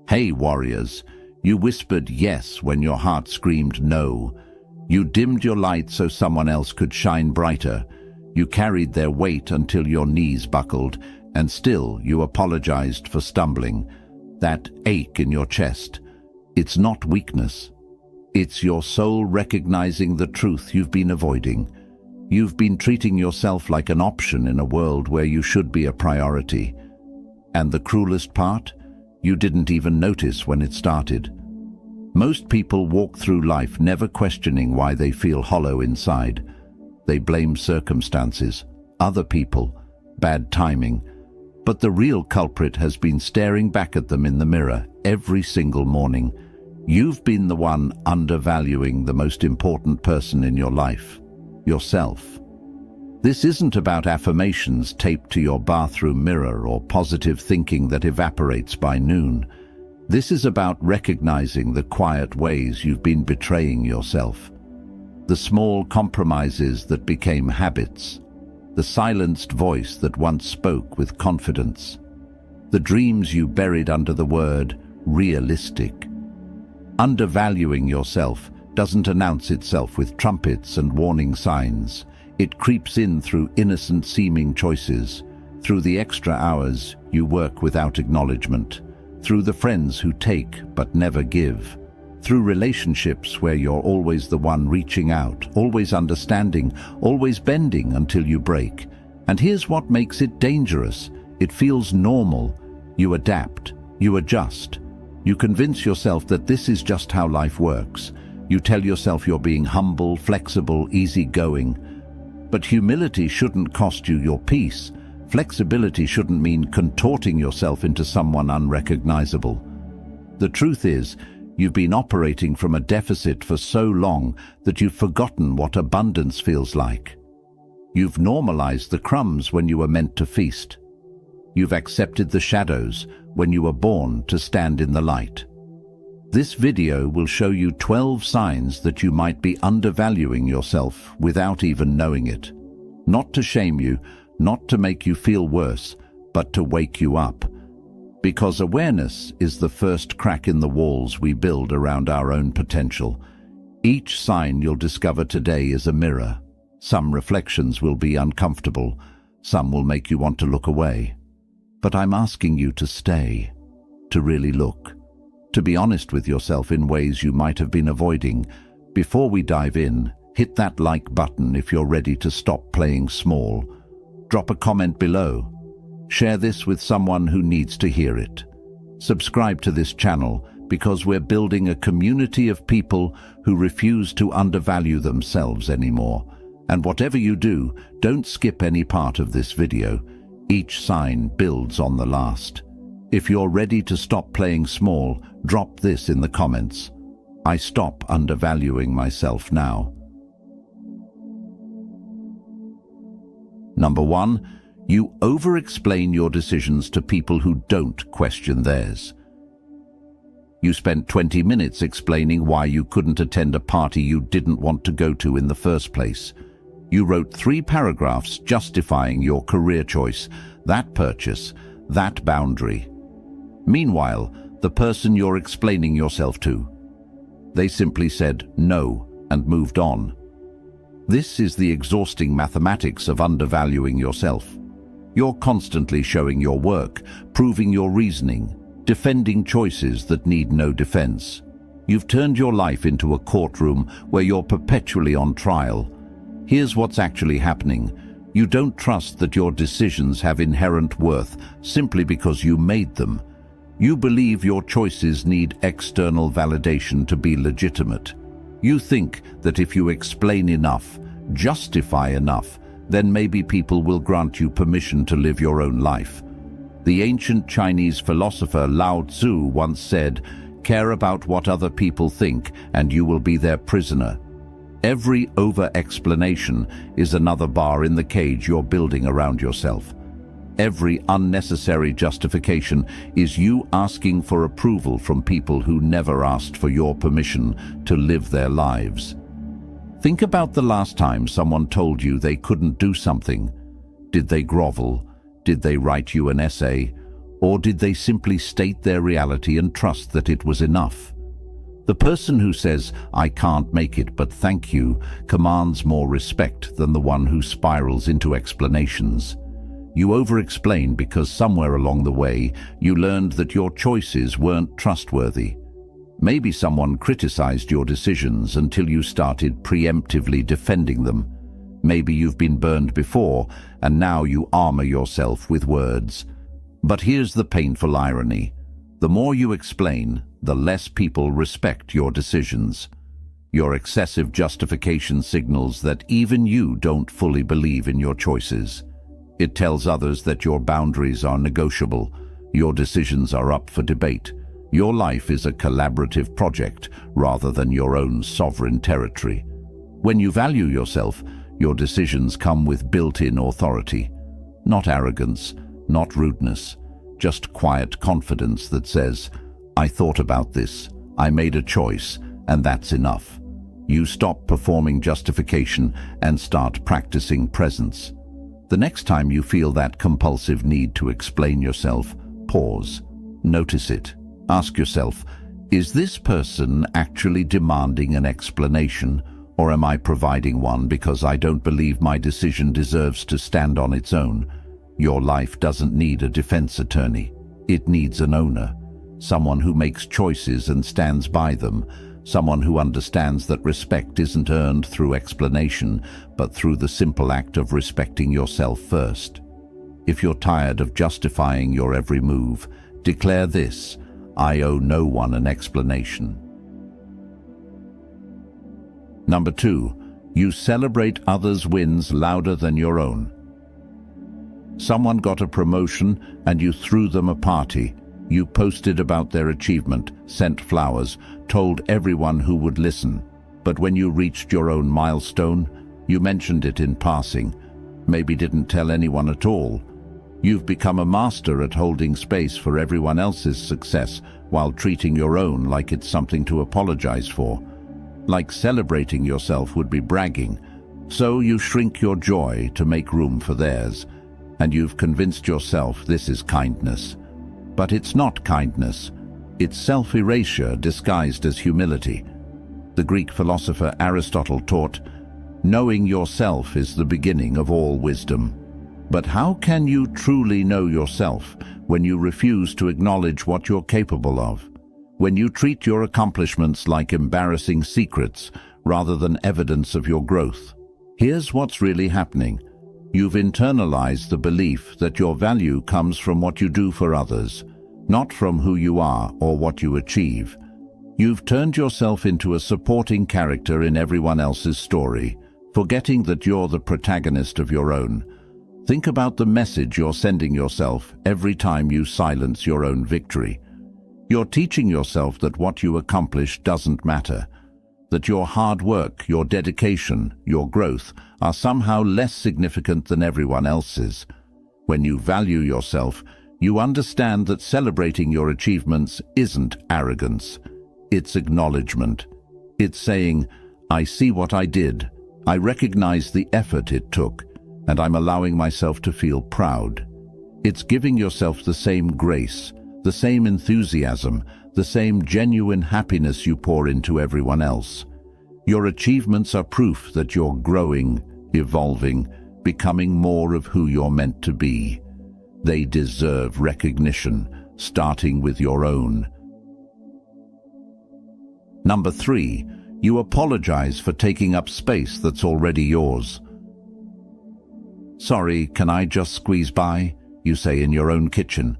Hey, warriors, you whispered yes when your heart screamed no. You dimmed your light so someone else could shine brighter. You carried their weight until your knees buckled, and still you apologized for stumbling. That ache in your chest, it's not weakness. It's your soul recognizing the truth you've been avoiding. You've been treating yourself like an option in a world where you should be a priority. And the cruelest part? You didn't even notice when it started. Most people walk through life never questioning why they feel hollow inside. They blame circumstances, other people, bad timing. But the real culprit has been staring back at them in the mirror every single morning. You've been the one undervaluing the most important person in your life, yourself. This isn't about affirmations taped to your bathroom mirror or positive thinking that evaporates by noon. This is about recognizing the quiet ways you've been betraying yourself. The small compromises that became habits. The silenced voice that once spoke with confidence. The dreams you buried under the word realistic. Undervaluing yourself doesn't announce itself with trumpets and warning signs. It creeps in through innocent-seeming choices, through the extra hours you work without acknowledgement, through the friends who take but never give, through relationships where you're always the one reaching out, always understanding, always bending until you break. And here's what makes it dangerous. It feels normal. You adapt, you adjust. You convince yourself that this is just how life works. You tell yourself you're being humble, flexible, easygoing. But humility shouldn't cost you your peace. Flexibility shouldn't mean contorting yourself into someone unrecognizable. The truth is, you've been operating from a deficit for so long that you've forgotten what abundance feels like. You've normalized the crumbs when you were meant to feast. You've accepted the shadows when you were born to stand in the light. This video will show you 12 signs that you might be undervaluing yourself without even knowing it. Not to shame you, not to make you feel worse, but to wake you up. Because awareness is the first crack in the walls we build around our own potential. Each sign you'll discover today is a mirror. Some reflections will be uncomfortable, some will make you want to look away. But I'm asking you to stay, to really look. To be honest with yourself in ways you might have been avoiding. Before we dive in, hit that like button if you're ready to stop playing small. Drop a comment below. Share this with someone who needs to hear it. Subscribe to this channel because we're building a community of people who refuse to undervalue themselves anymore. And whatever you do, don't skip any part of this video. Each sign builds on the last. If you're ready to stop playing small, drop this in the comments. I stop undervaluing myself now. Number 1, you over-explain your decisions to people who don't question theirs. You spent 20 minutes explaining why you couldn't attend a party you didn't want to go to in the first place. You wrote 3 paragraphs justifying your career choice, that purchase, that boundary. Meanwhile, the person you're explaining yourself to, they simply said no and moved on. This is the exhausting mathematics of undervaluing yourself. You're constantly showing your work, proving your reasoning, defending choices that need no defense. You've turned your life into a courtroom where you're perpetually on trial. Here's what's actually happening. You don't trust that your decisions have inherent worth simply because you made them. You believe your choices need external validation to be legitimate. You think that if you explain enough, justify enough, then maybe people will grant you permission to live your own life. The ancient Chinese philosopher Lao Tzu once said, "Care about what other people think, and you will be their prisoner." Every over-explanation is another bar in the cage you're building around yourself. Every unnecessary justification is you asking for approval from people who never asked for your permission to live their lives. Think about the last time someone told you they couldn't do something. Did they grovel? Did they write you an essay? Or did they simply state their reality and trust that it was enough? The person who says, "I can't make it, but thank you," commands more respect than the one who spirals into explanations. You over-explain because somewhere along the way you learned that your choices weren't trustworthy. Maybe someone criticized your decisions until you started preemptively defending them. Maybe you've been burned before and now you armor yourself with words. But here's the painful irony. The more you explain, the less people respect your decisions. Your excessive justification signals that even you don't fully believe in your choices. It tells others that your boundaries are negotiable, your decisions are up for debate. Your life is a collaborative project rather than your own sovereign territory. When you value yourself, your decisions come with built-in authority. Not arrogance, not rudeness, just quiet confidence that says, "I thought about this, I made a choice, and that's enough." You stop performing justification and start practicing presence. The next time you feel that compulsive need to explain yourself, pause, notice it. Ask yourself, is this person actually demanding an explanation, or am I providing one because I don't believe my decision deserves to stand on its own? Your life doesn't need a defense attorney. It needs an owner, someone who makes choices and stands by them, someone who understands that respect isn't earned through explanation, but through the simple act of respecting yourself first. If you're tired of justifying your every move, declare this: I owe no one an explanation. Number 2, you celebrate others' wins louder than your own. Someone got a promotion and you threw them a party. You posted about their achievement, sent flowers, told everyone who would listen. But when you reached your own milestone, you mentioned it in passing, maybe didn't tell anyone at all. You've become a master at holding space for everyone else's success while treating your own like it's something to apologize for. Like celebrating yourself would be bragging. So you shrink your joy to make room for theirs. And you've convinced yourself this is kindness. But it's not kindness. It's self-erasure disguised as humility. The Greek philosopher Aristotle taught, knowing yourself is the beginning of all wisdom. But how can you truly know yourself when you refuse to acknowledge what you're capable of? When you treat your accomplishments like embarrassing secrets rather than evidence of your growth? Here's what's really happening. You've internalized the belief that your value comes from what you do for others, not from who you are or what you achieve. You've turned yourself into a supporting character in everyone else's story, forgetting that you're the protagonist of your own. Think about the message you're sending yourself every time you silence your own victory. You're teaching yourself that what you accomplish doesn't matter, that your hard work, your dedication, your growth are somehow less significant than everyone else's. When you value yourself, you understand that celebrating your achievements isn't arrogance. It's acknowledgement. It's saying, I see what I did, I recognize the effort it took, and I'm allowing myself to feel proud. It's giving yourself the same grace, the same enthusiasm, the same genuine happiness you pour into everyone else. Your achievements are proof that you're growing, evolving, becoming more of who you're meant to be. They deserve recognition, starting with your own. Number 3, you apologize for taking up space that's already yours. Sorry, can I just squeeze by? You say in your own kitchen.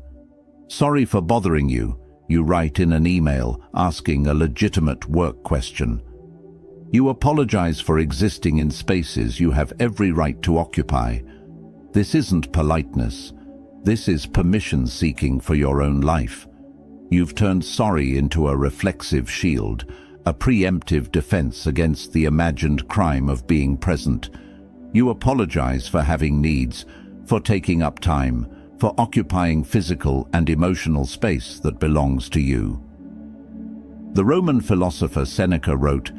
Sorry for bothering you, you write in an email asking a legitimate work question. You apologize for existing in spaces you have every right to occupy. This isn't politeness. This is permission seeking for your own life. You've turned sorry into a reflexive shield, a preemptive defense against the imagined crime of being present. You apologize for having needs, for taking up time, for occupying physical and emotional space that belongs to you. The Roman philosopher Seneca wrote,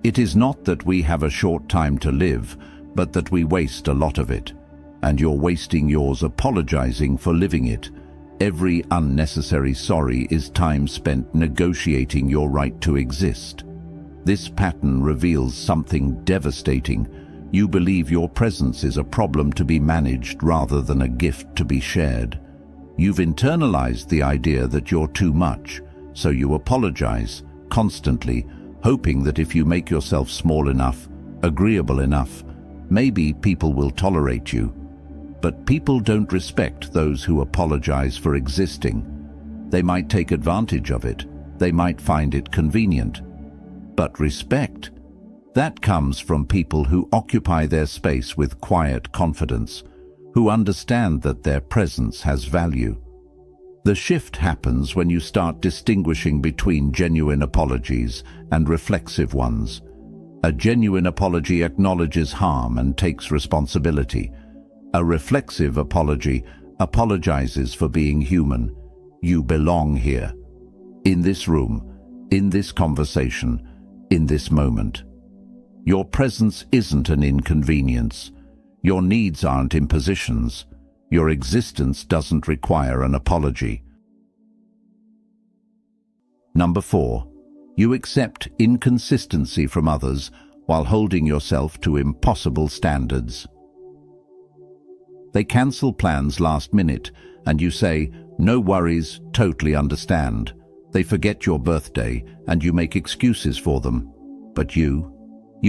"It is not that we have a short time to live, but that we waste a lot of it. And you're wasting yours apologizing for living it. Every unnecessary sorry is time spent negotiating your right to exist. This pattern reveals something devastating. You believe your presence is a problem to be managed rather than a gift to be shared. You've internalized the idea that you're too much, so you apologize constantly, hoping that if you make yourself small enough, agreeable enough, maybe people will tolerate you. But people don't respect those who apologize for existing. They might take advantage of it. They might find it convenient. But respect, that comes from people who occupy their space with quiet confidence, who understand that their presence has value. The shift happens when you start distinguishing between genuine apologies and reflexive ones. A genuine apology acknowledges harm and takes responsibility. A reflexive apology apologizes for being human. You belong here. In this room, in this conversation, in this moment. Your presence isn't an inconvenience. Your needs aren't impositions. Your existence doesn't require an apology. Number 4. You accept inconsistency from others while holding yourself to impossible standards. They cancel plans last minute, and you say, "No worries, totally understand." They forget your birthday, and you make excuses for them. But you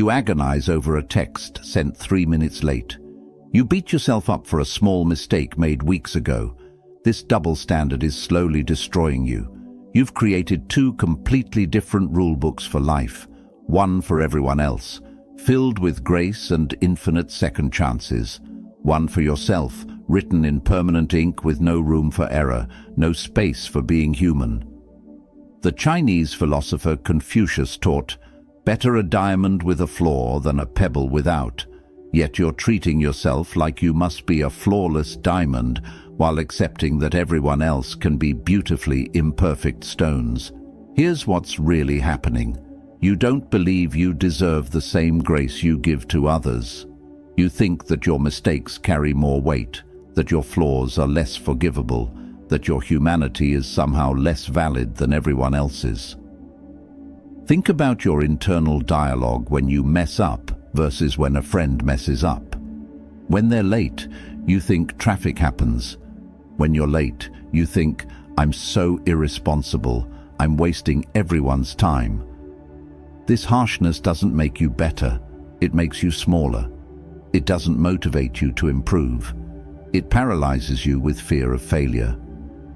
agonize over a text sent 3 minutes late. You beat yourself up for a small mistake made weeks ago. This double standard is slowly destroying you. You've created 2 completely different rule books for life, one for everyone else, filled with grace and infinite second chances. One for yourself, written in permanent ink with no room for error, no space for being human. The Chinese philosopher Confucius taught, "Better a diamond with a flaw than a pebble without." Yet you're treating yourself like you must be a flawless diamond while accepting that everyone else can be beautifully imperfect stones. Here's what's really happening. You don't believe you deserve the same grace you give to others. You think that your mistakes carry more weight, that your flaws are less forgivable, that your humanity is somehow less valid than everyone else's. Think about your internal dialogue when you mess up versus when a friend messes up. When they're late, you think traffic happens. When you're late, you think, "I'm so irresponsible, I'm wasting everyone's time." This harshness doesn't make you better, it makes you smaller. It doesn't motivate you to improve. It paralyzes you with fear of failure.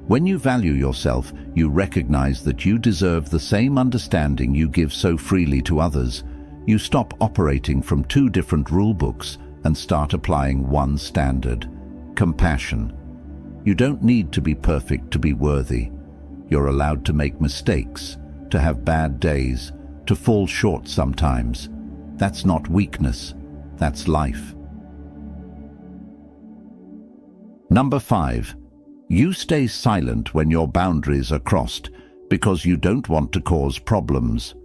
When you value yourself, you recognize that you deserve the same understanding you give so freely to others. You stop operating from 2 different rule books and start applying one standard: compassion. You don't need to be perfect to be worthy. You're allowed to make mistakes, to have bad days, to fall short sometimes. That's not weakness. That's life. Number 5. You stay silent when your boundaries are crossed because you don't want to cause problems.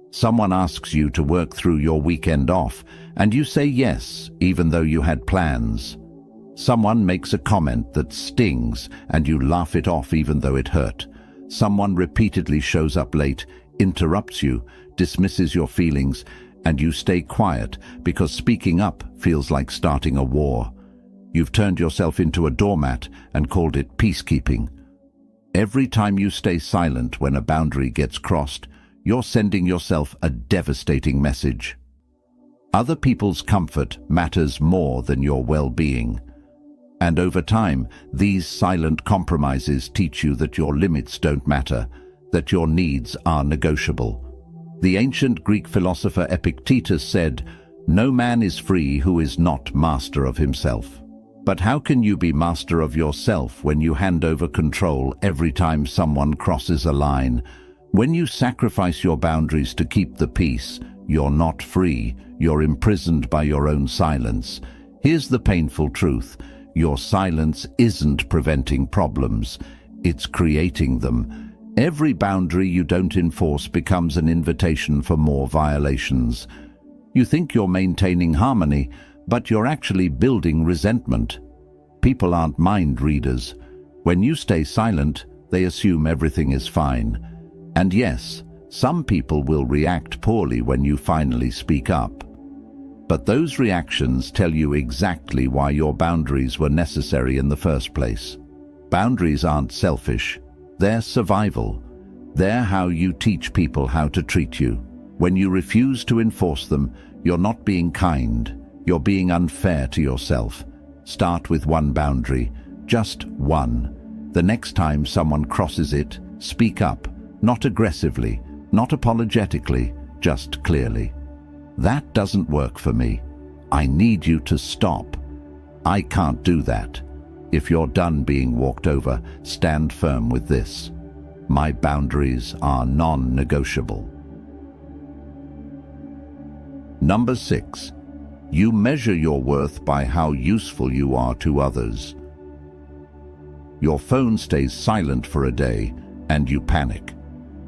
Someone asks you to work through your weekend off, and you say yes, even though you had plans. Someone makes a comment that stings, and you laugh it off even though it hurt. Someone repeatedly shows up late, interrupts you, dismisses your feelings, and you stay quiet because speaking up feels like starting a war. You've turned yourself into a doormat and called it peacekeeping. Every time you stay silent when a boundary gets crossed, you're sending yourself a devastating message. Other people's comfort matters more than your well-being. And over time, these silent compromises teach you that your limits don't matter, that your needs are negotiable. The ancient Greek philosopher Epictetus said, "No man is free who is not master of himself." But how can you be master of yourself when you hand over control every time someone crosses a line? When you sacrifice your boundaries to keep the peace, you're not free, you're imprisoned by your own silence. Here's the painful truth. Your silence isn't preventing problems, it's creating them. Every boundary you don't enforce becomes an invitation for more violations. You think you're maintaining harmony, but you're actually building resentment. People aren't mind readers. When you stay silent, they assume everything is fine. And yes, some people will react poorly when you finally speak up. But those reactions tell you exactly why your boundaries were necessary in the first place. Boundaries aren't selfish. They're survival. They're how you teach people how to treat you. When you refuse to enforce them, you're not being kind. You're being unfair to yourself. Start with one boundary, just one. The next time someone crosses it, speak up, not aggressively, not apologetically, just clearly. That doesn't work for me. I need you to stop. I can't do that. If you're done being walked over, stand firm with this. My boundaries are non-negotiable. Number 6. You measure your worth by how useful you are to others. Your phone stays silent for a day, and you panic.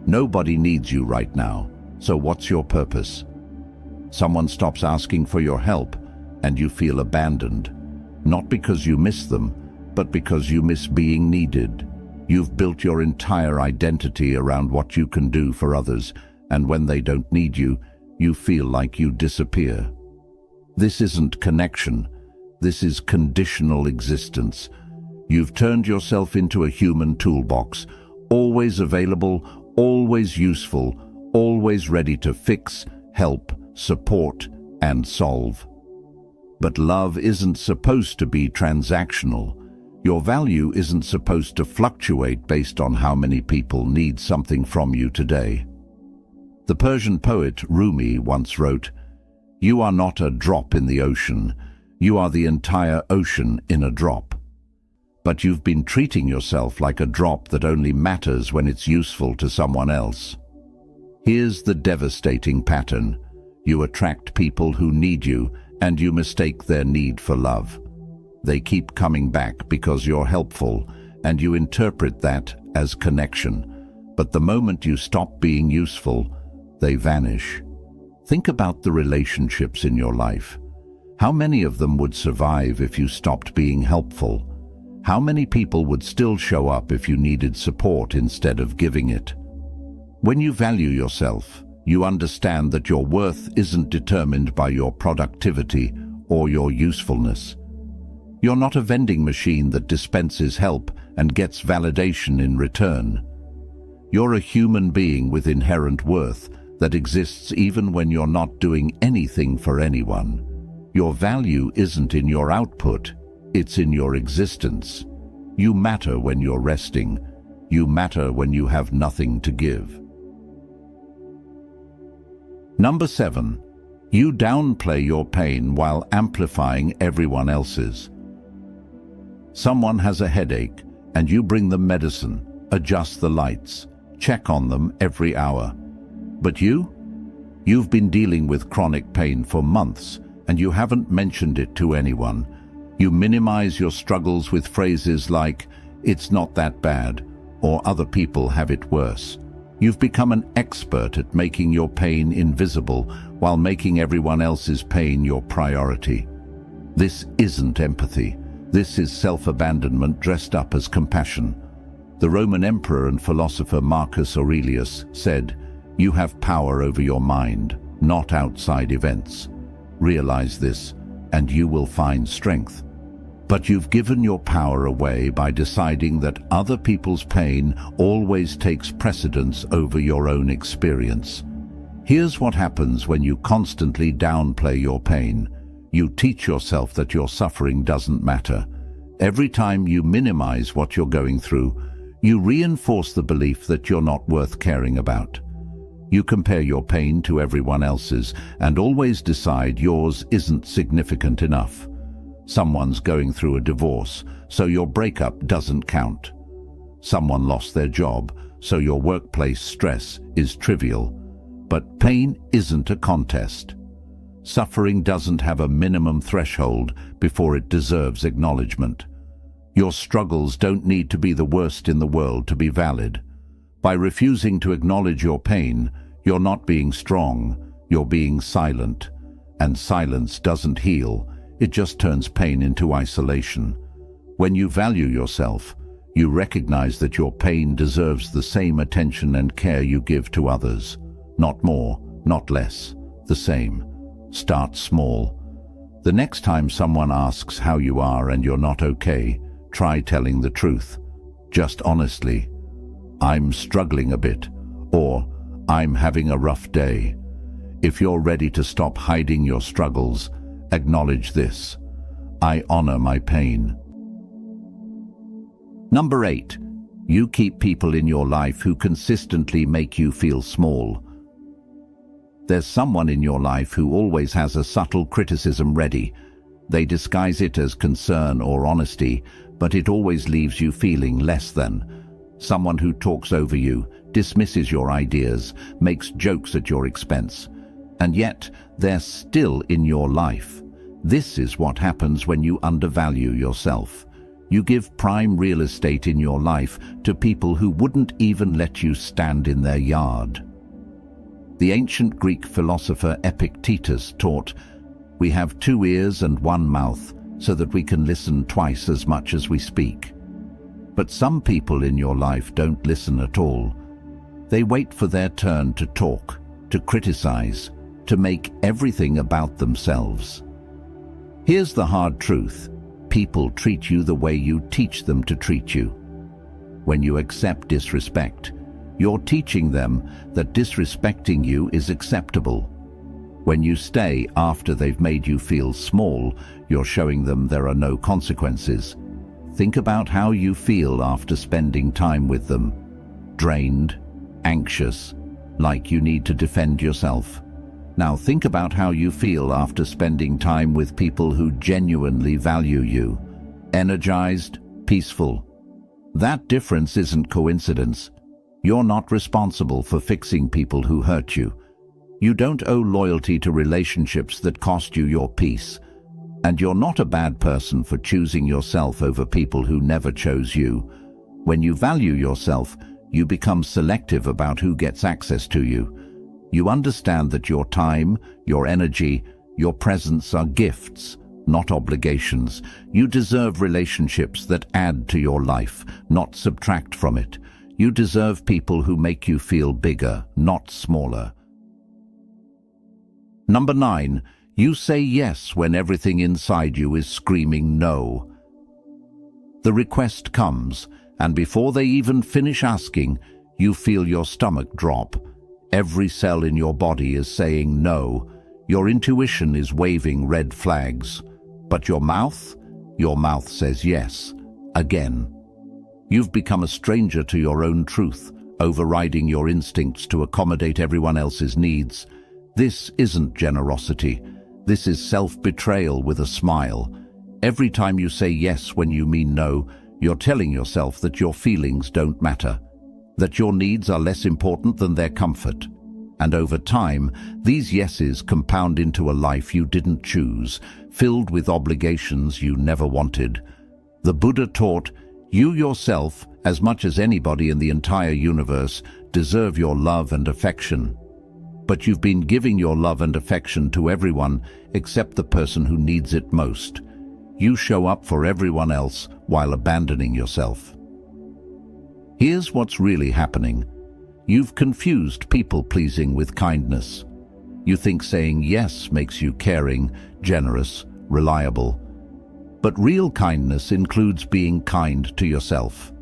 Nobody needs you right now, so what's your purpose? Someone stops asking for your help, and you feel abandoned. Not because you miss them, but because you miss being needed. You've built your entire identity around what you can do for others, and when they don't need you, you feel like you disappear. This isn't connection. This is conditional existence. You've turned yourself into a human toolbox, always available, always useful, always ready to fix, help, support, and solve. But love isn't supposed to be transactional. Your value isn't supposed to fluctuate based on how many people need something from you today. The Persian poet Rumi once wrote, "You are not a drop in the ocean. You are the entire ocean in a drop." But you've been treating yourself like a drop that only matters when it's useful to someone else. Here's the devastating pattern. You attract people who need you, and you mistake their need for love. They keep coming back because you're helpful, and you interpret that as connection. But the moment you stop being useful, they vanish. Think about the relationships in your life. How many of them would survive if you stopped being helpful? How many people would still show up if you needed support instead of giving it? When you value yourself, you understand that your worth isn't determined by your productivity or your usefulness. You're not a vending machine that dispenses help and gets validation in return. You're a human being with inherent worth that exists even when you're not doing anything for anyone. Your value isn't in your output, it's in your existence. You matter when you're resting. You matter when you have nothing to give. Number 7. You downplay your pain while amplifying everyone else's. Someone has a headache, and you bring them medicine, adjust the lights, check on them every hour. But you've been dealing with chronic pain for months, and you haven't mentioned it to anyone. You minimize your struggles with phrases like, "It's not that bad," or "Other people have it worse." You've become an expert at making your pain invisible while making everyone else's pain your priority. This isn't empathy. This is self-abandonment dressed up as compassion. The Roman emperor and philosopher Marcus Aurelius said, "You have power over your mind, not outside events. Realize this, and you will find strength." But you've given your power away by deciding that other people's pain always takes precedence over your own experience. Here's what happens when you constantly downplay your pain. You teach yourself that your suffering doesn't matter. Every time you minimize what you're going through, you reinforce the belief that you're not worth caring about. You compare your pain to everyone else's and always decide yours isn't significant enough. Someone's going through a divorce, so your breakup doesn't count. Someone lost their job, so your workplace stress is trivial. But pain isn't a contest. Suffering doesn't have a minimum threshold before it deserves acknowledgement. Your struggles don't need to be the worst in the world to be valid. By refusing to acknowledge your pain, you're not being strong, you're being silent. And silence doesn't heal, it just turns pain into isolation. When you value yourself, you recognize that your pain deserves the same attention and care you give to others. Not more, not less, the same. Start small. The next time someone asks how you are and you're not okay, try telling the truth. Just honestly. I'm struggling a bit, or I'm having a rough day. If you're ready to stop hiding your struggles, acknowledge this. I honor my pain. Number 8. You keep people in your life who consistently make you feel small. There's someone in your life who always has a subtle criticism ready. They disguise it as concern or honesty, but it always leaves you feeling less than. Someone who talks over you, dismisses your ideas, makes jokes at your expense. And yet, they're still in your life. This is what happens when you undervalue yourself. You give prime real estate in your life to people who wouldn't even let you stand in their yard. The ancient Greek philosopher Epictetus taught, "We have 2 ears and 1 mouth, so that we can listen twice as much as we speak." But some people in your life don't listen at all. They wait for their turn to talk, to criticize, to make everything about themselves. Here's the hard truth. People treat you the way you teach them to treat you. When you accept disrespect, you're teaching them that disrespecting you is acceptable. When you stay after they've made you feel small, you're showing them there are no consequences. Think about how you feel after spending time with them. Drained, anxious, like you need to defend yourself. Now think about how you feel after spending time with people who genuinely value you. Energized, peaceful. That difference isn't coincidence. You're not responsible for fixing people who hurt you. You don't owe loyalty to relationships that cost you your peace. And you're not a bad person for choosing yourself over people who never chose you. When you value yourself, you become selective about who gets access to you. You understand that your time, your energy, your presence are gifts, not obligations. You deserve relationships that add to your life, not subtract from it. You deserve people who make you feel bigger, not smaller. Number 9. You say yes when everything inside you is screaming no. The request comes, and before they even finish asking, you feel your stomach drop. Every cell in your body is saying no. Your intuition is waving red flags. But your mouth says yes, again. You've become a stranger to your own truth, overriding your instincts to accommodate everyone else's needs. This isn't generosity. This is self-betrayal with a smile. Every time you say yes when you mean no, you're telling yourself that your feelings don't matter, that your needs are less important than their comfort. And over time, these yeses compound into a life you didn't choose, filled with obligations you never wanted. The Buddha taught, you yourself, as much as anybody in the entire universe, deserve your love and affection. But you've been giving your love and affection to everyone except the person who needs it most. You show up for everyone else while abandoning yourself. Here's what's really happening. You've confused people-pleasing with kindness. You think saying yes makes you caring, generous, reliable. But real kindness includes being kind to yourself.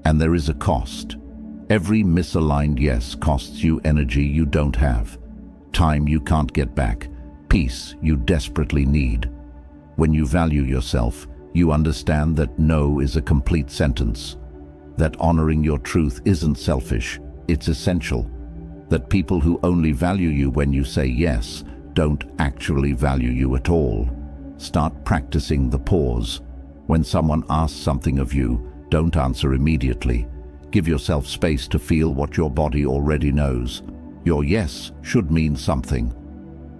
And there is a cost. Every misaligned yes costs you energy you don't have, time you can't get back, peace you desperately need. When you value yourself, you understand that no is a complete sentence, that honoring your truth isn't selfish, it's essential, that people who only value you when you say yes don't actually value you at all. Start practicing the pause. When someone asks something of you, don't answer immediately. Give yourself space to feel what your body already knows. Your yes should mean something.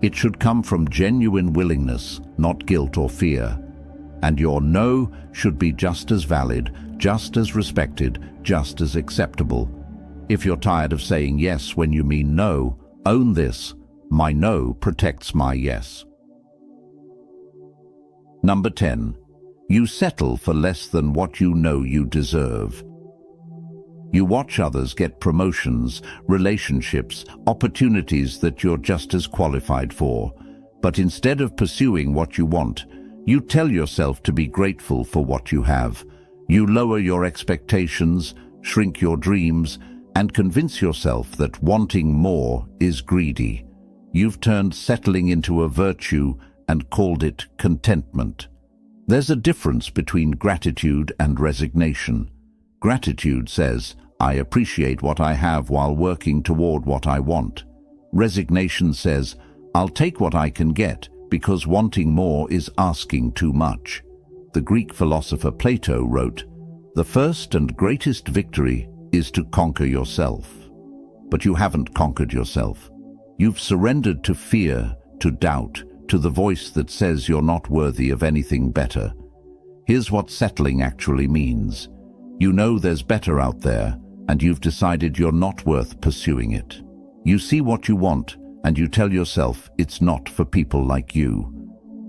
It should come from genuine willingness, not guilt or fear. And your no should be just as valid, just as respected, just as acceptable. If you're tired of saying yes when you mean no, own this. My no protects my yes. Number 10. You settle for less than what you know you deserve. You watch others get promotions, relationships, opportunities that you're just as qualified for. But instead of pursuing what you want, you tell yourself to be grateful for what you have. You lower your expectations, shrink your dreams, and convince yourself that wanting more is greedy. You've turned settling into a virtue and called it contentment. There's a difference between gratitude and resignation. Gratitude says, I appreciate what I have while working toward what I want. Resignation says, I'll take what I can get because wanting more is asking too much. The Greek philosopher Plato wrote, "The first and greatest victory is to conquer yourself." But you haven't conquered yourself. You've surrendered to fear, to doubt, to the voice that says you're not worthy of anything better. Here's what settling actually means. You know there's better out there, and you've decided you're not worth pursuing it. You see what you want, and you tell yourself it's not for people like you.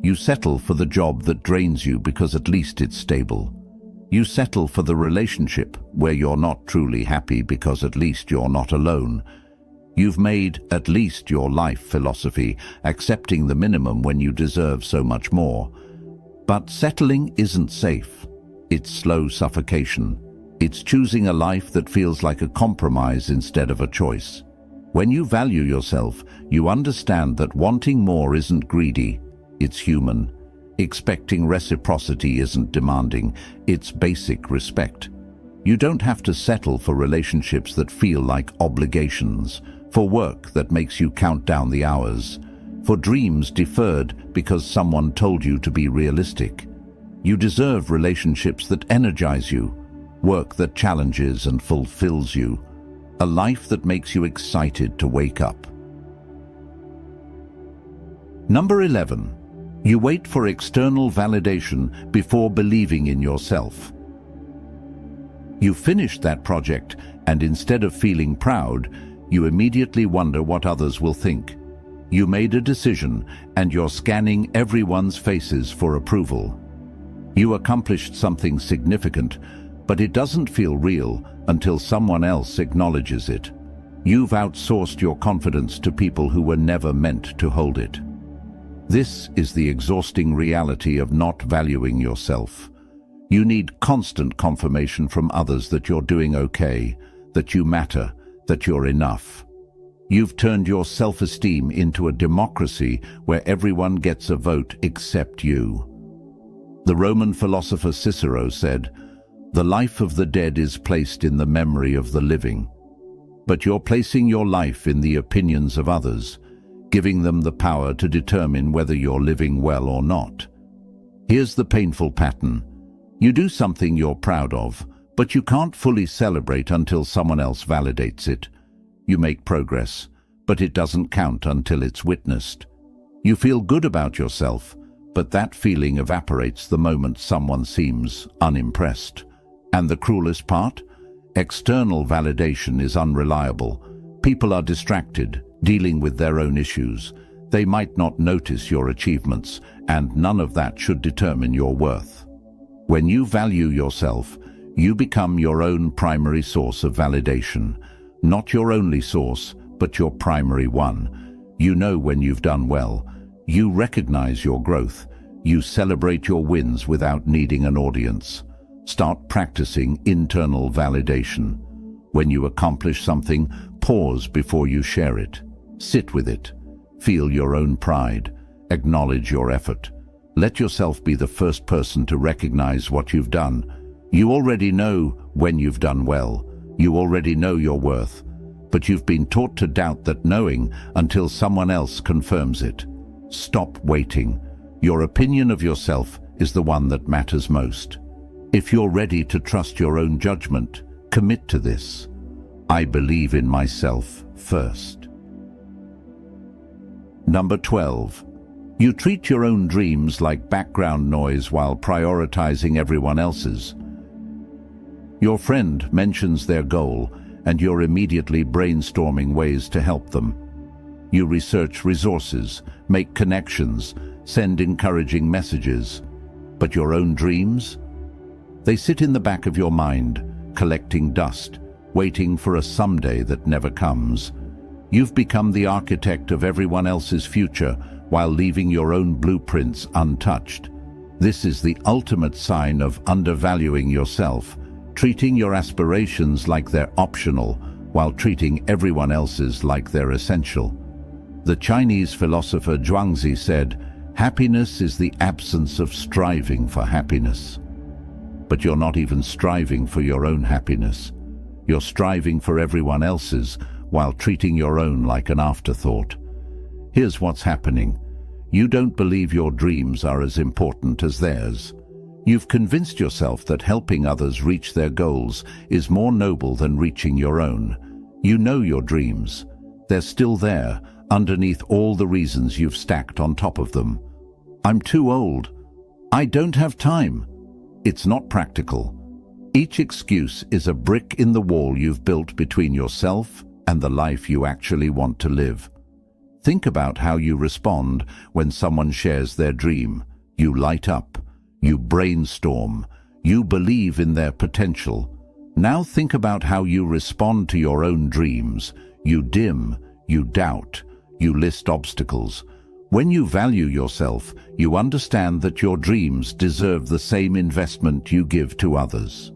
You settle for the job that drains you because at least it's stable. You settle for the relationship where you're not truly happy because at least you're not alone. You've made at least your life philosophy, accepting the minimum when you deserve so much more. But settling isn't safe. It's slow suffocation. It's choosing a life that feels like a compromise instead of a choice. When you value yourself, you understand that wanting more isn't greedy, it's human. Expecting reciprocity isn't demanding, it's basic respect. You don't have to settle for relationships that feel like obligations, for work that makes you count down the hours, for dreams deferred because someone told you to be realistic. You deserve relationships that energize you, work that challenges and fulfills you, a life that makes you excited to wake up. Number 11. You wait for external validation before believing in yourself. You finished that project, and instead of feeling proud, you immediately wonder what others will think. You made a decision, and you're scanning everyone's faces for approval. You accomplished something significant, but it doesn't feel real until someone else acknowledges it. You've outsourced your confidence to people who were never meant to hold it. This is the exhausting reality of not valuing yourself. You need constant confirmation from others that you're doing okay, that you matter, that you're enough. You've turned your self-esteem into a democracy where everyone gets a vote except you. The Roman philosopher Cicero said, "The life of the dead is placed in the memory of the living." But you're placing your life in the opinions of others, giving them the power to determine whether you're living well or not. Here's the painful pattern. You do something you're proud of, but you can't fully celebrate until someone else validates it. You make progress, but it doesn't count until it's witnessed. You feel good about yourself, but that feeling evaporates the moment someone seems unimpressed. And the cruelest part? External validation is unreliable. People are distracted, dealing with their own issues. They might not notice your achievements, and none of that should determine your worth. When you value yourself, you become your own primary source of validation. Not your only source, but your primary one. You know when you've done well. You recognize your growth. You celebrate your wins without needing an audience. Start practicing internal validation. When you accomplish something, pause before you share it. Sit with it. Feel your own pride. Acknowledge your effort. Let yourself be the first person to recognize what you've done. You already know when you've done well. You already know your worth. But you've been taught to doubt that knowing until someone else confirms it. Stop waiting. Your opinion of yourself is the one that matters most. If you're ready to trust your own judgment, commit to this. I believe in myself first. Number 12. You treat your own dreams like background noise while prioritizing everyone else's. Your friend mentions their goal, and you're immediately brainstorming ways to help them. You research resources, make connections, send encouraging messages. But your own dreams? They sit in the back of your mind, collecting dust, waiting for a someday that never comes. You've become the architect of everyone else's future while leaving your own blueprints untouched. This is the ultimate sign of undervaluing yourself, treating your aspirations like they're optional while treating everyone else's like they're essential. The Chinese philosopher Zhuangzi said, "Happiness is the absence of striving for happiness." But you're not even striving for your own happiness. You're striving for everyone else's while treating your own like an afterthought. Here's what's happening. You don't believe your dreams are as important as theirs. You've convinced yourself that helping others reach their goals is more noble than reaching your own. You know your dreams. They're still there, underneath all the reasons you've stacked on top of them. I'm too old. I don't have time. It's not practical. Each excuse is a brick in the wall you've built between yourself and the life you actually want to live. Think about how you respond when someone shares their dream. You light up. You brainstorm. You believe in their potential. Now think about how you respond to your own dreams. You dim. You doubt. You list obstacles. When you value yourself, you understand that your dreams deserve the same investment you give to others.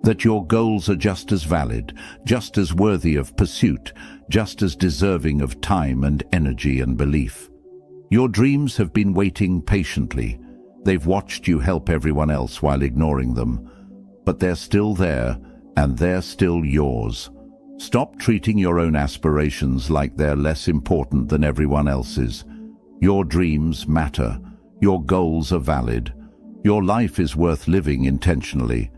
That your goals are just as valid, just as worthy of pursuit, just as deserving of time and energy and belief. Your dreams have been waiting patiently. They've watched you help everyone else while ignoring them. But they're still there, and they're still yours. Stop treating your own aspirations like they're less important than everyone else's. Your dreams matter. Your goals are valid. Your life is worth living intentionally.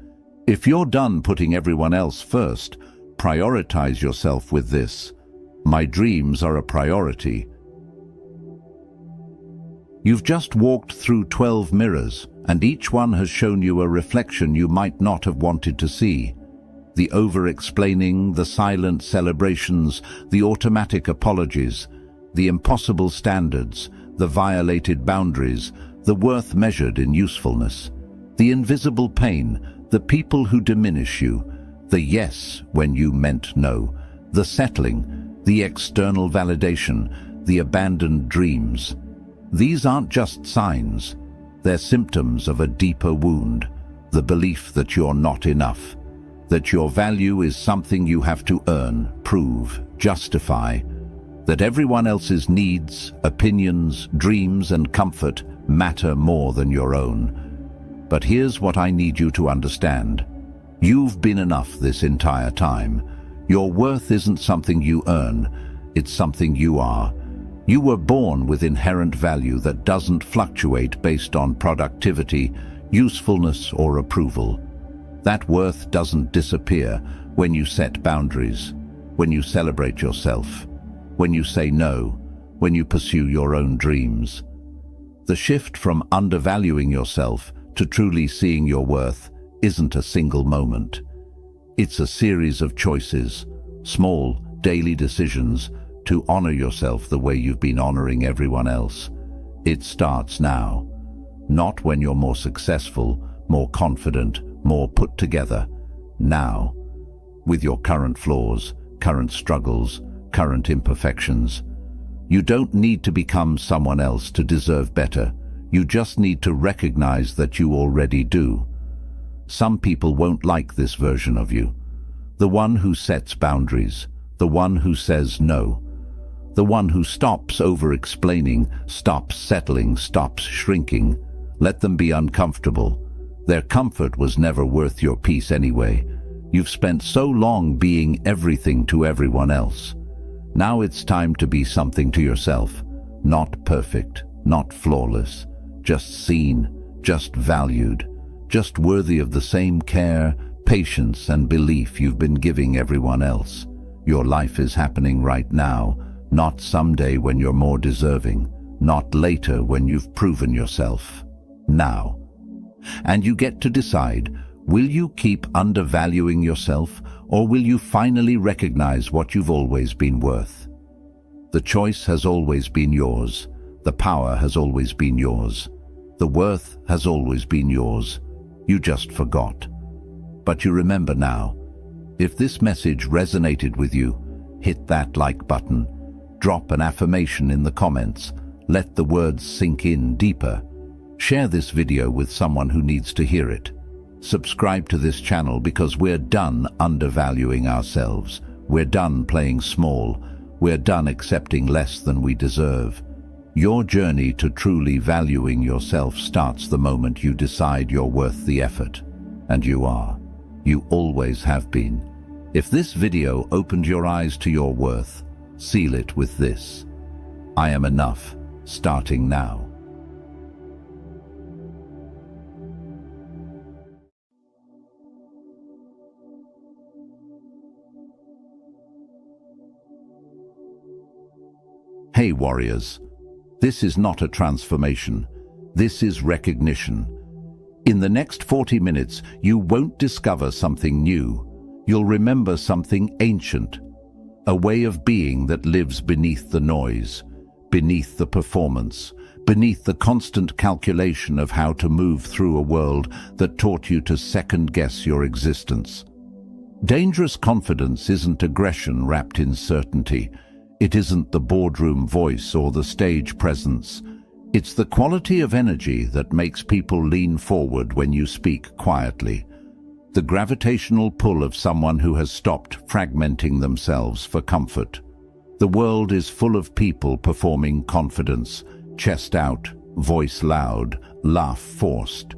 If you're done putting everyone else first, prioritize yourself with this: my dreams are a priority. You've just walked through 12 mirrors, and each one has shown you a reflection you might not have wanted to see. The over-explaining, the silent celebrations, the automatic apologies, the impossible standards, the violated boundaries, the worth measured in usefulness, the invisible pain, the people who diminish you, the yes when you meant no, the settling, the external validation, the abandoned dreams. These aren't just signs. They're symptoms of a deeper wound, the belief that you're not enough, that your value is something you have to earn, prove, justify, that everyone else's needs, opinions, dreams, and comfort matter more than your own. But here's what I need you to understand. You've been enough this entire time. Your worth isn't something you earn, it's something you are. You were born with inherent value that doesn't fluctuate based on productivity, usefulness, or approval. That worth doesn't disappear when you set boundaries, when you celebrate yourself, when you say no, when you pursue your own dreams. The shift from undervaluing yourself to truly seeing your worth isn't a single moment. It's a series of choices, small, daily decisions, to honor yourself the way you've been honoring everyone else. It starts now, not when you're more successful, more confident, more put together. Now, with your current flaws, current struggles, current imperfections. You don't need to become someone else to deserve better. You just need to recognize that you already do. Some people won't like this version of you. The one who sets boundaries, the one who says no, the one who stops over-explaining, stops settling, stops shrinking. Let them be uncomfortable. Their comfort was never worth your peace anyway. You've spent so long being everything to everyone else. Now it's time to be something to yourself. Not perfect, not flawless, just seen, just valued, just worthy of the same care, patience, and belief you've been giving everyone else. Your life is happening right now, not someday when you're more deserving, not later when you've proven yourself. Now. And you get to decide, will you keep undervaluing yourself, or will you finally recognize what you've always been worth? The choice has always been yours. The power has always been yours. The worth has always been yours. You just forgot. But you remember now. If this message resonated with you, hit that like button. Drop an affirmation in the comments. Let the words sink in deeper. Share this video with someone who needs to hear it. Subscribe to this channel because we're done undervaluing ourselves. We're done playing small. We're done accepting less than we deserve. Your journey to truly valuing yourself starts the moment you decide you're worth the effort. And you are. You always have been. If this video opened your eyes to your worth, seal it with this: I am enough, starting now. Hey warriors, this is not a transformation. This is recognition. In the next 40 minutes, you won't discover something new. You'll remember something ancient. A way of being that lives beneath the noise, beneath the performance, beneath the constant calculation of how to move through a world that taught you to second-guess your existence. Dangerous confidence isn't aggression wrapped in certainty. It isn't the boardroom voice or the stage presence. It's the quality of energy that makes people lean forward when you speak quietly. The gravitational pull of someone who has stopped fragmenting themselves for comfort. The world is full of people performing confidence, chest out, voice loud, laugh forced.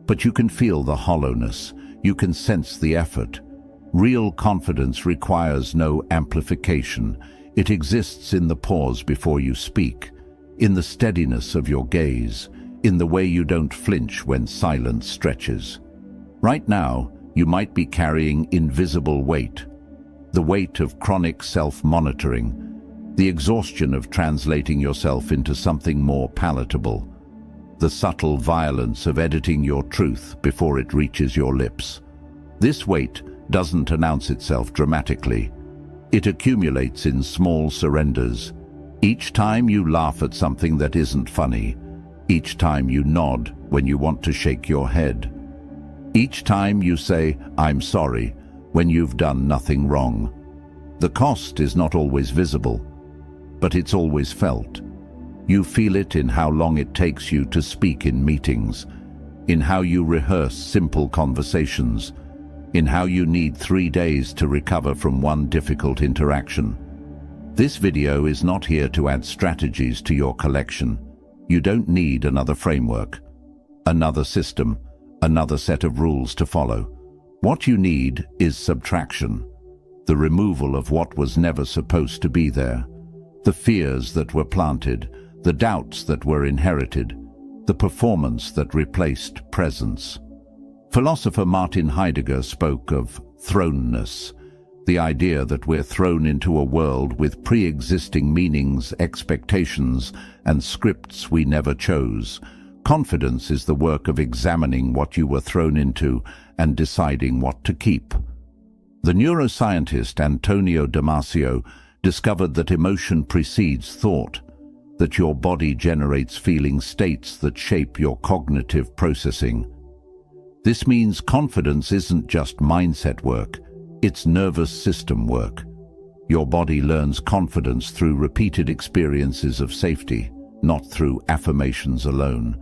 But you can feel the hollowness. You can sense the effort. Real confidence requires no amplification. It exists in the pause before you speak, in the steadiness of your gaze, in the way you don't flinch when silence stretches. Right now, you might be carrying invisible weight, the weight of chronic self-monitoring, the exhaustion of translating yourself into something more palatable, the subtle violence of editing your truth before it reaches your lips. This weight doesn't announce itself dramatically. It accumulates in small surrenders. Each time you laugh at something that isn't funny, each time you nod when you want to shake your head, each time you say, "I'm sorry," when you've done nothing wrong. The cost is not always visible, but it's always felt. You feel it in how long it takes you to speak in meetings, in how you rehearse simple conversations, in how you need 3 days to recover from one difficult interaction. This video is not here to add strategies to your collection. You don't need another framework, another system, another set of rules to follow. What you need is subtraction, the removal of what was never supposed to be there, the fears that were planted, the doubts that were inherited, the performance that replaced presence. Philosopher Martin Heidegger spoke of thrownness, the idea that we're thrown into a world with pre-existing meanings, expectations, and scripts we never chose. Confidence is the work of examining what you were thrown into and deciding what to keep. The neuroscientist Antonio Damasio discovered that emotion precedes thought, that your body generates feeling states that shape your cognitive processing. This means confidence isn't just mindset work, it's nervous system work. Your body learns confidence through repeated experiences of safety, not through affirmations alone.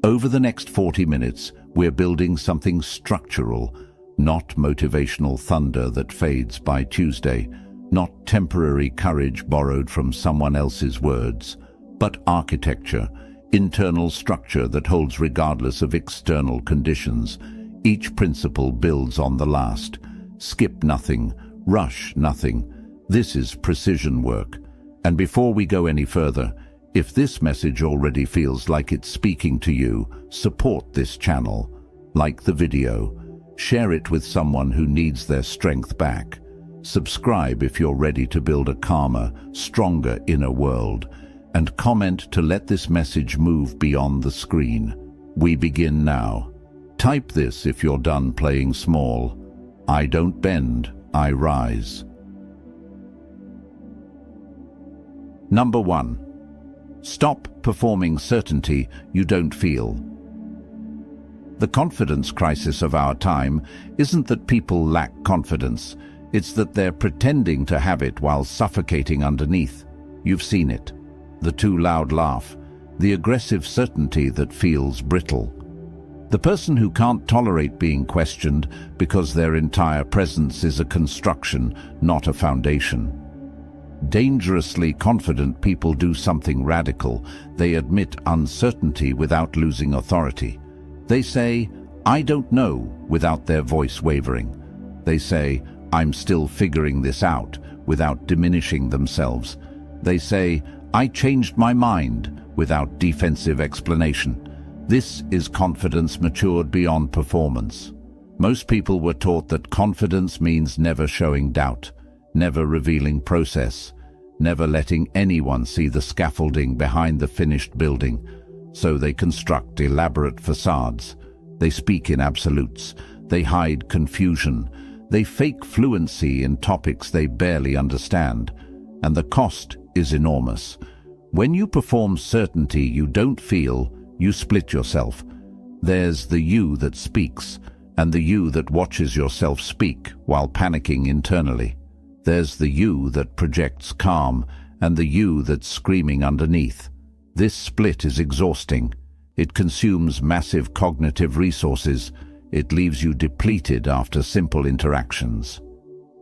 Over the next 40 minutes, we're building something structural, not motivational thunder that fades by Tuesday, not temporary courage borrowed from someone else's words, but architecture, internal structure that holds regardless of external conditions. Each principle builds on the last. Skip nothing, rush nothing. This is precision work. And before we go any further, if this message already feels like it's speaking to you, support this channel. Like the video. Share it with someone who needs their strength back. Subscribe if you're ready to build a calmer, stronger inner world. And comment to let this message move beyond the screen. We begin now. Type this if you're done playing small. I don't bend, I rise. Number 1. Stop performing certainty you don't feel. The confidence crisis of our time isn't that people lack confidence, it's that they're pretending to have it while suffocating underneath. You've seen it. The too loud laugh, the aggressive certainty that feels brittle. The person who can't tolerate being questioned because their entire presence is a construction, not a foundation. Dangerously confident people do something radical. They admit uncertainty without losing authority. They say, "I don't know," without their voice wavering. They say, "I'm still figuring this out," without diminishing themselves. They say, "I changed my mind," without defensive explanation. This is confidence matured beyond performance. Most people were taught that confidence means never showing doubt, never revealing process, never letting anyone see the scaffolding behind the finished building. So they construct elaborate facades. They speak in absolutes. They hide confusion. They fake fluency in topics they barely understand. And the cost is enormous. When you perform certainty you don't feel, you split yourself. There's the you that speaks, and the you that watches yourself speak while panicking internally. There's the you that projects calm, and the you that's screaming underneath. This split is exhausting. It consumes massive cognitive resources. It leaves you depleted after simple interactions.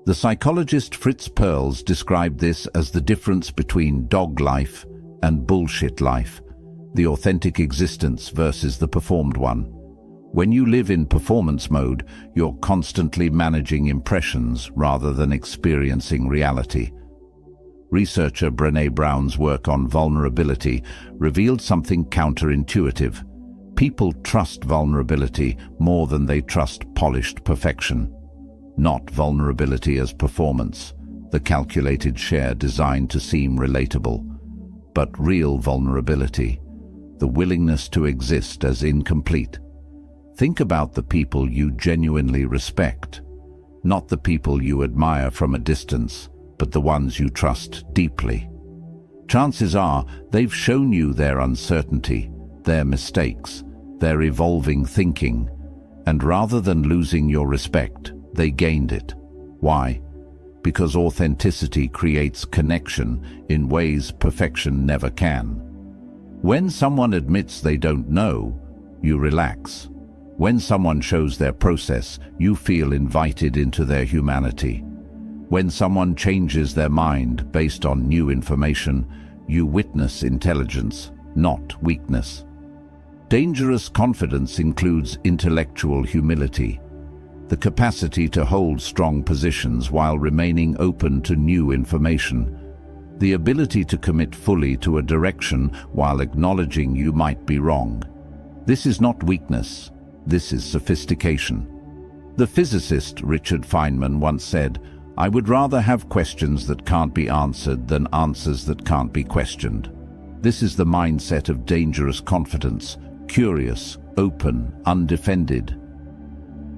The psychologist Fritz Perls described this as the difference between dog life and bullshit life, the authentic existence versus the performed one. When you live in performance mode, you're constantly managing impressions rather than experiencing reality. Researcher Brené Brown's work on vulnerability revealed something counterintuitive. People trust vulnerability more than they trust polished perfection. Not vulnerability as performance, the calculated share designed to seem relatable, but real vulnerability, the willingness to exist as incomplete. Think about the people you genuinely respect, not the people you admire from a distance, but the ones you trust deeply. Chances are they've shown you their uncertainty, their mistakes, their evolving thinking, and rather than losing your respect, they gained it. Why? Because authenticity creates connection in ways perfection never can. When someone admits they don't know, you relax. When someone shows their process, you feel invited into their humanity. When someone changes their mind based on new information, you witness intelligence, not weakness. Dangerous confidence includes intellectual humility, the capacity to hold strong positions while remaining open to new information, the ability to commit fully to a direction while acknowledging you might be wrong. This is not weakness, this is sophistication. The physicist Richard Feynman once said, "I would rather have questions that can't be answered than answers that can't be questioned." This is the mindset of dangerous confidence, curious, open, undefended.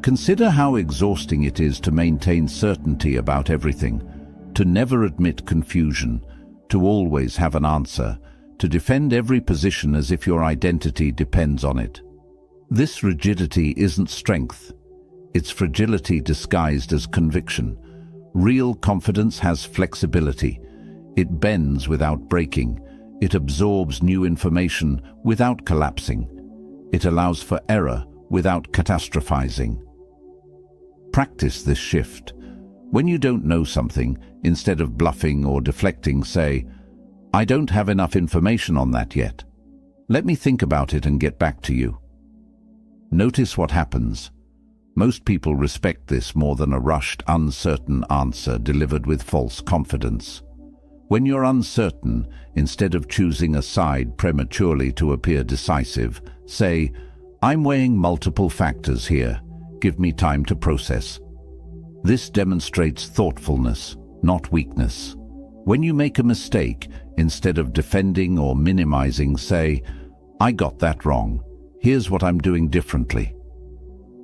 Consider how exhausting it is to maintain certainty about everything, to never admit confusion, to always have an answer, to defend every position as if your identity depends on it. This rigidity isn't strength. It's fragility disguised as conviction. Real confidence has flexibility. It bends without breaking. It absorbs new information without collapsing. It allows for error without catastrophizing. Practice this shift. When you don't know something, instead of bluffing or deflecting, say, "I don't have enough information on that yet. Let me think about it and get back to you." Notice what happens. Most people respect this more than a rushed, uncertain answer delivered with false confidence. When you're uncertain, instead of choosing a side prematurely to appear decisive, say, "I'm weighing multiple factors here. Give me time to process." This demonstrates thoughtfulness, not weakness. When you make a mistake, instead of defending or minimizing, say, "I got that wrong. Here's what I'm doing differently."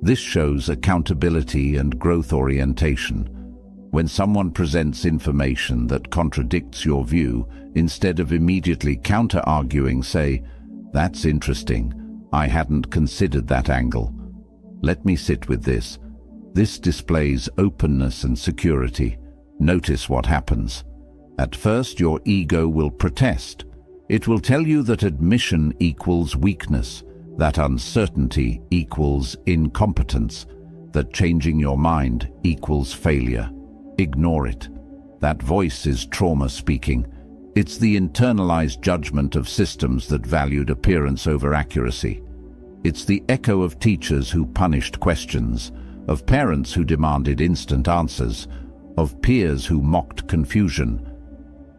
This shows accountability and growth orientation. When someone presents information that contradicts your view, instead of immediately counter-arguing, say, "That's interesting. I hadn't considered that angle. Let me sit with this." This displays openness and security. Notice what happens. At first, your ego will protest. It will tell you that admission equals weakness, that uncertainty equals incompetence, that changing your mind equals failure. Ignore it. That voice is trauma speaking. It's the internalized judgment of systems that valued appearance over accuracy. It's the echo of teachers who punished questions, of parents who demanded instant answers, of peers who mocked confusion.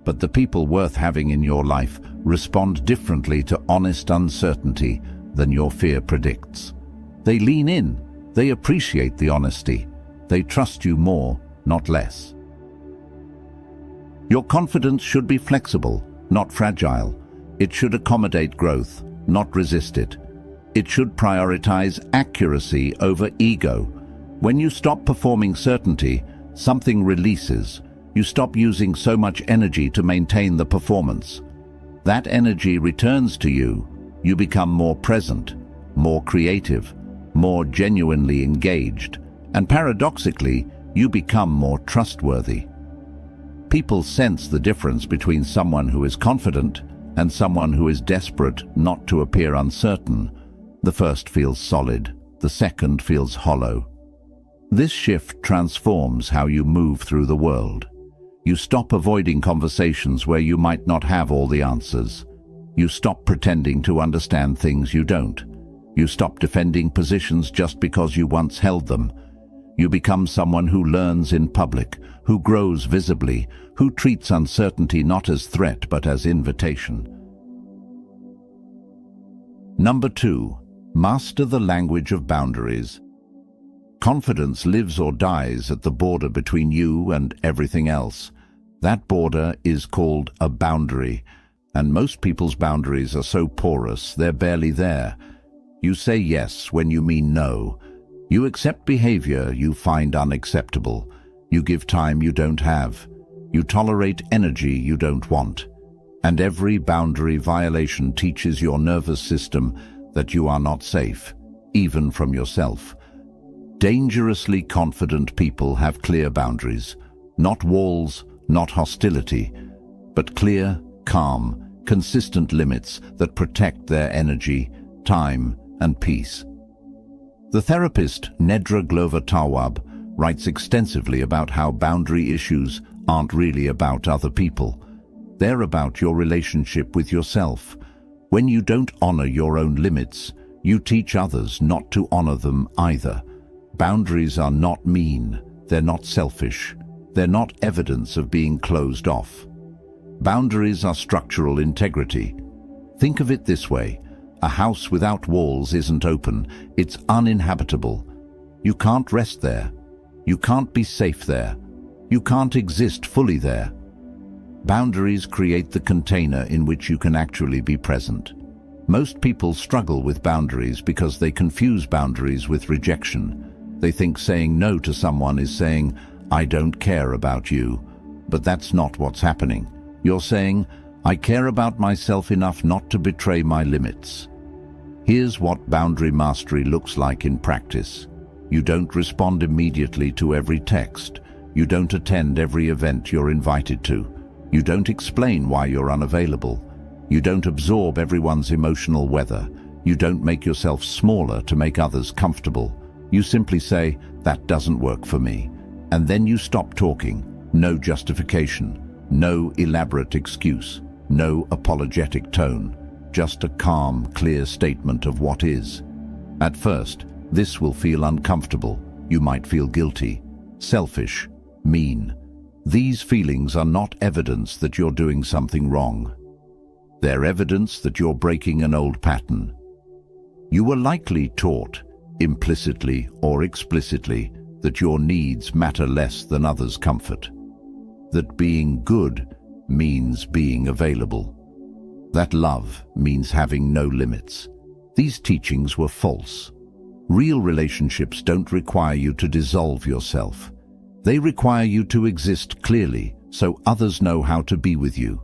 But the people worth having in your life respond differently to honest uncertainty than your fear predicts. They lean in. They appreciate the honesty. They trust you more, not less. Your confidence should be flexible, not fragile. It should accommodate growth, not resist it. It should prioritize accuracy over ego. When you stop performing certainty, something releases. You stop using so much energy to maintain the performance. That energy returns to you. You become more present, more creative, more genuinely engaged, and paradoxically, you become more trustworthy. People sense the difference between someone who is confident and someone who is desperate not to appear uncertain. The first feels solid, the second feels hollow. This shift transforms how you move through the world. You stop avoiding conversations where you might not have all the answers. You stop pretending to understand things you don't. You stop defending positions just because you once held them. You become someone who learns in public, who grows visibly, who treats uncertainty not as threat but as invitation. Number 2, master the language of boundaries. Confidence lives or dies at the border between you and everything else. That border is called a boundary, and most people's boundaries are so porous they're barely there. You say yes when you mean no. You accept behavior you find unacceptable. You give time you don't have. You tolerate energy you don't want. And every boundary violation teaches your nervous system that you are not safe, even from yourself. Dangerously confident people have clear boundaries. Not walls, not hostility, but clear, calm, consistent limits that protect their energy, time, and peace. The therapist Nedra Glover-Tawwab writes extensively about how boundary issues aren't really about other people. They're about your relationship with yourself. When you don't honor your own limits, you teach others not to honor them either. Boundaries are not mean. They're not selfish. They're not evidence of being closed off. Boundaries are structural integrity. Think of it this way. A house without walls isn't open. It's uninhabitable. You can't rest there. You can't be safe there. You can't exist fully there. Boundaries create the container in which you can actually be present. Most people struggle with boundaries because they confuse boundaries with rejection. They think saying no to someone is saying, "I don't care about you." But that's not what's happening. You're saying, "I care about myself enough not to betray my limits." Here's what boundary mastery looks like in practice. You don't respond immediately to every text. You don't attend every event you're invited to. You don't explain why you're unavailable. You don't absorb everyone's emotional weather. You don't make yourself smaller to make others comfortable. You simply say, "That doesn't work for me." And then you stop talking. No justification. No elaborate excuse. No apologetic tone. Just a calm, clear statement of what is. At first, this will feel uncomfortable. You might feel guilty, selfish, mean. These feelings are not evidence that you're doing something wrong. They're evidence that you're breaking an old pattern. You were likely taught, implicitly or explicitly, that your needs matter less than others' comfort. That being good means being available. That love means having no limits. These teachings were false. Real relationships don't require you to dissolve yourself. They require you to exist clearly so others know how to be with you.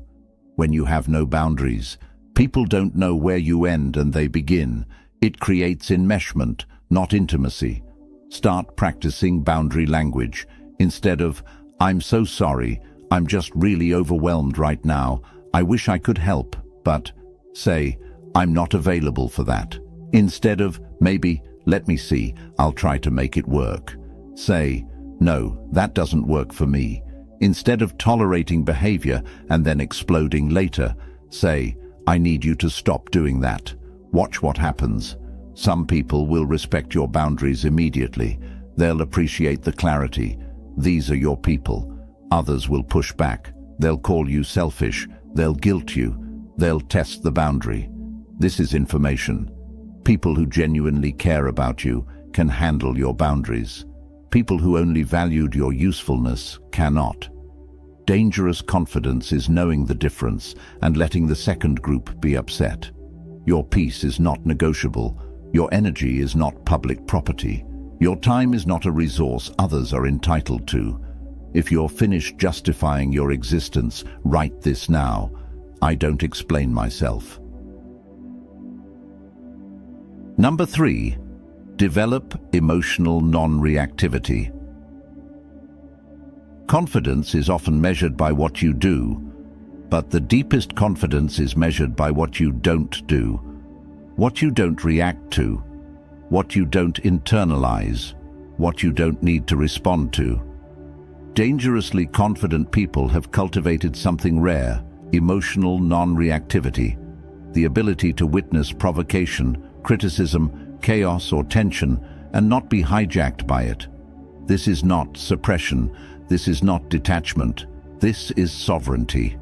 When you have no boundaries, people don't know where you end and they begin. It creates enmeshment, not intimacy. Start practicing boundary language. Instead of, "I'm so sorry, I'm just really overwhelmed right now, I wish I could help," but say, "I'm not available for that." Instead of, "Maybe, let me see, I'll try to make it work." Say, "No, that doesn't work for me." Instead of tolerating behavior and then exploding later, say, "I need you to stop doing that. Watch what happens." Some people will respect your boundaries immediately. They'll appreciate the clarity. These are your people. Others will push back. They'll call you selfish. They'll guilt you. They'll test the boundary. This is information. People who genuinely care about you can handle your boundaries. People who only valued your usefulness cannot. Dangerous confidence is knowing the difference and letting the second group be upset. Your peace is not negotiable. Your energy is not public property. Your time is not a resource others are entitled to. If you're finished justifying your existence, write this now. I don't explain myself. Number 3. Develop emotional non-reactivity. Confidence is often measured by what you do, but the deepest confidence is measured by what you don't do. What you don't react to, what you don't internalize, what you don't need to respond to. Dangerously confident people have cultivated something rare, emotional non-reactivity, the ability to witness provocation, criticism, chaos or tension and not be hijacked by it. This is not suppression, this is not detachment, this is sovereignty.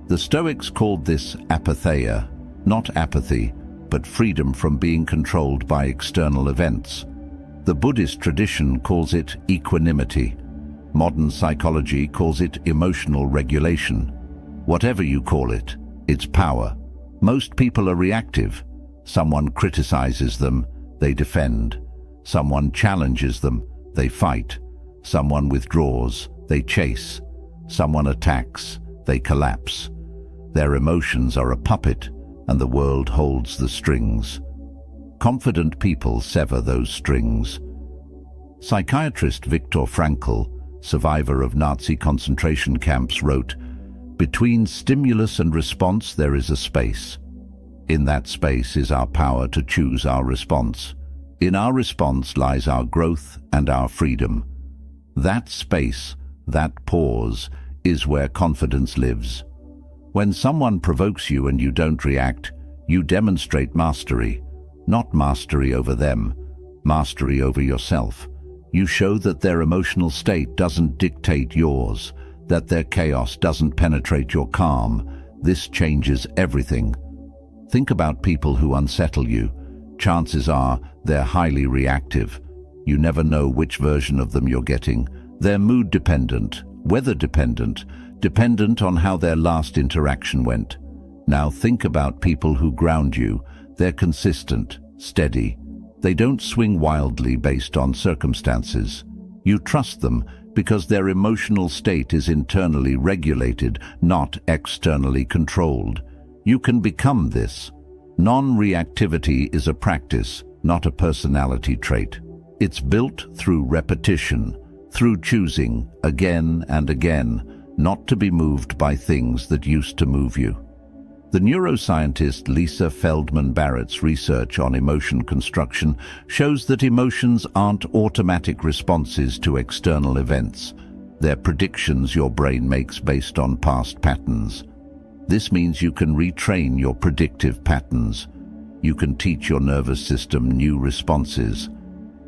The Stoics called this apatheia, not apathy, but freedom from being controlled by external events. The Buddhist tradition calls it equanimity. Modern psychology calls it emotional regulation. Whatever you call it, it's power. Most people are reactive. Someone criticizes them, they defend. Someone challenges them, they fight. Someone withdraws, they chase. Someone attacks, they collapse. Their emotions are a puppet, and the world holds the strings. Confident people sever those strings. Psychiatrist Viktor Frankl, survivor of Nazi concentration camps, wrote, "Between stimulus and response there is a space. In that space is our power to choose our response. In our response lies our growth and our freedom. That space, that pause, is where confidence lives. When someone provokes you and you don't react, you demonstrate mastery. Not mastery over them, mastery over yourself. You show that their emotional state doesn't dictate yours, that their chaos doesn't penetrate your calm. This changes everything. Think about people who unsettle you. Chances are they're highly reactive. You never know which version of them you're getting. They're mood dependent, weather dependent, dependent on how their last interaction went. Now think about people who ground you. They're consistent, steady. They don't swing wildly based on circumstances. You trust them because their emotional state is internally regulated, not externally controlled. You can become this. Non-reactivity is a practice, not a personality trait. It's built through repetition, through choosing, again and again, not to be moved by things that used to move you. The neuroscientist Lisa Feldman Barrett's research on emotion construction shows that emotions aren't automatic responses to external events. They're predictions your brain makes based on past patterns. This means you can retrain your predictive patterns. You can teach your nervous system new responses.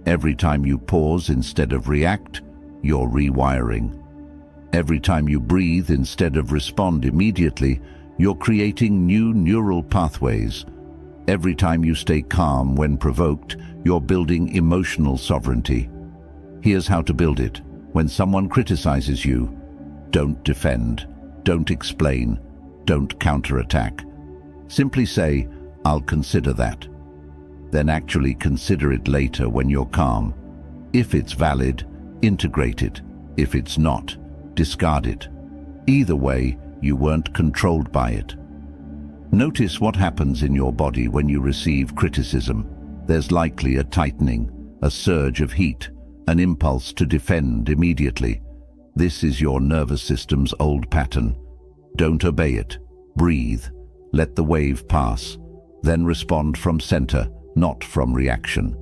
Every time you pause instead of react, you're rewiring. Every time you breathe instead of respond immediately, you're creating new neural pathways. Every time you stay calm when provoked, you're building emotional sovereignty. Here's how to build it. When someone criticizes you, don't defend, don't explain, don't counterattack. Simply say, "I'll consider that." Then actually consider it later when you're calm. If it's valid, integrate it. If it's not, discard it. Either way, you weren't controlled by it. Notice what happens in your body when you receive criticism. There's likely a tightening, a surge of heat, an impulse to defend immediately. This is your nervous system's old pattern. Don't obey it. Breathe. Let the wave pass. Then respond from center, not from reaction.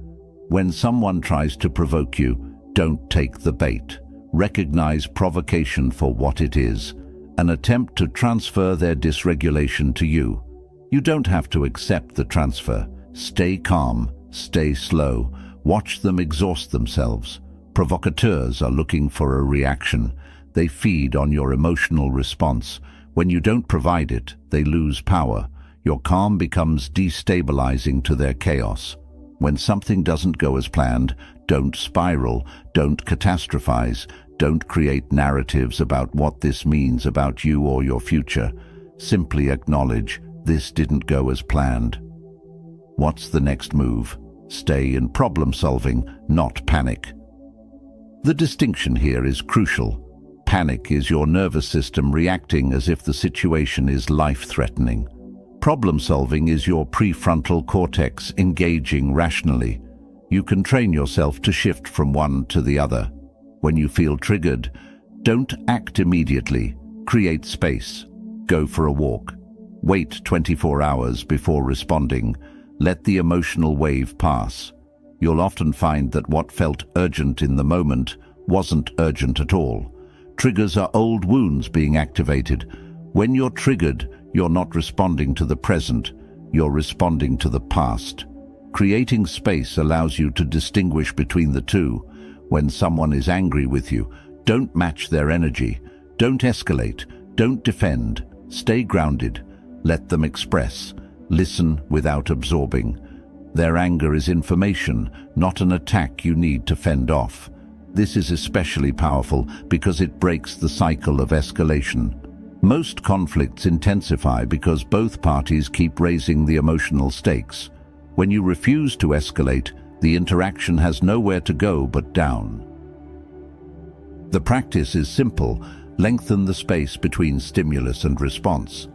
When someone tries to provoke you, don't take the bait. Recognize provocation for what it is, an attempt to transfer their dysregulation to you. You don't have to accept the transfer. Stay calm, stay slow, watch them exhaust themselves. Provocateurs are looking for a reaction. They feed on your emotional response. When you don't provide it, they lose power. Your calm becomes destabilizing to their chaos. When something doesn't go as planned, don't spiral, don't catastrophize, don't create narratives about what this means about you or your future. Simply acknowledge, this didn't go as planned. What's the next move? Stay in problem solving, not panic. The distinction here is crucial. Panic is your nervous system reacting as if the situation is life-threatening. Problem solving is your prefrontal cortex engaging rationally. You can train yourself to shift from one to the other. When you feel triggered, don't act immediately. Create space. Go for a walk. Wait 24 hours before responding. Let the emotional wave pass. You'll often find that what felt urgent in the moment wasn't urgent at all. Triggers are old wounds being activated. When you're triggered, you're not responding to the present, you're responding to the past. Creating space allows you to distinguish between the two. When someone is angry with you, don't match their energy. Don't escalate. Don't defend. Stay grounded. Let them express. Listen without absorbing. Their anger is information, not an attack you need to fend off. This is especially powerful because it breaks the cycle of escalation. Most conflicts intensify because both parties keep raising the emotional stakes. When you refuse to escalate, the interaction has nowhere to go but down. The practice is simple. Lengthen the space between stimulus and response.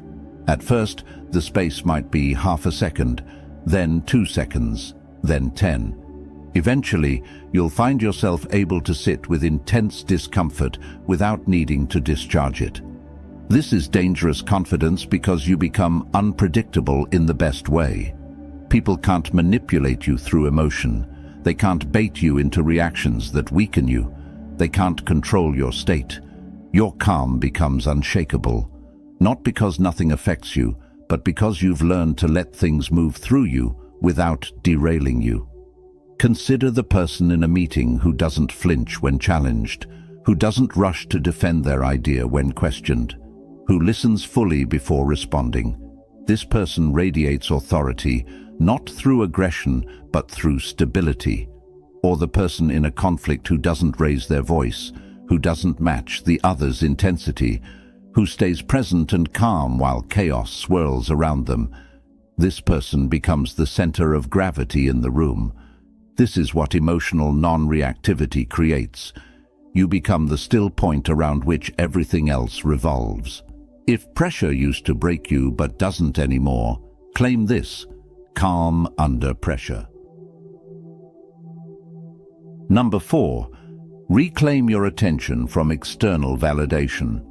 At first, the space might be half a second, then 2 seconds, then 10. Eventually, you'll find yourself able to sit with intense discomfort without needing to discharge it. This is dangerous confidence because you become unpredictable in the best way. People can't manipulate you through emotion. They can't bait you into reactions that weaken you. They can't control your state. Your calm becomes unshakable, not because nothing affects you, but because you've learned to let things move through you without derailing you. Consider the person in a meeting who doesn't flinch when challenged, who doesn't rush to defend their idea when questioned, who listens fully before responding. This person radiates authority, not through aggression, but through stability. Or the person in a conflict who doesn't raise their voice, who doesn't match the other's intensity, who stays present and calm while chaos swirls around them. This person becomes the center of gravity in the room. This is what emotional non-reactivity creates. You become the still point around which everything else revolves. If pressure used to break you but doesn't anymore, claim this: calm under pressure. Number 4, reclaim your attention from external validation.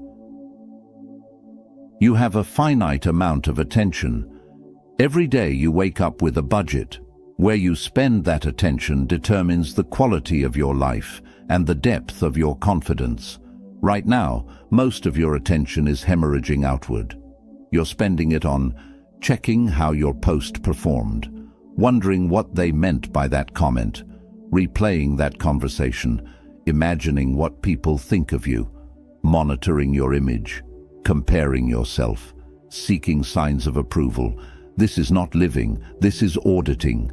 You have a finite amount of attention. Every day you wake up with a budget. Where you spend that attention determines the quality of your life and the depth of your confidence. Right now, most of your attention is hemorrhaging outward. You're spending it on checking how your post performed, wondering what they meant by that comment, replaying that conversation, imagining what people think of you, monitoring your image, comparing yourself, seeking signs of approval. This is not living, this is auditing.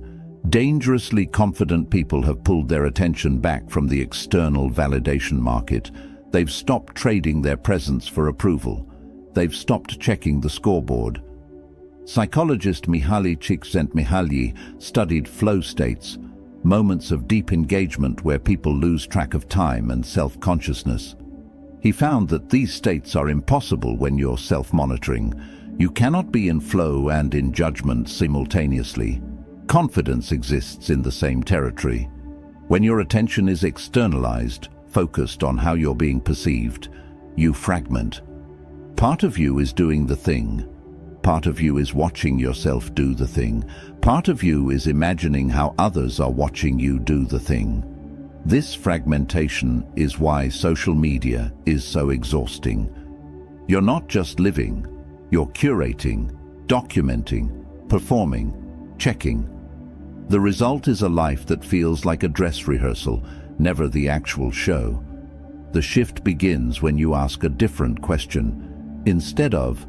Dangerously confident people have pulled their attention back from the external validation market. They've stopped trading their presence for approval. They've stopped checking the scoreboard. Psychologist Mihaly Csikszentmihalyi studied flow states. moments of deep engagement where people lose track of time and self-consciousness. He found that these states are impossible when you're self-monitoring. You cannot be in flow and in judgment simultaneously. Confidence exists in the same territory. When your attention is externalized, focused on how you're being perceived, you fragment. Part of you is doing the thing. Part of you is watching yourself do the thing. Part of you is imagining how others are watching you do the thing. This fragmentation is why social media is so exhausting. You're not just living, you're curating, documenting, performing, checking. The result is a life that feels like a dress rehearsal, never the actual show. The shift begins when you ask a different question. Instead of,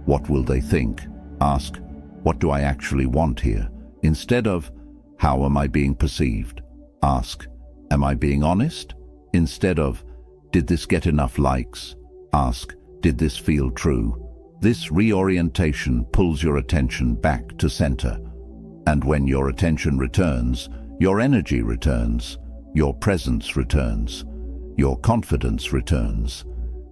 "What will they think?" ask, "What do I actually want here?" Instead of, "How am I being perceived?" ask, "Am I being honest?" Instead of, "Did this get enough likes?" ask, "Did this feel true?" This reorientation pulls your attention back to center. And when your attention returns, your energy returns, your presence returns, your confidence returns.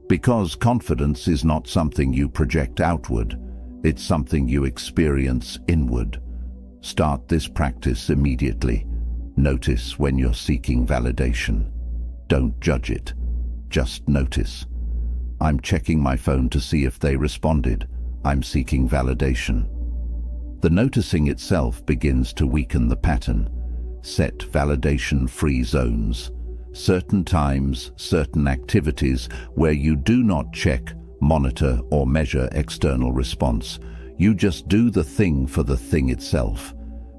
Because confidence is not something you project outward, it's something you experience inward. Start this practice immediately. Notice when you're seeking validation. Don't judge it, just notice. I'm checking my phone to see if they responded. I'm seeking validation. The noticing itself begins to weaken the pattern. Set validation-free zones. Certain times, certain activities where you do not check, monitor, or measure external response. You just do the thing for the thing itself.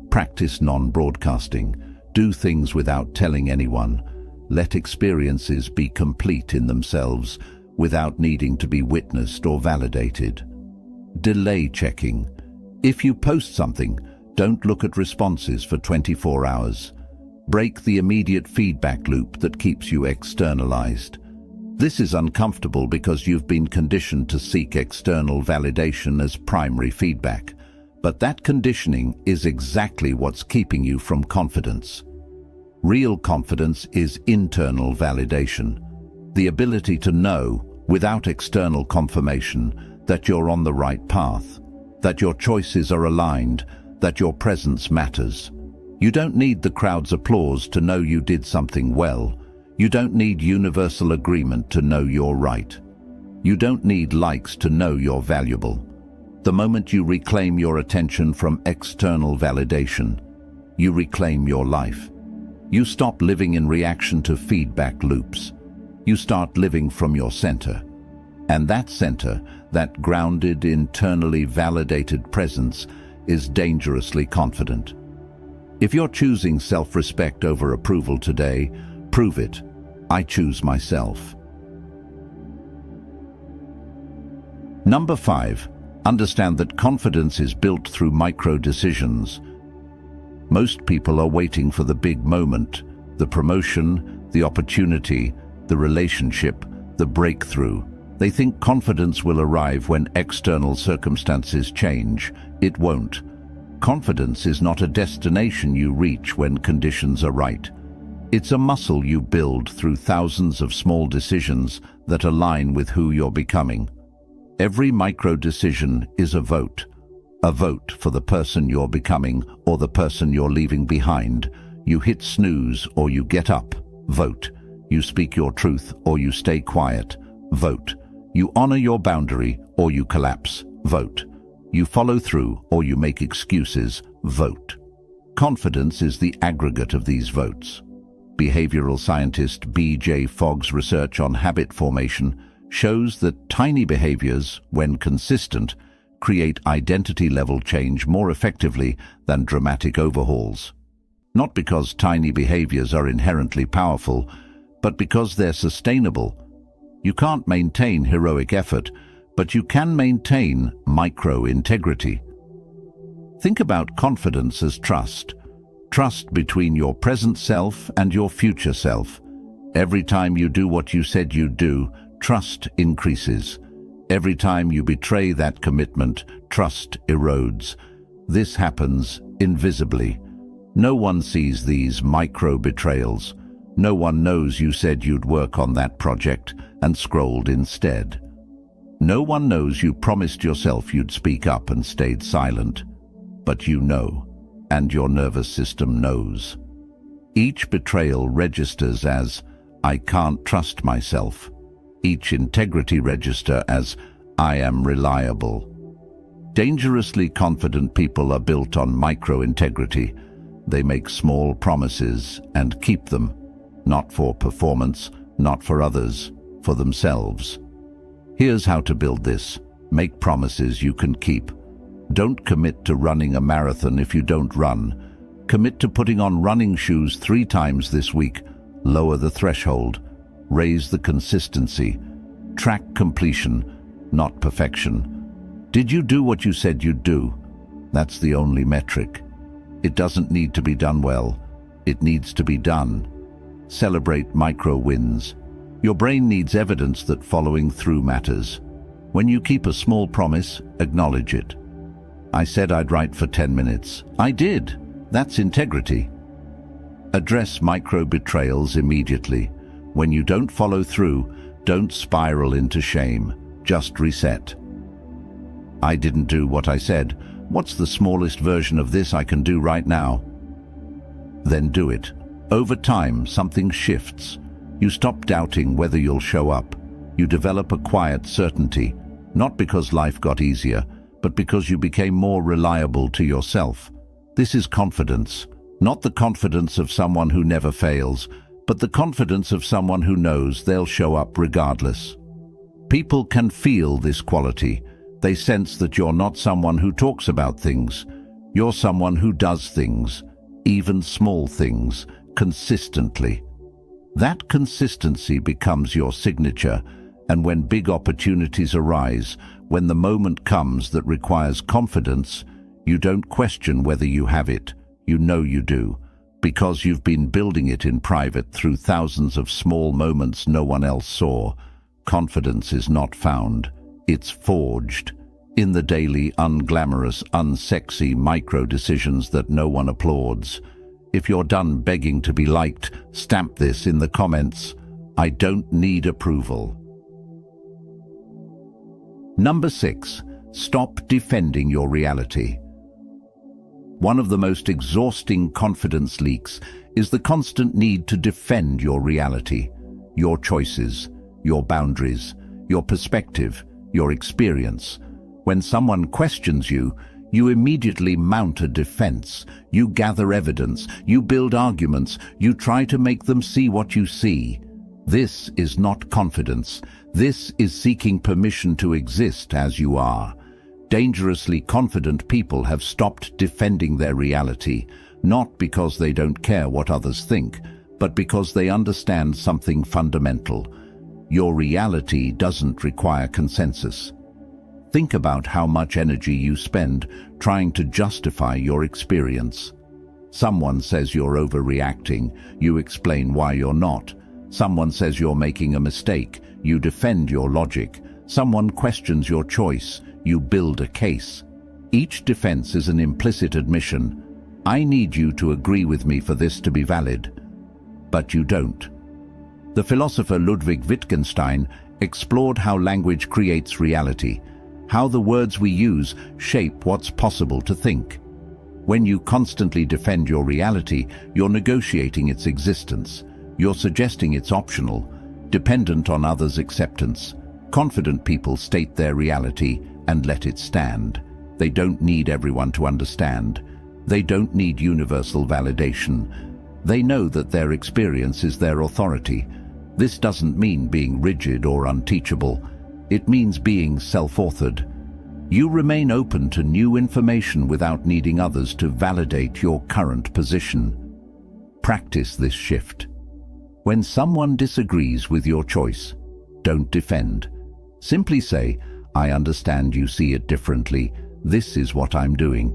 Practice non-broadcasting. Do things without telling anyone. Let experiences be complete in themselves without needing to be witnessed or validated. Delay checking. If you post something, don't look at responses for 24 hours. Break the immediate feedback loop that keeps you externalized. This is uncomfortable because you've been conditioned to seek external validation as primary feedback. But that conditioning is exactly what's keeping you from confidence. Real confidence is internal validation. The ability to know, without external confirmation, that you're on the right path, that your choices are aligned, that your presence matters. You don't need the crowd's applause to know you did something well. You don't need universal agreement to know you're right. You don't need likes to know you're valuable. The moment you reclaim your attention from external validation, you reclaim your life. You stop living in reaction to feedback loops. You start living from your center. And that center, that grounded, internally validated presence, is dangerously confident. If you're choosing self-respect over approval today, prove it. I choose myself. Number 5. Understand that confidence is built through micro-decisions. Most people are waiting for the big moment, the promotion, the opportunity, the relationship, the breakthrough. They think confidence will arrive when external circumstances change. It won't. Confidence is not a destination you reach when conditions are right. It's a muscle you build through thousands of small decisions that align with who you're becoming. Every micro-decision is a vote for the person you're becoming or the person you're leaving behind. You hit snooze or you get up, vote. You speak your truth or you stay quiet, vote. You honor your boundary or you collapse, vote. You follow through or you make excuses, vote. Confidence is the aggregate of these votes. Behavioral scientist B.J. Fogg's research on habit formation shows that tiny behaviors, when consistent, create identity-level change more effectively than dramatic overhauls. Not because tiny behaviors are inherently powerful, but because they're sustainable. You can't maintain heroic effort, but you can maintain micro-integrity. Think about confidence as trust. Trust between your present self and your future self. Every time you do what you said you'd do, trust increases. Every time you betray that commitment, trust erodes. This happens invisibly. No one sees these micro-betrayals. No one knows you said you'd work on that project and scrolled instead. No one knows you promised yourself you'd speak up and stayed silent. But you know, and your nervous system knows. Each betrayal registers as, I can't trust myself. Each integrity register as, I am reliable. Dangerously confident people are built on micro-integrity. They make small promises and keep them, not for performance, not for others, for themselves. Here's how to build this. Make promises you can keep. Don't commit to running a marathon if you don't run. Commit to putting on running shoes 3 times this week. Lower the threshold. Raise the consistency. Track completion, not perfection. Did you do what you said you'd do? That's the only metric. It doesn't need to be done well. It needs to be done. Celebrate micro wins. Your brain needs evidence that following through matters. When you keep a small promise, acknowledge it. I said I'd write for 10 minutes. I did. That's integrity. Address micro-betrayals immediately. When you don't follow through, don't spiral into shame. Just reset. I didn't do what I said. What's the smallest version of this I can do right now? Then do it. Over time, something shifts. You stop doubting whether you'll show up. You develop a quiet certainty, not because life got easier, but because you became more reliable to yourself. This is confidence, not the confidence of someone who never fails, but the confidence of someone who knows they'll show up regardless. People can feel this quality. They sense that you're not someone who talks about things. You're someone who does things, even small things, consistently. That consistency becomes your signature, and when big opportunities arise, when the moment comes that requires confidence, you don't question whether you have it. You know you do, because you've been building it in private through thousands of small moments no one else saw. Confidence is not found. It's forged in the daily, unglamorous, unsexy micro-decisions that no one applauds. If you're done begging to be liked, stamp this in the comments. I don't need approval. Number 6. Stop defending your reality. One of the most exhausting confidence leaks is the constant need to defend your reality, your choices, your boundaries, your perspective, your experience. When someone questions you, you immediately mount a defense. You gather evidence, you build arguments, you try to make them see what you see. This is not confidence. This is seeking permission to exist as you are. Dangerously confident people have stopped defending their reality, not because they don't care what others think, but because they understand something fundamental. Your reality doesn't require consensus. Think about how much energy you spend trying to justify your experience. Someone says you're overreacting, you explain why you're not. Someone says you're making a mistake, you defend your logic. Someone questions your choice, you build a case. Each defense is an implicit admission. I need you to agree with me for this to be valid. But you don't. The philosopher Ludwig Wittgenstein explored how language creates reality, how the words we use shape what's possible to think. When you constantly defend your reality, you're negotiating its existence. You're suggesting it's optional, dependent on others' acceptance. Confident people state their reality and let it stand. They don't need everyone to understand. They don't need universal validation. They know that their experience is their authority. This doesn't mean being rigid or unteachable. It means being self-authored. You remain open to new information without needing others to validate your current position. Practice this shift. When someone disagrees with your choice, don't defend. Simply say, I understand you see it differently. This is what I'm doing.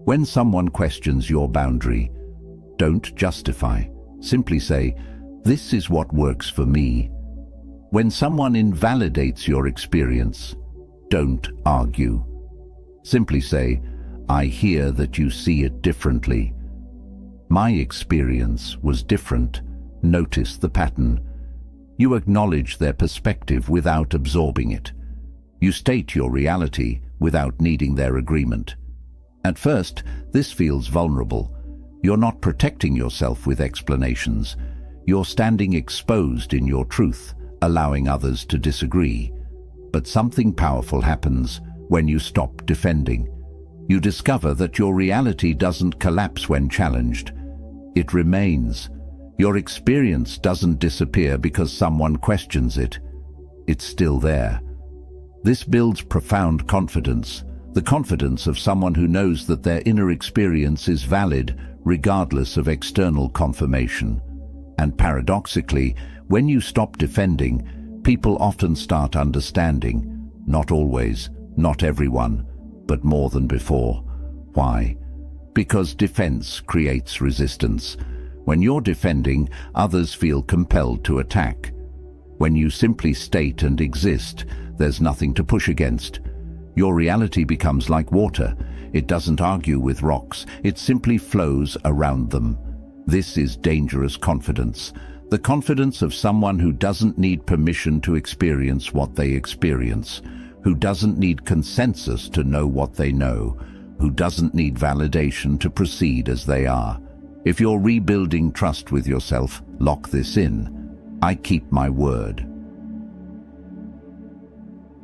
When someone questions your boundary, don't justify. Simply say, this is what works for me. When someone invalidates your experience, don't argue. Simply say, I hear that you see it differently. My experience was different. Notice the pattern. You acknowledge their perspective without absorbing it. You state your reality without needing their agreement. At first, this feels vulnerable. You're not protecting yourself with explanations. You're standing exposed in your truth, allowing others to disagree. But something powerful happens when you stop defending. You discover that your reality doesn't collapse when challenged. It remains. Your experience doesn't disappear because someone questions it. It's still there. This builds profound confidence, the confidence of someone who knows that their inner experience is valid regardless of external confirmation. And paradoxically, when you stop defending, people often start understanding. Not always, not everyone, but more than before. Why? Because defense creates resistance. When you're defending, others feel compelled to attack. When you simply state and exist, there's nothing to push against. Your reality becomes like water. It doesn't argue with rocks, it simply flows around them. This is dangerous confidence. The confidence of someone who doesn't need permission to experience what they experience, who doesn't need consensus to know what they know, who doesn't need validation to proceed as they are. If you're rebuilding trust with yourself, lock this in. I keep my word.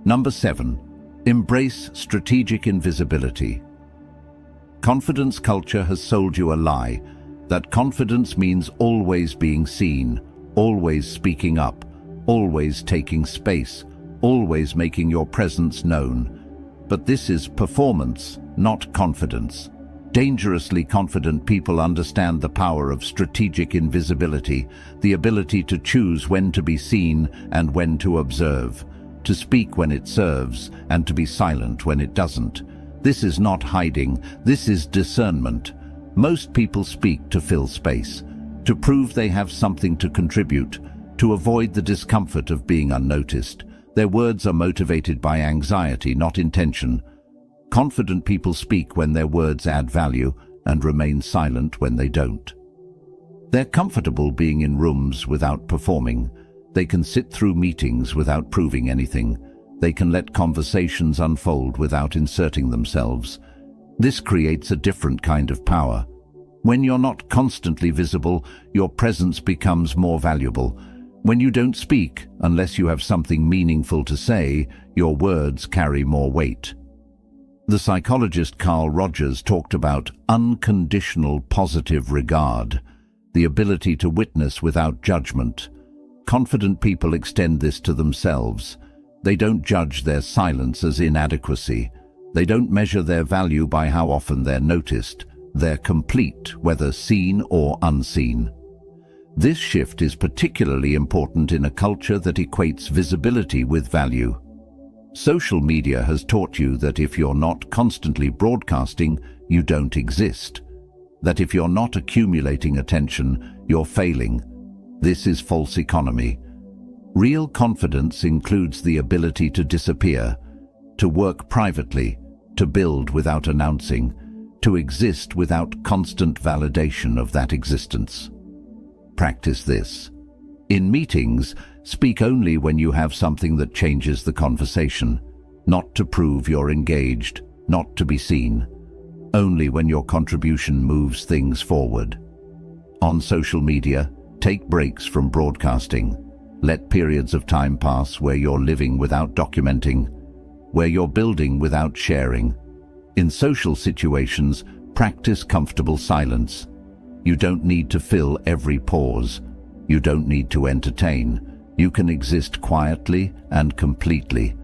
Number 7. Embrace strategic invisibility. Confidence culture has sold you a lie, that confidence means always being seen, always speaking up, always taking space, always making your presence known. But this is performance, not confidence. Dangerously confident people understand the power of strategic invisibility, the ability to choose when to be seen and when to observe, to speak when it serves and to be silent when it doesn't. This is not hiding, this is discernment. Most people speak to fill space, to prove they have something to contribute, to avoid the discomfort of being unnoticed. Their words are motivated by anxiety, not intention. Confident people speak when their words add value and remain silent when they don't. They're comfortable being in rooms without performing. They can sit through meetings without proving anything. They can let conversations unfold without inserting themselves. This creates a different kind of power. When you're not constantly visible, your presence becomes more valuable. When you don't speak, unless you have something meaningful to say, your words carry more weight. The psychologist Carl Rogers talked about unconditional positive regard, the ability to witness without judgment. Confident people extend this to themselves. They don't judge their silence as inadequacy. They don't measure their value by how often they're noticed. They're complete, whether seen or unseen. This shift is particularly important in a culture that equates visibility with value. Social media has taught you that if you're not constantly broadcasting, you don't exist. That if you're not accumulating attention, you're failing. This is false economy. Real confidence includes the ability to disappear, to work privately, to build without announcing, to exist without constant validation of that existence. Practice this. In meetings, speak only when you have something that changes the conversation, not to prove you're engaged, not to be seen, only when your contribution moves things forward. On social media, take breaks from broadcasting. Let periods of time pass where you're living without documenting, where you're building without sharing. In social situations, practice comfortable silence. You don't need to fill every pause. You don't need to entertain. You can exist quietly and completely.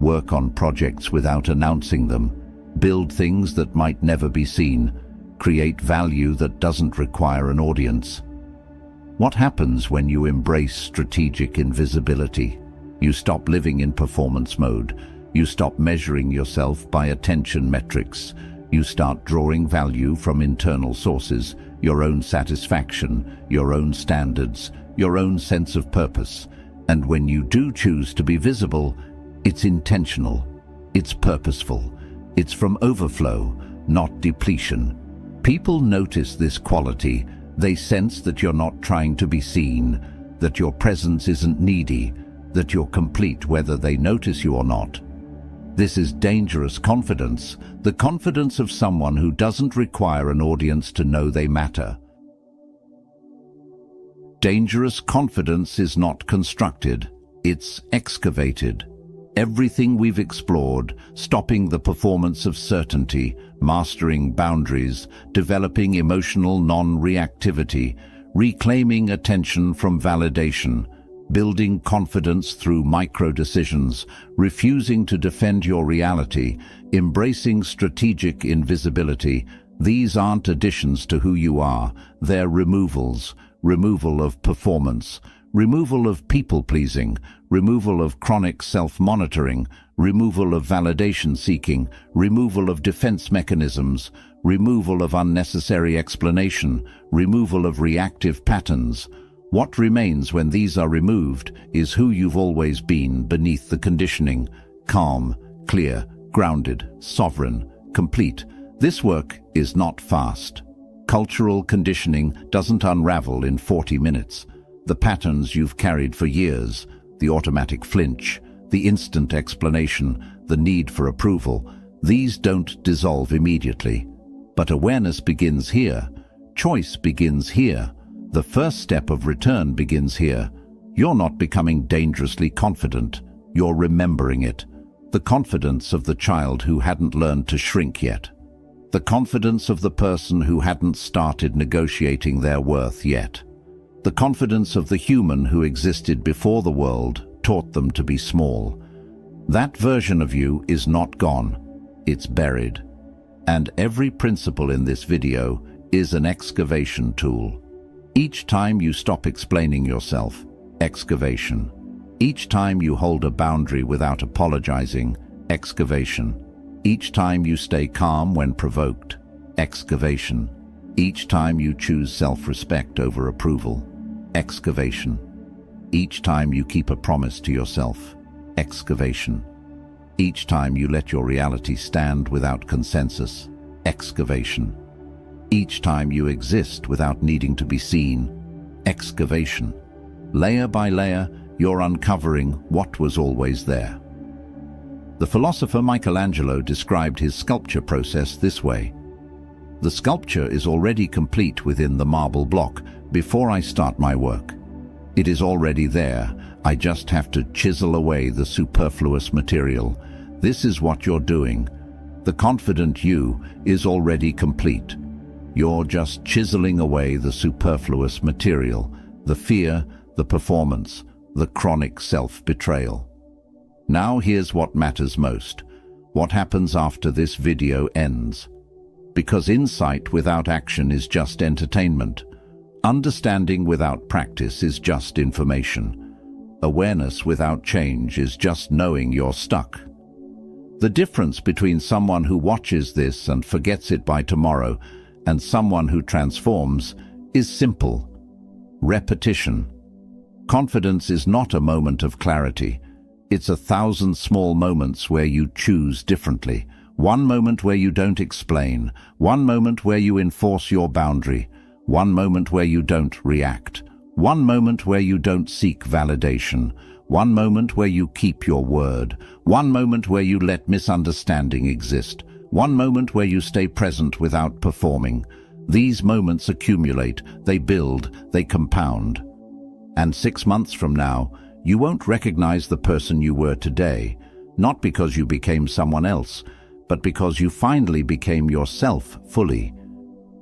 Work on projects without announcing them. Build things that might never be seen. Create value that doesn't require an audience. What happens when you embrace strategic invisibility? You stop living in performance mode. You stop measuring yourself by attention metrics. You start drawing value from internal sources, your own satisfaction, your own standards, your own sense of purpose. And when you do choose to be visible, it's intentional, it's purposeful, it's from overflow, not depletion. People notice this quality. They sense that you're not trying to be seen, that your presence isn't needy, that you're complete whether they notice you or not. This is dangerous confidence, the confidence of someone who doesn't require an audience to know they matter. Dangerous confidence is not constructed, it's excavated. Everything we've explored, stopping the performance of certainty, mastering boundaries, developing emotional non-reactivity, reclaiming attention from validation, building confidence through micro-decisions, refusing to defend your reality, embracing strategic invisibility. These aren't additions to who you are, they're removals. Removal of performance, removal of people-pleasing, removal of chronic self-monitoring, removal of validation-seeking, removal of defense mechanisms, removal of unnecessary explanation, removal of reactive patterns. What remains when these are removed is who you've always been beneath the conditioning: calm, clear, grounded, sovereign, complete. This work is not fast. Cultural conditioning doesn't unravel in 40 minutes. The patterns you've carried for years, the automatic flinch, the instant explanation, the need for approval, these don't dissolve immediately. But awareness begins here. Choice begins here. The first step of return begins here. You're not becoming dangerously confident. You're remembering it. The confidence of the child who hadn't learned to shrink yet. The confidence of the person who hadn't started negotiating their worth yet. The confidence of the human who existed before the world taught them to be small. That version of you is not gone. It's buried. And every principle in this video is an excavation tool. Each time you stop explaining yourself, excavation. Each time you hold a boundary without apologizing, excavation. Each time you stay calm when provoked, excavation. Each time you choose self-respect over approval, excavation. Each time you keep a promise to yourself, excavation. Each time you let your reality stand without consensus, excavation. Each time you exist without needing to be seen, excavation. Layer by layer, you're uncovering what was always there. The philosopher Michelangelo described his sculpture process this way: the sculpture is already complete within the marble block before I start my work. It is already there, I just have to chisel away the superfluous material. This is what you're doing. The confident you is already complete. You're just chiseling away the superfluous material, the fear, the performance, the chronic self-betrayal. Now here's what matters most. What happens after this video ends? Because insight without action is just entertainment. Understanding without practice is just information. Awareness without change is just knowing you're stuck. The difference between someone who watches this and forgets it by tomorrow and someone who transforms is simple: repetition. Confidence is not a moment of clarity. It's 1,000 small moments where you choose differently. One moment where you don't explain. One moment where you enforce your boundary. One moment where you don't react. One moment where you don't seek validation. One moment where you keep your word. One moment where you let misunderstanding exist. One moment where you stay present without performing. These moments accumulate, they build, they compound. And 6 months from now, you won't recognize the person you were today, not because you became someone else, but because you finally became yourself fully.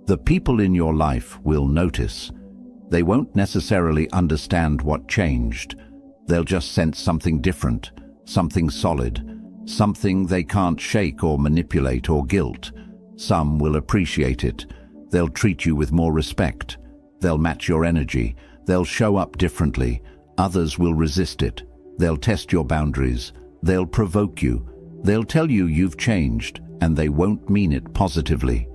The people in your life will notice. They won't necessarily understand what changed. They'll just sense something different, something solid, something they can't shake or manipulate or guilt. Some will appreciate it. They'll treat you with more respect. They'll match your energy. They'll show up differently. Others will resist it. They'll test your boundaries. They'll provoke you. They'll tell you you've changed, and they won't mean it positively.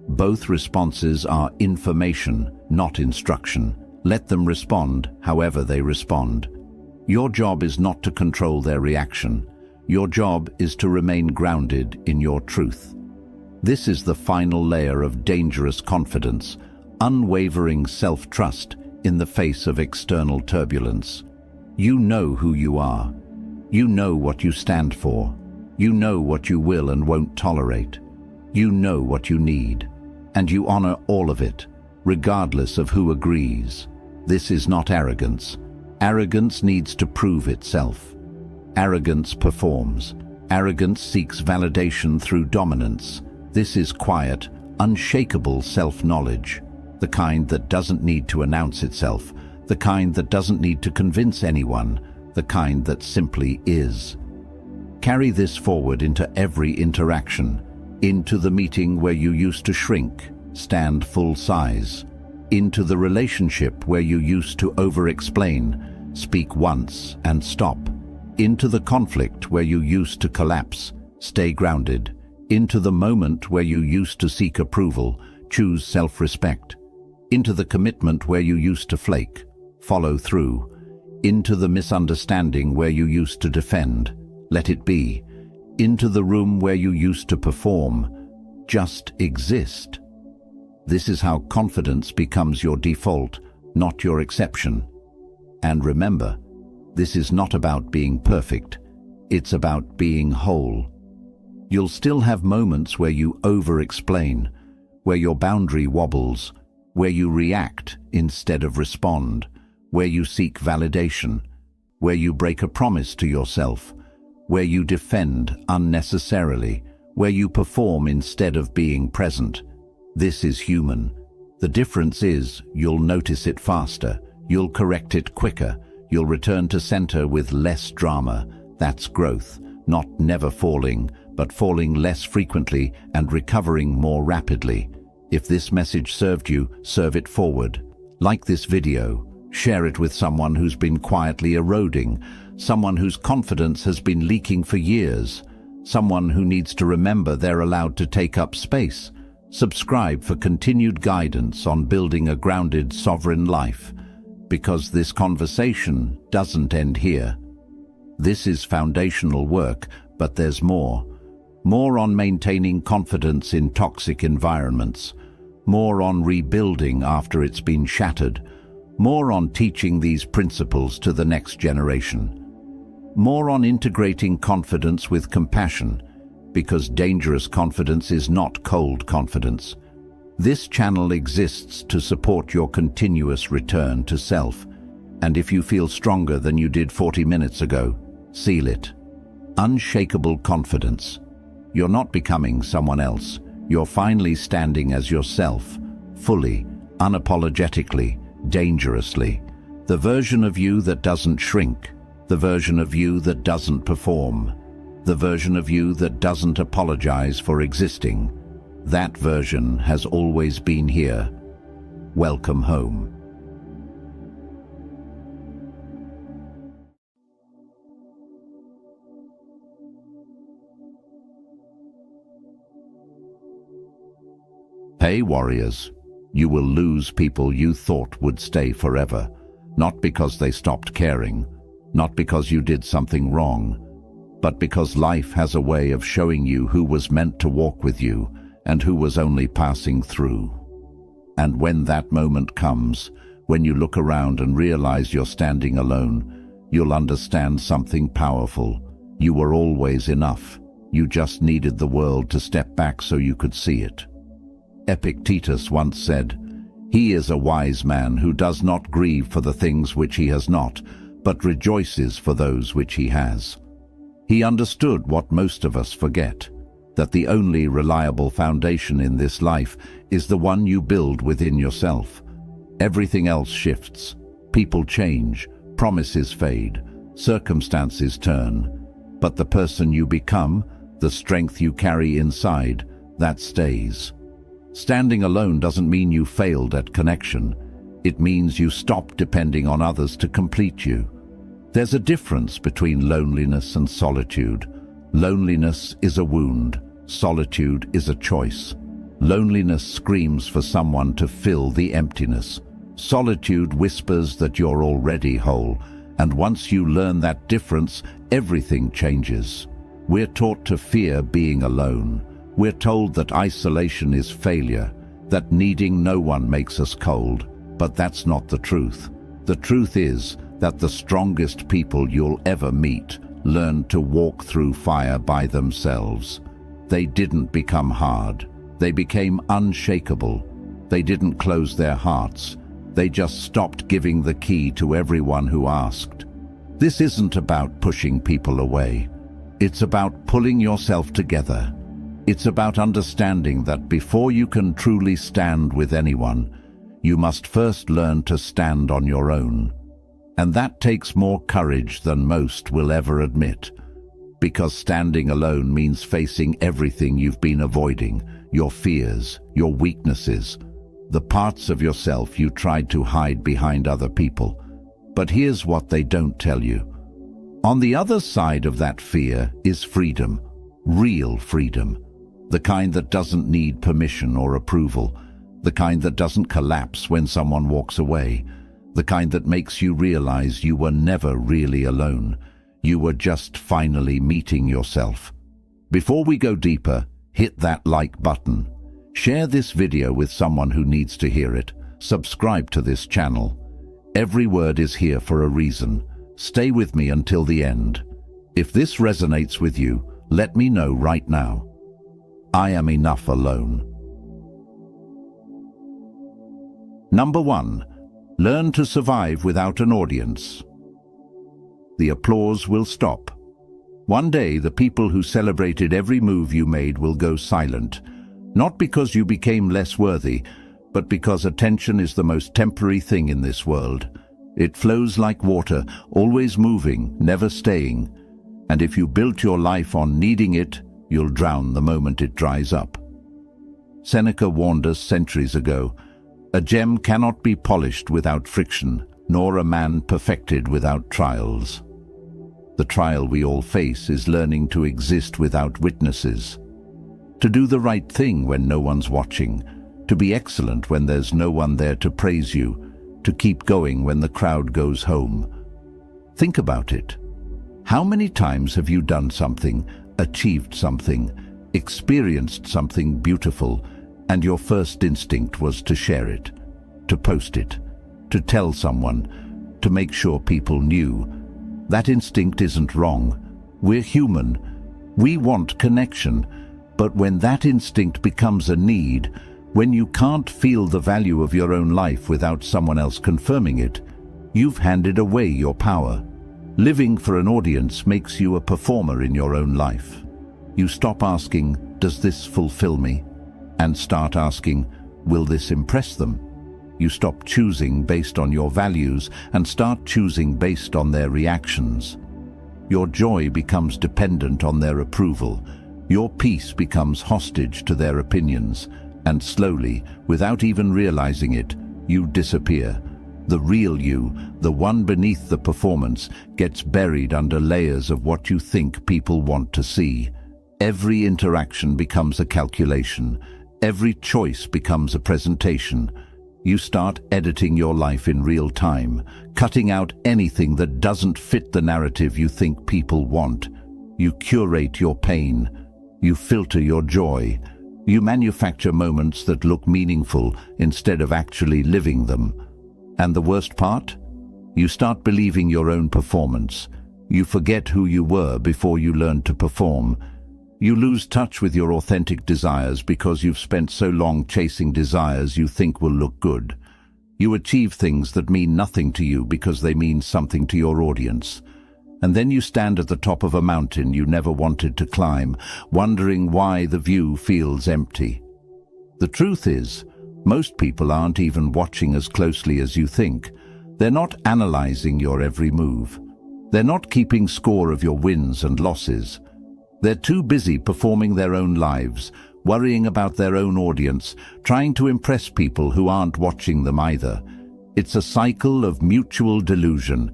Both responses are information, not instruction. Let them respond however they respond. Your job is not to control their reaction. Your job is to remain grounded in your truth. This is the final layer of dangerous confidence, unwavering self-trust in the face of external turbulence. You know who you are. You know what you stand for. You know what you will and won't tolerate. You know what you need, and you honor all of it, regardless of who agrees. This is not arrogance. Arrogance needs to prove itself. Arrogance performs. Arrogance seeks validation through dominance. This is quiet, unshakable self-knowledge, the kind that doesn't need to announce itself, the kind that doesn't need to convince anyone, the kind that simply is. Carry this forward into every interaction, into the meeting where you used to shrink, stand full size, into the relationship where you used to over-explain, speak once and stop, into the conflict where you used to collapse, stay grounded, into the moment where you used to seek approval, choose self-respect, into the commitment where you used to flake, follow through, into the misunderstanding where you used to defend, let it be, into the room where you used to perform, just exist. This is how confidence becomes your default, not your exception. And remember, this is not about being perfect, it's about being whole. You'll still have moments where you over-explain, where your boundary wobbles, where you react instead of respond, where you seek validation, where you break a promise to yourself, where you defend unnecessarily, where you perform instead of being present. This is human. The difference is you'll notice it faster, you'll correct it quicker, you'll return to center with less drama. That's growth, not never falling, but falling less frequently and recovering more rapidly. If this message served you, serve it forward. Like this video, share it with someone who's been quietly eroding, someone whose confidence has been leaking for years, someone who needs to remember they're allowed to take up space. Subscribe for continued guidance on building a grounded, sovereign life, because this conversation doesn't end here. This is foundational work, but there's more. More on maintaining confidence in toxic environments, more on rebuilding after it's been shattered, more on teaching these principles to the next generation, more on integrating confidence with compassion, because dangerous confidence is not cold confidence. This channel exists to support your continuous return to self, and if you feel stronger than you did 40 minutes ago, seal it. Unshakable confidence. You're not becoming someone else. You're finally standing as yourself, fully, unapologetically, dangerously. The version of you that doesn't shrink, the version of you that doesn't perform, the version of you that doesn't apologize for existing. That version has always been here. Welcome home. Hey warriors, you will lose people you thought would stay forever, not because they stopped caring, not because you did something wrong, but because life has a way of showing you who was meant to walk with you and who was only passing through. And when that moment comes, when you look around and realize you're standing alone, you'll understand something powerful. You were always enough. You just needed the world to step back so you could see it. Epictetus once said, "He is a wise man who does not grieve for the things which he has not, but rejoices for those which he has." He understood what most of us forget, that the only reliable foundation in this life is the one you build within yourself. Everything else shifts. People change, promises fade, circumstances turn. But the person you become, the strength you carry inside, that stays. Standing alone doesn't mean you failed at connection. It means you stopped depending on others to complete you. There's a difference between loneliness and solitude. Loneliness is a wound. Solitude is a choice. Loneliness screams for someone to fill the emptiness. Solitude whispers that you're already whole, and once you learn that difference, everything changes. We're taught to fear being alone. We're told that isolation is failure, that needing no one makes us cold, but that's not the truth. The truth is that the strongest people you'll ever meet learned to walk through fire by themselves. They didn't become hard. They became unshakable. They didn't close their hearts. They just stopped giving the key to everyone who asked. This isn't about pushing people away. It's about pulling yourself together. It's about understanding that before you can truly stand with anyone, you must first learn to stand on your own. And that takes more courage than most will ever admit. Because standing alone means facing everything you've been avoiding, your fears, your weaknesses, the parts of yourself you tried to hide behind other people. But here's what they don't tell you. On the other side of that fear is freedom, real freedom, the kind that doesn't need permission or approval, the kind that doesn't collapse when someone walks away, the kind that makes you realize you were never really alone. You were just finally meeting yourself. Before we go deeper, hit that like button. Share this video with someone who needs to hear it. Subscribe to this channel. Every word is here for a reason. Stay with me until the end. If this resonates with you, let me know right now. I am enough alone. Number 1. Learn to survive without an audience. The applause will stop. One day, the people who celebrated every move you made will go silent, not because you became less worthy, but because attention is the most temporary thing in this world. It flows like water, always moving, never staying. And if you built your life on needing it, you'll drown the moment it dries up. Seneca warned us centuries ago, "A gem cannot be polished without friction, nor a man perfected without trials." The trial we all face is learning to exist without witnesses, to do the right thing when no one's watching, to be excellent when there's no one there to praise you, to keep going when the crowd goes home. Think about it. How many times have you done something, achieved something, experienced something beautiful, and your first instinct was to share it, to post it, to tell someone, to make sure people knew? That instinct isn't wrong. We're human. We want connection. But when that instinct becomes a need, when you can't feel the value of your own life without someone else confirming it, you've handed away your power. Living for an audience makes you a performer in your own life. You stop asking, "Does this fulfill me?" and start asking, "Will this impress them?" You stop choosing based on your values and start choosing based on their reactions. Your joy becomes dependent on their approval. Your peace becomes hostage to their opinions. And slowly, without even realizing it, you disappear. The real you, the one beneath the performance, gets buried under layers of what you think people want to see. Every interaction becomes a calculation. Every choice becomes a presentation. You start editing your life in real time, cutting out anything that doesn't fit the narrative you think people want. You curate your pain. You filter your joy. You manufacture moments that look meaningful instead of actually living them. And the worst part? You start believing your own performance. You forget who you were before you learned to perform. You lose touch with your authentic desires because you've spent so long chasing desires you think will look good. You achieve things that mean nothing to you because they mean something to your audience. And then you stand at the top of a mountain you never wanted to climb, wondering why the view feels empty. The truth is, most people aren't even watching as closely as you think. They're not analyzing your every move. They're not keeping score of your wins and losses. They're too busy performing their own lives, worrying about their own audience, trying to impress people who aren't watching them either. It's a cycle of mutual delusion.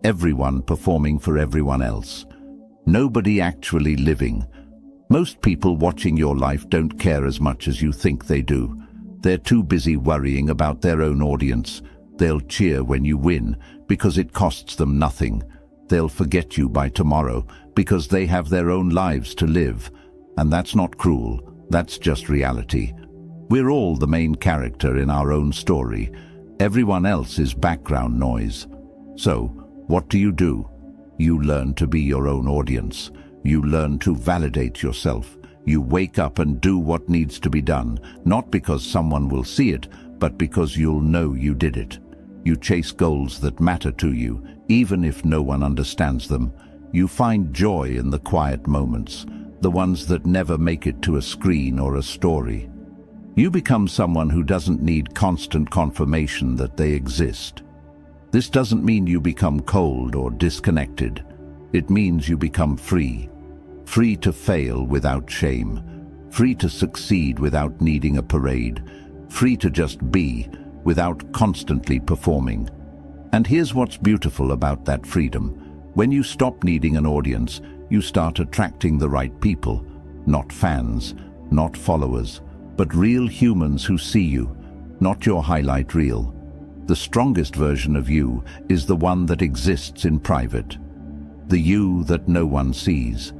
Everyone performing for everyone else. Nobody actually living. Most people watching your life don't care as much as you think they do. They're too busy worrying about their own audience. They'll cheer when you win because it costs them nothing. They'll forget you by tomorrow because they have their own lives to live. And that's not cruel. That's just reality. We're all the main character in our own story. Everyone else is background noise. So, what do? You learn to be your own audience. You learn to validate yourself. You wake up and do what needs to be done, not because someone will see it, but because you'll know you did it. You chase goals that matter to you, even if no one understands them. You find joy in the quiet moments, the ones that never make it to a screen or a story. You become someone who doesn't need constant confirmation that they exist. This doesn't mean you become cold or disconnected. It means you become free. Free to fail without shame. Free to succeed without needing a parade. Free to just be, without constantly performing. And here's what's beautiful about that freedom. When you stop needing an audience, you start attracting the right people. Not fans, not followers, but real humans who see you, not your highlight reel. The strongest version of you is the one that exists in private. The you that no one sees.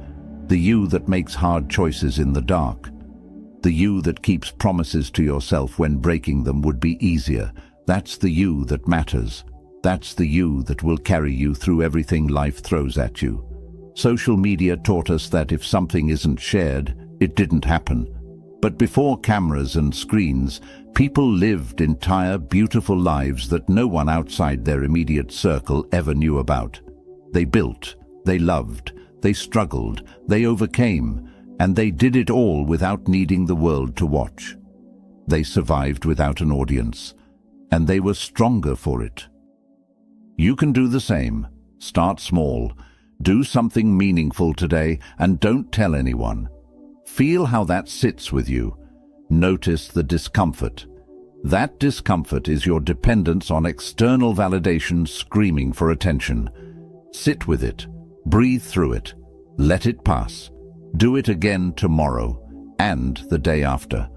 The you that makes hard choices in the dark. The you that keeps promises to yourself when breaking them would be easier. That's the you that matters. That's the you that will carry you through everything life throws at you. Social media taught us that if something isn't shared, it didn't happen. But before cameras and screens, people lived entire, beautiful lives that no one outside their immediate circle ever knew about. They built, they loved, they struggled, they overcame, and they did it all without needing the world to watch. They survived without an audience, and they were stronger for it. You can do the same. Start small. Do something meaningful today, and don't tell anyone. Feel how that sits with you. Notice the discomfort. That discomfort is your dependence on external validation screaming for attention. Sit with it. Breathe through it. Let it pass. Do it again tomorrow and the day after.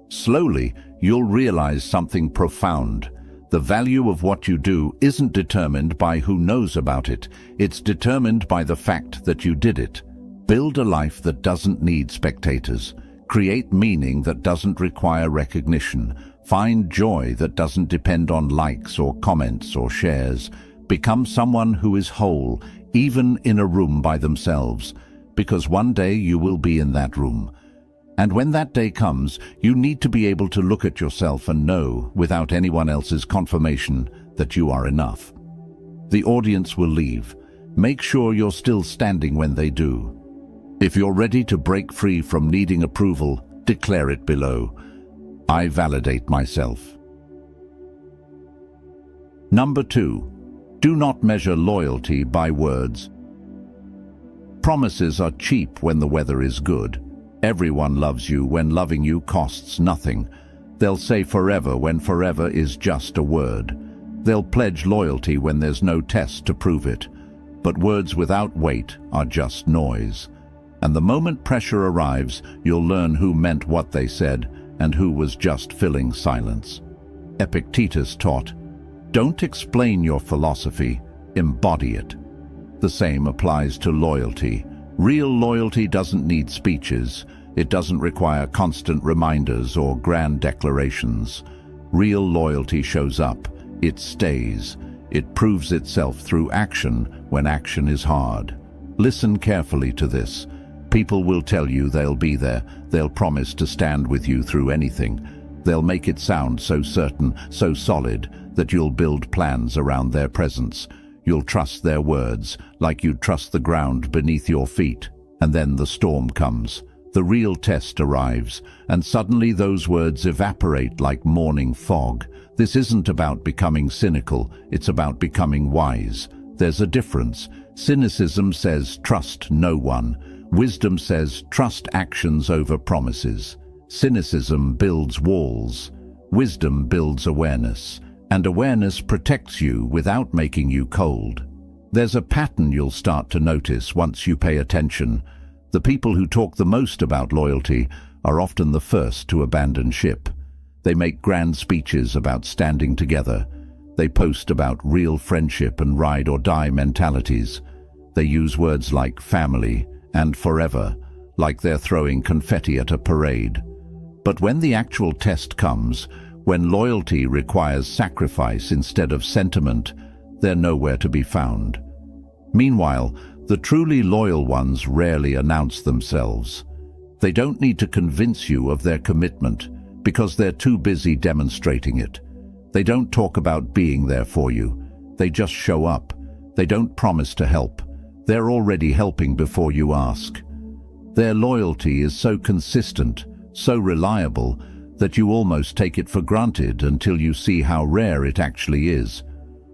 Slowly, you'll realize something profound. The value of what you do isn't determined by who knows about it. It's determined by the fact that you did it. Build a life that doesn't need spectators. Create meaning that doesn't require recognition. Find joy that doesn't depend on likes or comments or shares. Become someone who is whole, even in a room by themselves, because one day you will be in that room. And when that day comes, you need to be able to look at yourself and know, without anyone else's confirmation, that you are enough. The audience will leave. Make sure you're still standing when they do. If you're ready to break free from needing approval, declare it below. I validate myself. Number 2, do not measure loyalty by words. Promises are cheap when the weather is good. Everyone loves you when loving you costs nothing. They'll say forever when forever is just a word. They'll pledge loyalty when there's no test to prove it. But words without weight are just noise. And the moment pressure arrives, you'll learn who meant what they said and who was just filling silence. Epictetus taught, "Don't explain your philosophy, embody it." The same applies to loyalty. Real loyalty doesn't need speeches. It doesn't require constant reminders or grand declarations. Real loyalty shows up. It stays. It proves itself through action when action is hard. Listen carefully to this. People will tell you they'll be there. They'll promise to stand with you through anything. They'll make it sound so certain, so solid, that you'll build plans around their presence. You'll trust their words, like you'd trust the ground beneath your feet. And then the storm comes. The real test arrives, and suddenly those words evaporate like morning fog. This isn't about becoming cynical, it's about becoming wise. There's a difference. Cynicism says, trust no one. Wisdom says, trust actions over promises. Cynicism builds walls. Wisdom builds awareness. And awareness protects you without making you cold. There's a pattern you'll start to notice once you pay attention. The people who talk the most about loyalty are often the first to abandon ship. They make grand speeches about standing together. They post about real friendship and ride-or-die mentalities. They use words like family and forever, like they're throwing confetti at a parade. But when the actual test comes, when loyalty requires sacrifice instead of sentiment, they're nowhere to be found. Meanwhile, the truly loyal ones rarely announce themselves. They don't need to convince you of their commitment because they're too busy demonstrating it. They don't talk about being there for you. They just show up. They don't promise to help. They're already helping before you ask. Their loyalty is so consistent, so reliable, that you almost take it for granted until you see how rare it actually is.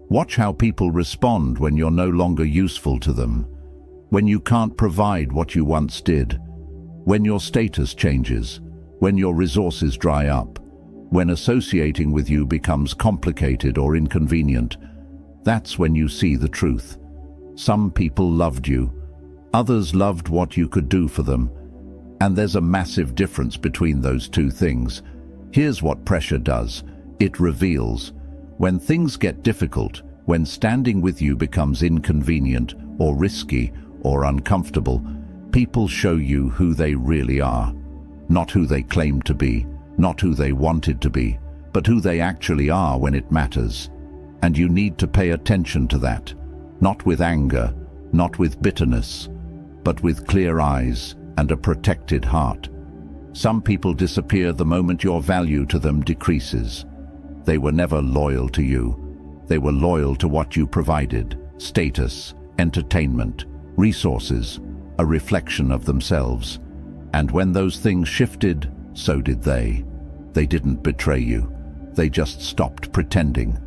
Watch how people respond when you're no longer useful to them, when you can't provide what you once did, when your status changes, when your resources dry up, when associating with you becomes complicated or inconvenient. That's when you see the truth. Some people loved you, others loved what you could do for them, and there's a massive difference between those two things. Here's what pressure does. It reveals. When things get difficult, when standing with you becomes inconvenient or risky or uncomfortable, people show you who they really are. Not who they claim to be, not who they wanted to be, but who they actually are when it matters. And you need to pay attention to that, not with anger, not with bitterness, but with clear eyes and a protected heart. Some people disappear the moment your value to them decreases. They were never loyal to you. They were loyal to what you provided: status, entertainment, resources, a reflection of themselves. And when those things shifted, so did they. They didn't betray you. They just stopped pretending.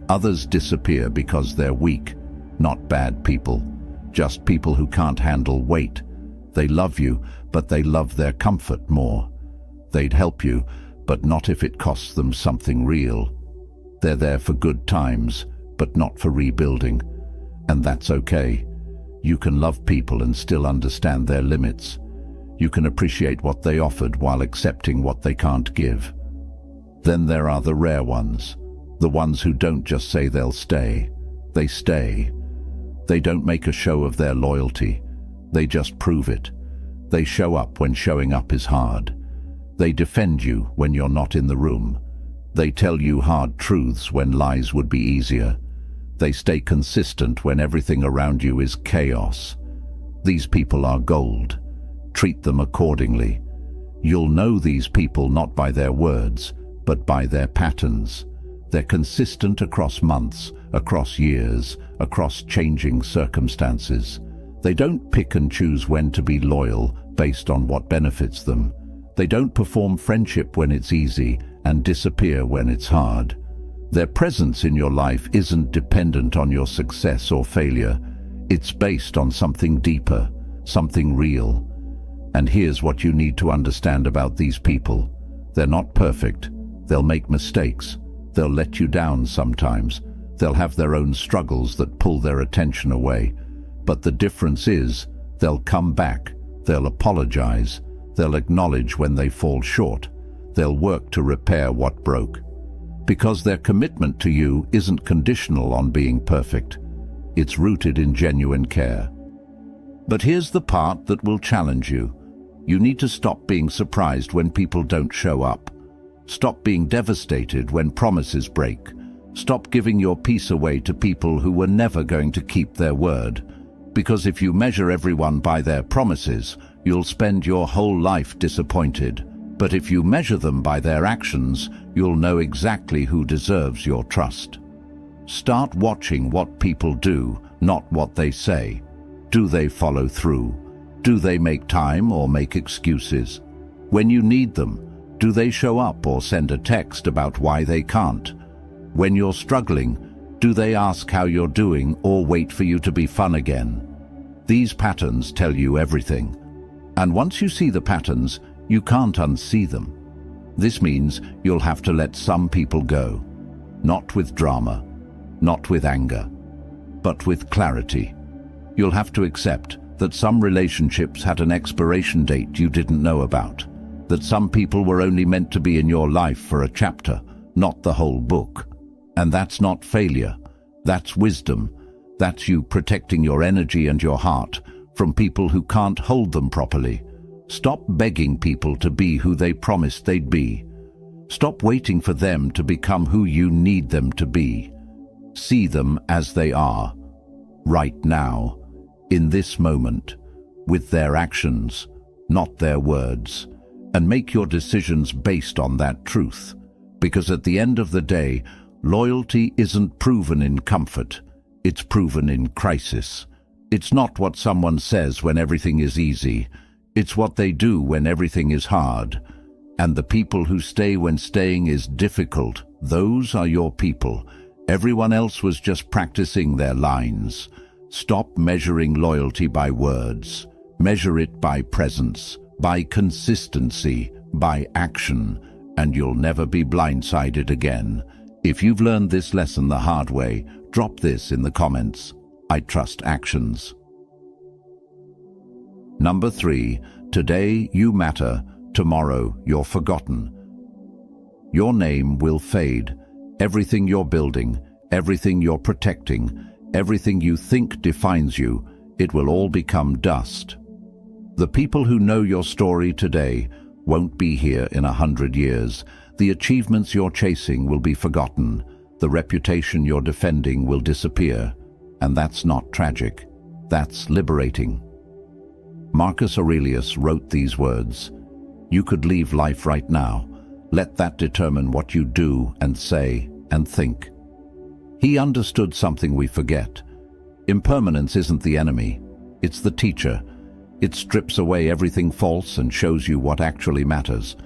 Others disappear because they're weak, not bad people, just people who can't handle weight. They love you, but they love their comfort more. They'd help you, but not if it costs them something real. They're there for good times, but not for rebuilding. And that's okay. You can love people and still understand their limits. You can appreciate what they offered while accepting what they can't give. Then there are the rare ones, the ones who don't just say they'll stay. They stay. They don't make a show of their loyalty. They just prove it. They show up when showing up is hard. They defend you when you're not in the room. They tell you hard truths when lies would be easier. They stay consistent when everything around you is chaos. These people are gold. Treat them accordingly. You'll know these people not by their words, but by their patterns. They're consistent across months, across years, across changing circumstances. They don't pick and choose when to be loyal based on what benefits them. They don't perform friendship when it's easy and disappear when it's hard. Their presence in your life isn't dependent on your success or failure. It's based on something deeper, something real. And here's what you need to understand about these people. They're not perfect. They'll make mistakes. They'll let you down sometimes. They'll have their own struggles that pull their attention away. But the difference is, they'll come back. They'll apologize. They'll acknowledge when they fall short. They'll work to repair what broke. Because their commitment to you isn't conditional on being perfect. It's rooted in genuine care. But here's the part that will challenge you. You need to stop being surprised when people don't show up. Stop being devastated when promises break. Stop giving your peace away to people who were never going to keep their word. Because if you measure everyone by their promises, you'll spend your whole life disappointed. But if you measure them by their actions, you'll know exactly who deserves your trust. Start watching what people do, not what they say. Do they follow through? Do they make time or make excuses? When you need them, do they show up or send a text about why they can't? When you're struggling, do they ask how you're doing or wait for you to be fun again? These patterns tell you everything. And once you see the patterns, you can't unsee them. This means you'll have to let some people go. Not with drama, not with anger, but with clarity. You'll have to accept that some relationships had an expiration date you didn't know about. That some people were only meant to be in your life for a chapter, not the whole book. And that's not failure. That's wisdom. That's you protecting your energy and your heart from people who can't hold them properly. Stop begging people to be who they promised they'd be. Stop waiting for them to become who you need them to be. See them as they are, right now, in this moment, with their actions, not their words, and make your decisions based on that truth. Because at the end of the day, loyalty isn't proven in comfort, it's proven in crisis. It's not what someone says when everything is easy, it's what they do when everything is hard. And the people who stay when staying is difficult, those are your people. Everyone else was just practicing their lines. Stop measuring loyalty by words. Measure it by presence, by consistency, by action, and you'll never be blindsided again. If you've learned this lesson the hard way, drop this in the comments. I trust actions. Number 3. Today you matter, tomorrow you're forgotten. Your name will fade. Everything you're building, everything you're protecting, everything you think defines you, it will all become dust. The people who know your story today won't be here in 100 years. The achievements you're chasing will be forgotten. The reputation you're defending will disappear. And that's not tragic. That's liberating. Marcus Aurelius wrote these words. You could leave life right now. Let that determine what you do and say and think. He understood something we forget. Impermanence isn't the enemy. It's the teacher. It strips away everything false and shows you what actually matters.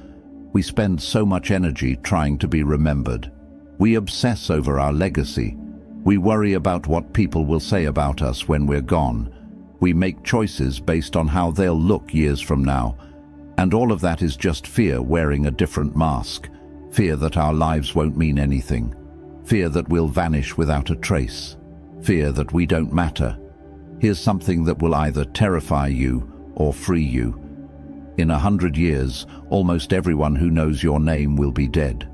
We spend so much energy trying to be remembered. We obsess over our legacy. We worry about what people will say about us when we're gone. We make choices based on how they'll look years from now. And all of that is just fear wearing a different mask. Fear that our lives won't mean anything. Fear that we'll vanish without a trace. Fear that we don't matter. Here's something that will either terrify you or free you. In 100 years, almost everyone who knows your name will be dead.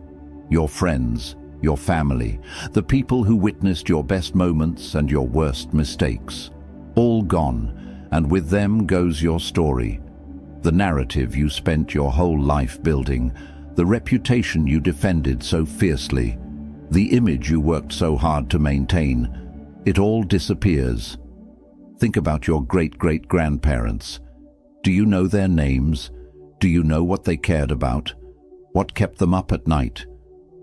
Your friends, your family, the people who witnessed your best moments and your worst mistakes. All gone, and with them goes your story. The narrative you spent your whole life building, the reputation you defended so fiercely, the image you worked so hard to maintain, it all disappears. Think about your great-great-grandparents. Do you know their names? Do you know what they cared about? What kept them up at night?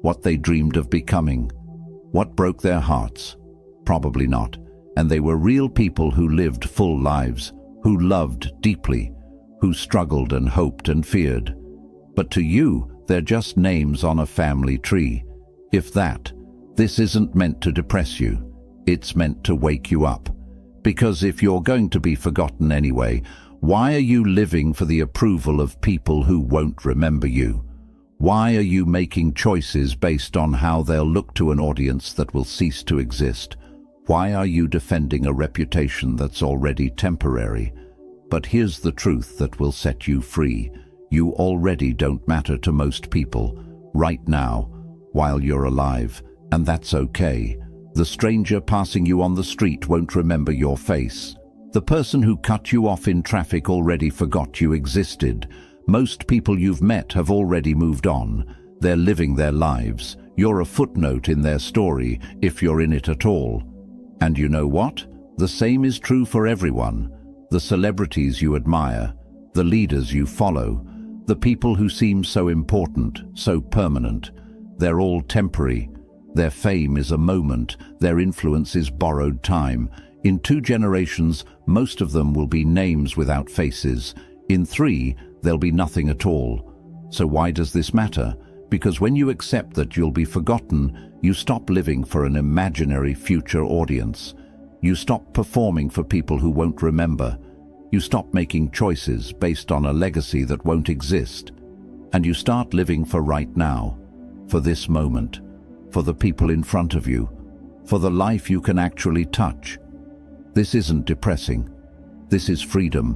What they dreamed of becoming? What broke their hearts? Probably not. And they were real people who lived full lives, who loved deeply, who struggled and hoped and feared. But to you, they're just names on a family tree. If that, this isn't meant to depress you. It's meant to wake you up. Because if you're going to be forgotten anyway, why are you living for the approval of people who won't remember you? Why are you making choices based on how they'll look to an audience that will cease to exist? Why are you defending a reputation that's already temporary? But here's the truth that will set you free. You already don't matter to most people, right now, while you're alive, and that's okay. The stranger passing you on the street won't remember your face. The person who cut you off in traffic already forgot you existed. Most people you've met have already moved on. They're living their lives. You're a footnote in their story, if you're in it at all. And you know what? The same is true for everyone. The celebrities you admire, the leaders you follow, the people who seem so important, so permanent, they're all temporary. Their fame is a moment, their influence is borrowed time. In 2 generations, most of them will be names without faces. In 3, there'll be nothing at all. So why does this matter? Because when you accept that you'll be forgotten, you stop living for an imaginary future audience. You stop performing for people who won't remember. You stop making choices based on a legacy that won't exist. And you start living for right now, for this moment, for the people in front of you, for the life you can actually touch. This isn't depressing. This is freedom.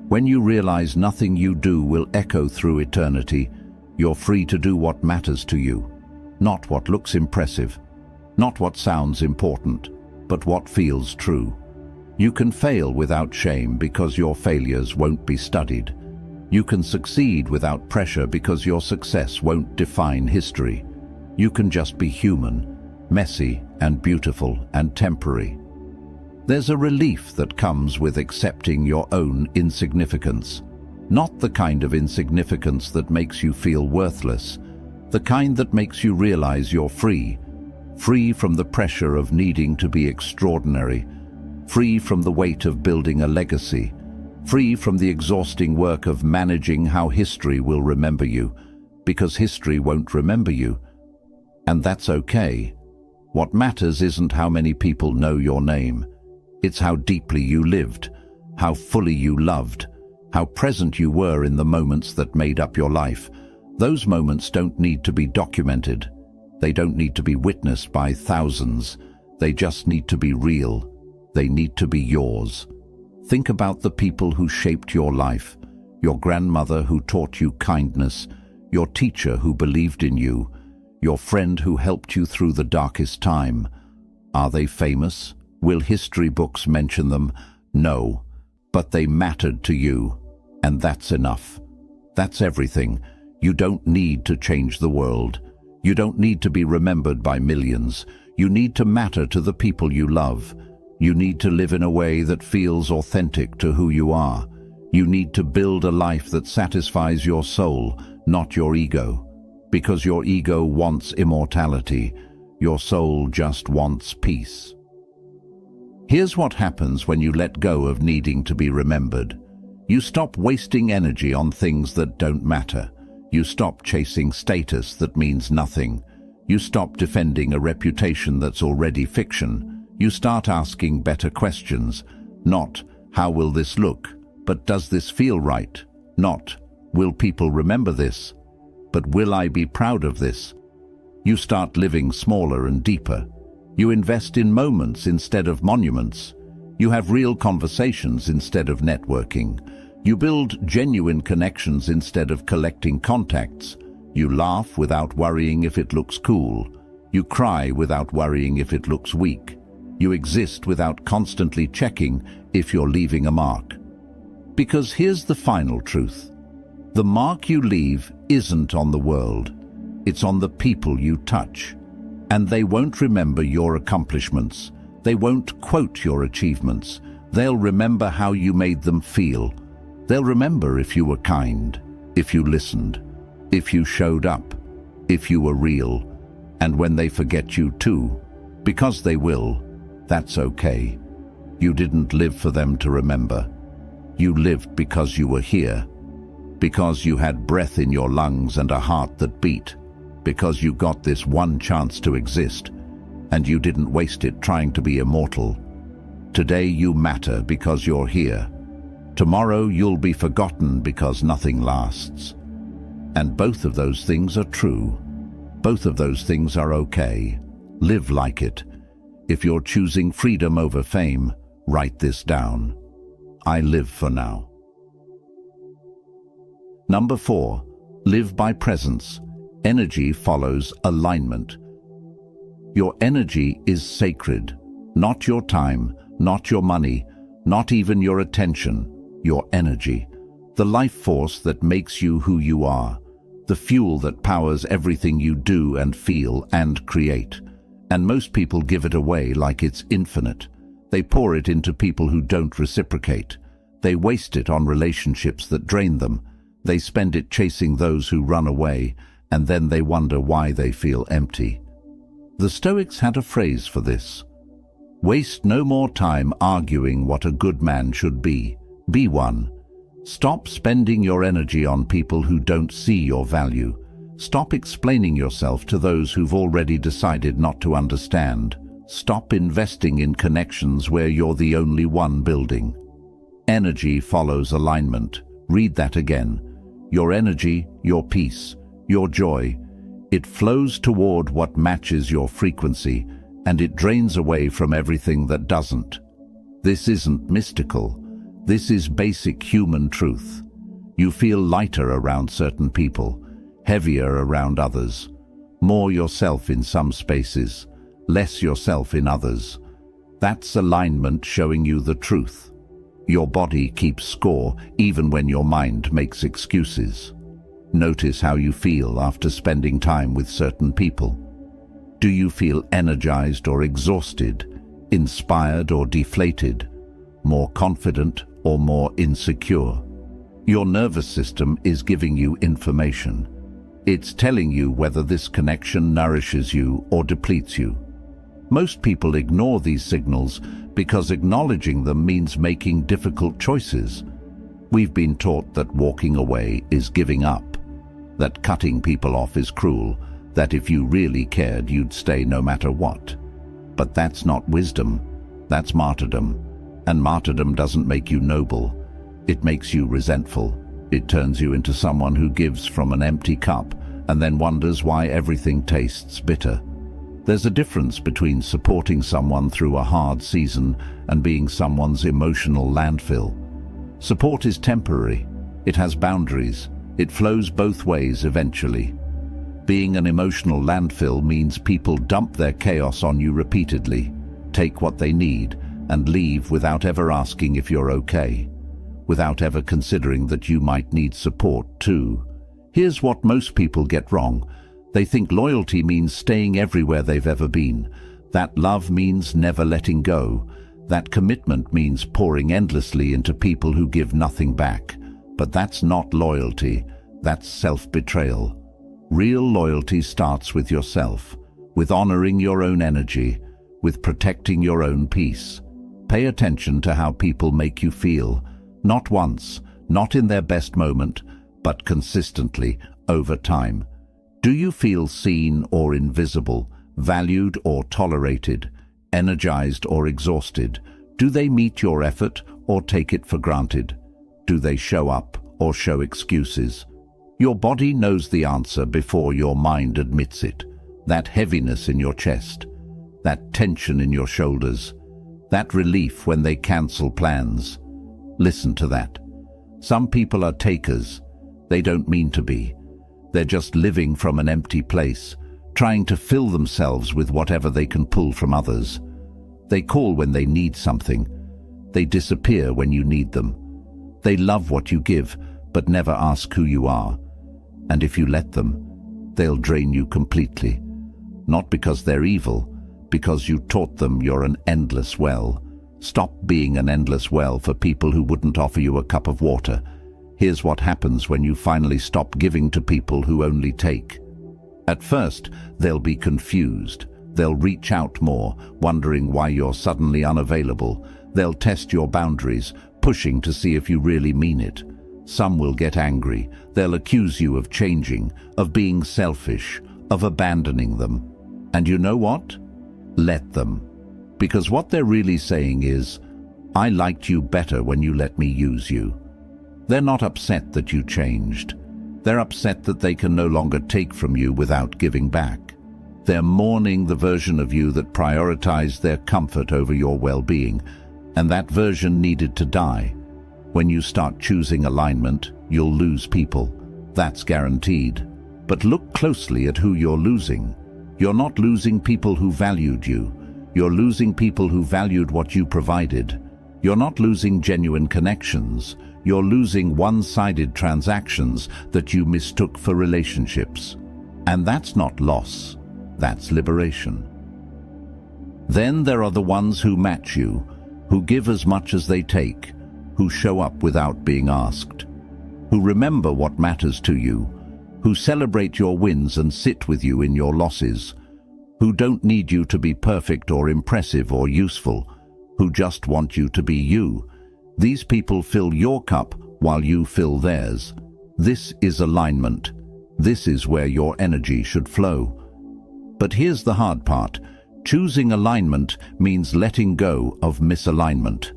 When you realize nothing you do will echo through eternity, you're free to do what matters to you, not what looks impressive, not what sounds important, but what feels true. You can fail without shame because your failures won't be studied. You can succeed without pressure because your success won't define history. You can just be human, messy and beautiful and temporary. There's a relief that comes with accepting your own insignificance. Not the kind of insignificance that makes you feel worthless, the kind that makes you realize you're free. Free from the pressure of needing to be extraordinary, free from the weight of building a legacy, free from the exhausting work of managing how history will remember you, because history won't remember you. And that's okay. What matters isn't how many people know your name. It's how deeply you lived, how fully you loved, how present you were in the moments that made up your life. Those moments don't need to be documented. They don't need to be witnessed by thousands. They just need to be real. They need to be yours. Think about the people who shaped your life, your grandmother who taught you kindness, your teacher who believed in you, your friend who helped you through the darkest time. Are they famous? Will history books mention them? No, but they mattered to you, and that's enough. That's everything. You don't need to change the world. You don't need to be remembered by millions. You need to matter to the people you love. You need to live in a way that feels authentic to who you are. You need to build a life that satisfies your soul, not your ego. Because your ego wants immortality. Your soul just wants peace. Here's what happens when you let go of needing to be remembered. You stop wasting energy on things that don't matter. You stop chasing status that means nothing. You stop defending a reputation that's already fiction. You start asking better questions. Not, how will this look? But does this feel right? Not, will people remember this? But will I be proud of this? You start living smaller and deeper. You invest in moments instead of monuments. You have real conversations instead of networking. You build genuine connections instead of collecting contacts. You laugh without worrying if it looks cool. You cry without worrying if it looks weak. You exist without constantly checking if you're leaving a mark. Because here's the final truth. The mark you leave isn't on the world. It's on the people you touch. And they won't remember your accomplishments. They won't quote your achievements. They'll remember how you made them feel. They'll remember if you were kind, if you listened, if you showed up, if you were real. And when they forget you too, because they will, that's okay. You didn't live for them to remember. You lived because you were here, because you had breath in your lungs and a heart that beat, because you got this one chance to exist, and you didn't waste it trying to be immortal. Today you matter because you're here. Tomorrow you'll be forgotten because nothing lasts. And both of those things are true. Both of those things are okay. Live like it. If you're choosing freedom over fame, write this down. I live for now. Number 4, live by presence. Energy follows alignment. Your energy is sacred. Not your time, not your money, not even your attention. Your energy. The life force that makes you who you are. The fuel that powers everything you do and feel and create. And most people give it away like it's infinite. They pour it into people who don't reciprocate. They waste it on relationships that drain them. They spend it chasing those who run away, and then they wonder why they feel empty. The Stoics had a phrase for this. Waste no more time arguing what a good man should be. Be one. Stop spending your energy on people who don't see your value. Stop explaining yourself to those who've already decided not to understand. Stop investing in connections where you're the only one building. Energy follows alignment. Read that again. Your energy, your peace, your joy. It flows toward what matches your frequency, and it drains away from everything that doesn't. This isn't mystical. This is basic human truth. You feel lighter around certain people, heavier around others, more yourself in some spaces, less yourself in others. That's alignment showing you the truth. Your body keeps score even when your mind makes excuses. Notice how you feel after spending time with certain people. Do you feel energized or exhausted, inspired or deflated, more confident or more insecure? Your nervous system is giving you information. It's telling you whether this connection nourishes you or depletes you. Most people ignore these signals because acknowledging them means making difficult choices. We've been taught that walking away is giving up, that cutting people off is cruel, that if you really cared, you'd stay no matter what. But that's not wisdom, that's martyrdom. And martyrdom doesn't make you noble, it makes you resentful. It turns you into someone who gives from an empty cup and then wonders why everything tastes bitter. There's a difference between supporting someone through a hard season and being someone's emotional landfill. Support is temporary, it has boundaries, it flows both ways eventually. Being an emotional landfill means people dump their chaos on you repeatedly, take what they need, and leave without ever asking if you're okay, without ever considering that you might need support too. Here's what most people get wrong. They think loyalty means staying everywhere they've ever been, that love means never letting go, that commitment means pouring endlessly into people who give nothing back. But that's not loyalty, that's self-betrayal. Real loyalty starts with yourself, with honoring your own energy, with protecting your own peace. Pay attention to how people make you feel, not once, not in their best moment, but consistently, over time. Do you feel seen or invisible, valued or tolerated, energized or exhausted? Do they meet your effort or take it for granted? Do they show up or show excuses? Your body knows the answer before your mind admits it. That heaviness in your chest, that tension in your shoulders, that relief when they cancel plans. Listen to that. Some people are takers. They don't mean to be. They're just living from an empty place, trying to fill themselves with whatever they can pull from others. They call when they need something. They disappear when you need them. They love what you give, but never ask who you are. And if you let them, they'll drain you completely. Not because they're evil, because you taught them you're an endless well. Stop being an endless well for people who wouldn't offer you a cup of water. Here's what happens when you finally stop giving to people who only take. At first, they'll be confused. They'll reach out more, wondering why you're suddenly unavailable. They'll test your boundaries, pushing to see if you really mean it. Some will get angry. They'll accuse you of changing, of being selfish, of abandoning them. And you know what? Let them. Because what they're really saying is, I liked you better when you let me use you. They're not upset that you changed. They're upset that they can no longer take from you without giving back. They're mourning the version of you that prioritized their comfort over your well-being, and that version needed to die. When you start choosing alignment, you'll lose people. That's guaranteed. But look closely at who you're losing. You're not losing people who valued you. You're losing people who valued what you provided. You're not losing genuine connections. You're losing one-sided transactions that you mistook for relationships. And that's not loss, that's liberation. Then there are the ones who match you, who give as much as they take, who show up without being asked, who remember what matters to you, who celebrate your wins and sit with you in your losses, who don't need you to be perfect or impressive or useful, who just want you to be you. These people fill your cup while you fill theirs. This is alignment. This is where your energy should flow. But here's the hard part. Choosing alignment means letting go of misalignment.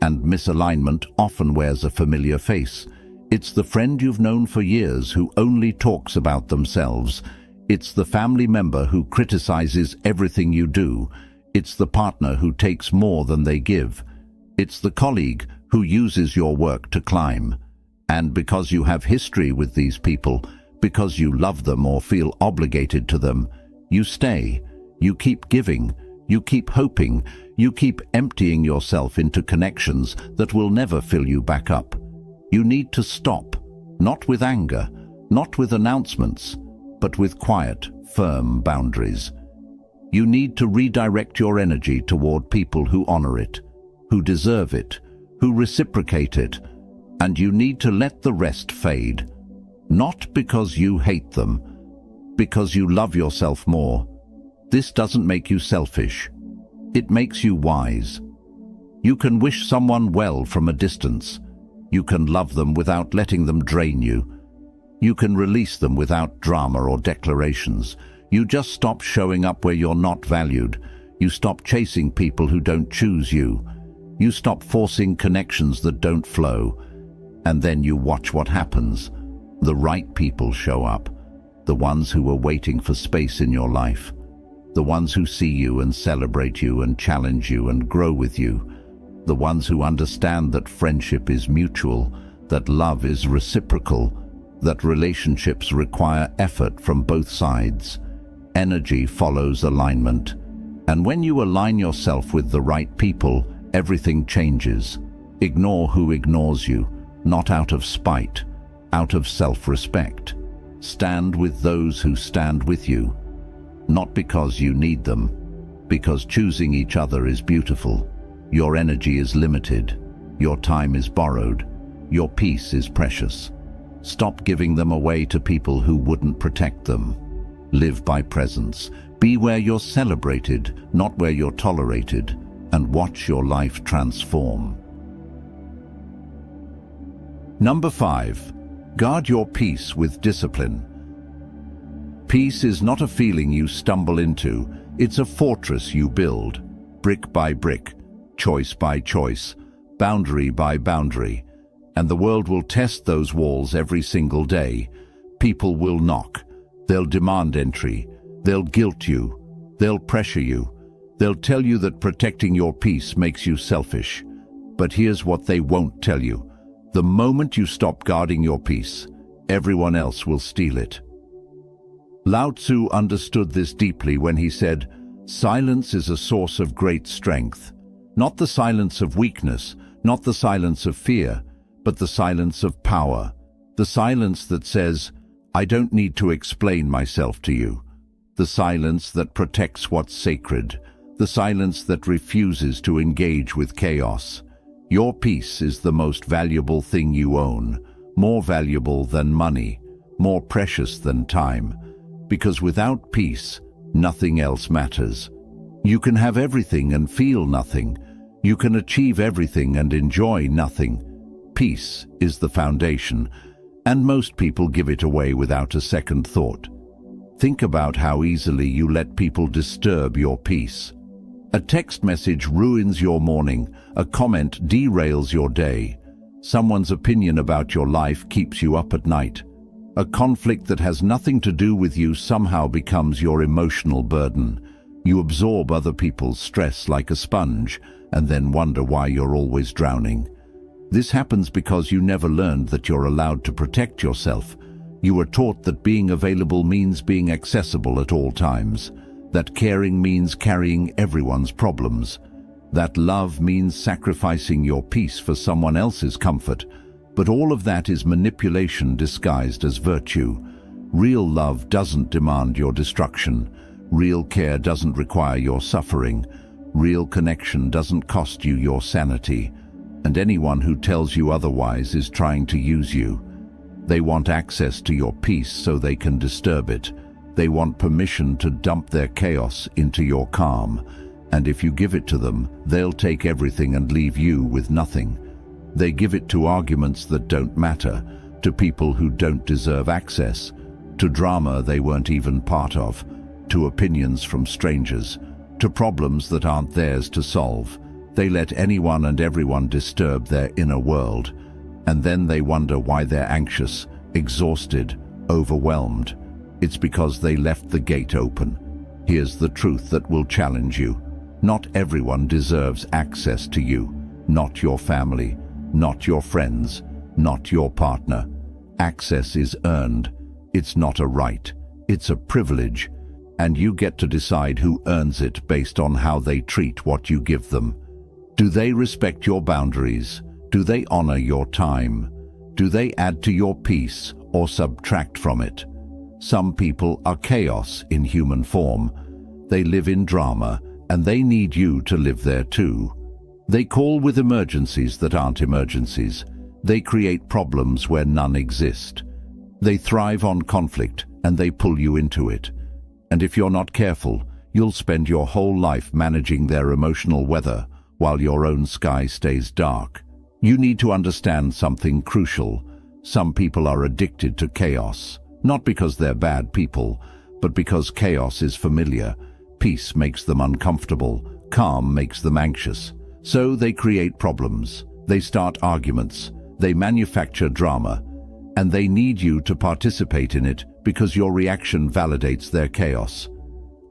And misalignment often wears a familiar face. It's the friend you've known for years who only talks about themselves. It's the family member who criticizes everything you do. It's the partner who takes more than they give. It's the colleague who uses your work to climb. And because you have history with these people, because you love them or feel obligated to them, you stay, you keep giving, You keep hoping, you keep emptying yourself into connections that will never fill you back up. You need to stop, not with anger, not with announcements, but with quiet, firm boundaries. You need to redirect your energy toward people who honor it, who deserve it, who reciprocate it, and you need to let the rest fade. Not because you hate them, because you love yourself more. This doesn't make you selfish. It makes you wise. You can wish someone well from a distance. You can love them without letting them drain you. You can release them without drama or declarations. You just stop showing up where you're not valued. You stop chasing people who don't choose you. You stop forcing connections that don't flow. And then you watch what happens. The right people show up. The ones who are waiting for space in your life. The ones who see you and celebrate you and challenge you and grow with you. The ones who understand that friendship is mutual, that love is reciprocal, that relationships require effort from both sides. Energy follows alignment. And when you align yourself with the right people, everything changes. Ignore who ignores you, not out of spite, out of self-respect. Stand with those who stand with you, not because you need them, because choosing each other is beautiful. Your energy is limited, your time is borrowed, your peace is precious. Stop giving them away to people who wouldn't protect them. Live by presence. Be where you're celebrated, not where you're tolerated, and watch your life transform. Number 5. Guard your peace with discipline. Peace is not a feeling you stumble into, it's a fortress you build, brick by brick, choice by choice, boundary by boundary. And the world will test those walls every single day. People will knock, they'll demand entry, they'll guilt you, they'll pressure you, they'll tell you that protecting your peace makes you selfish. But here's what they won't tell you. The moment you stop guarding your peace, everyone else will steal it. Lao Tzu understood this deeply when he said, "Silence is a source of great strength. Not the silence of weakness, not the silence of fear, but the silence of power. The silence that says, I don't need to explain myself to you. The silence that protects what's sacred. The silence that refuses to engage with chaos. Your peace is the most valuable thing you own, more valuable than money, more precious than time. Because without peace, nothing else matters. You can have everything and feel nothing. You can achieve everything and enjoy nothing. Peace is the foundation, and most people give it away without a second thought. Think about how easily you let people disturb your peace. A text message ruins your morning, a comment derails your day. Someone's opinion about your life keeps you up at night. A conflict that has nothing to do with you somehow becomes your emotional burden. You absorb other people's stress like a sponge, and then wonder why you're always drowning. This happens because you never learned that you're allowed to protect yourself. You were taught that being available means being accessible at all times, that caring means carrying everyone's problems, that love means sacrificing your peace for someone else's comfort. But all of that is manipulation disguised as virtue. Real love doesn't demand your destruction. Real care doesn't require your suffering. Real connection doesn't cost you your sanity. And anyone who tells you otherwise is trying to use you. They want access to your peace so they can disturb it. They want permission to dump their chaos into your calm. And if you give it to them, they'll take everything and leave you with nothing. They give it to arguments that don't matter, to people who don't deserve access, to drama they weren't even part of, to opinions from strangers, to problems that aren't theirs to solve. They let anyone and everyone disturb their inner world, and then they wonder why they're anxious, exhausted, overwhelmed. It's because they left the gate open. Here's the truth that will challenge you. Not everyone deserves access to you, not your family, not your friends, not your partner. Access is earned. It's not a right. It's a privilege. and you get to decide who earns it based on how they treat what you give them. Do they respect your boundaries? Do they honor your time? Do they add to your peace or subtract from it? Some people are chaos in human form. They live in drama, and they need you to live there too. They call with emergencies that aren't emergencies. They create problems where none exist. They thrive on conflict, and they pull you into it. And if you're not careful, you'll spend your whole life managing their emotional weather while your own sky stays dark. You need to understand something crucial. Some people are addicted to chaos, not because they're bad people, but because chaos is familiar. Peace makes them uncomfortable, calm makes them anxious. So they create problems, they start arguments, they manufacture drama, and they need you to participate in it because your reaction validates their chaos.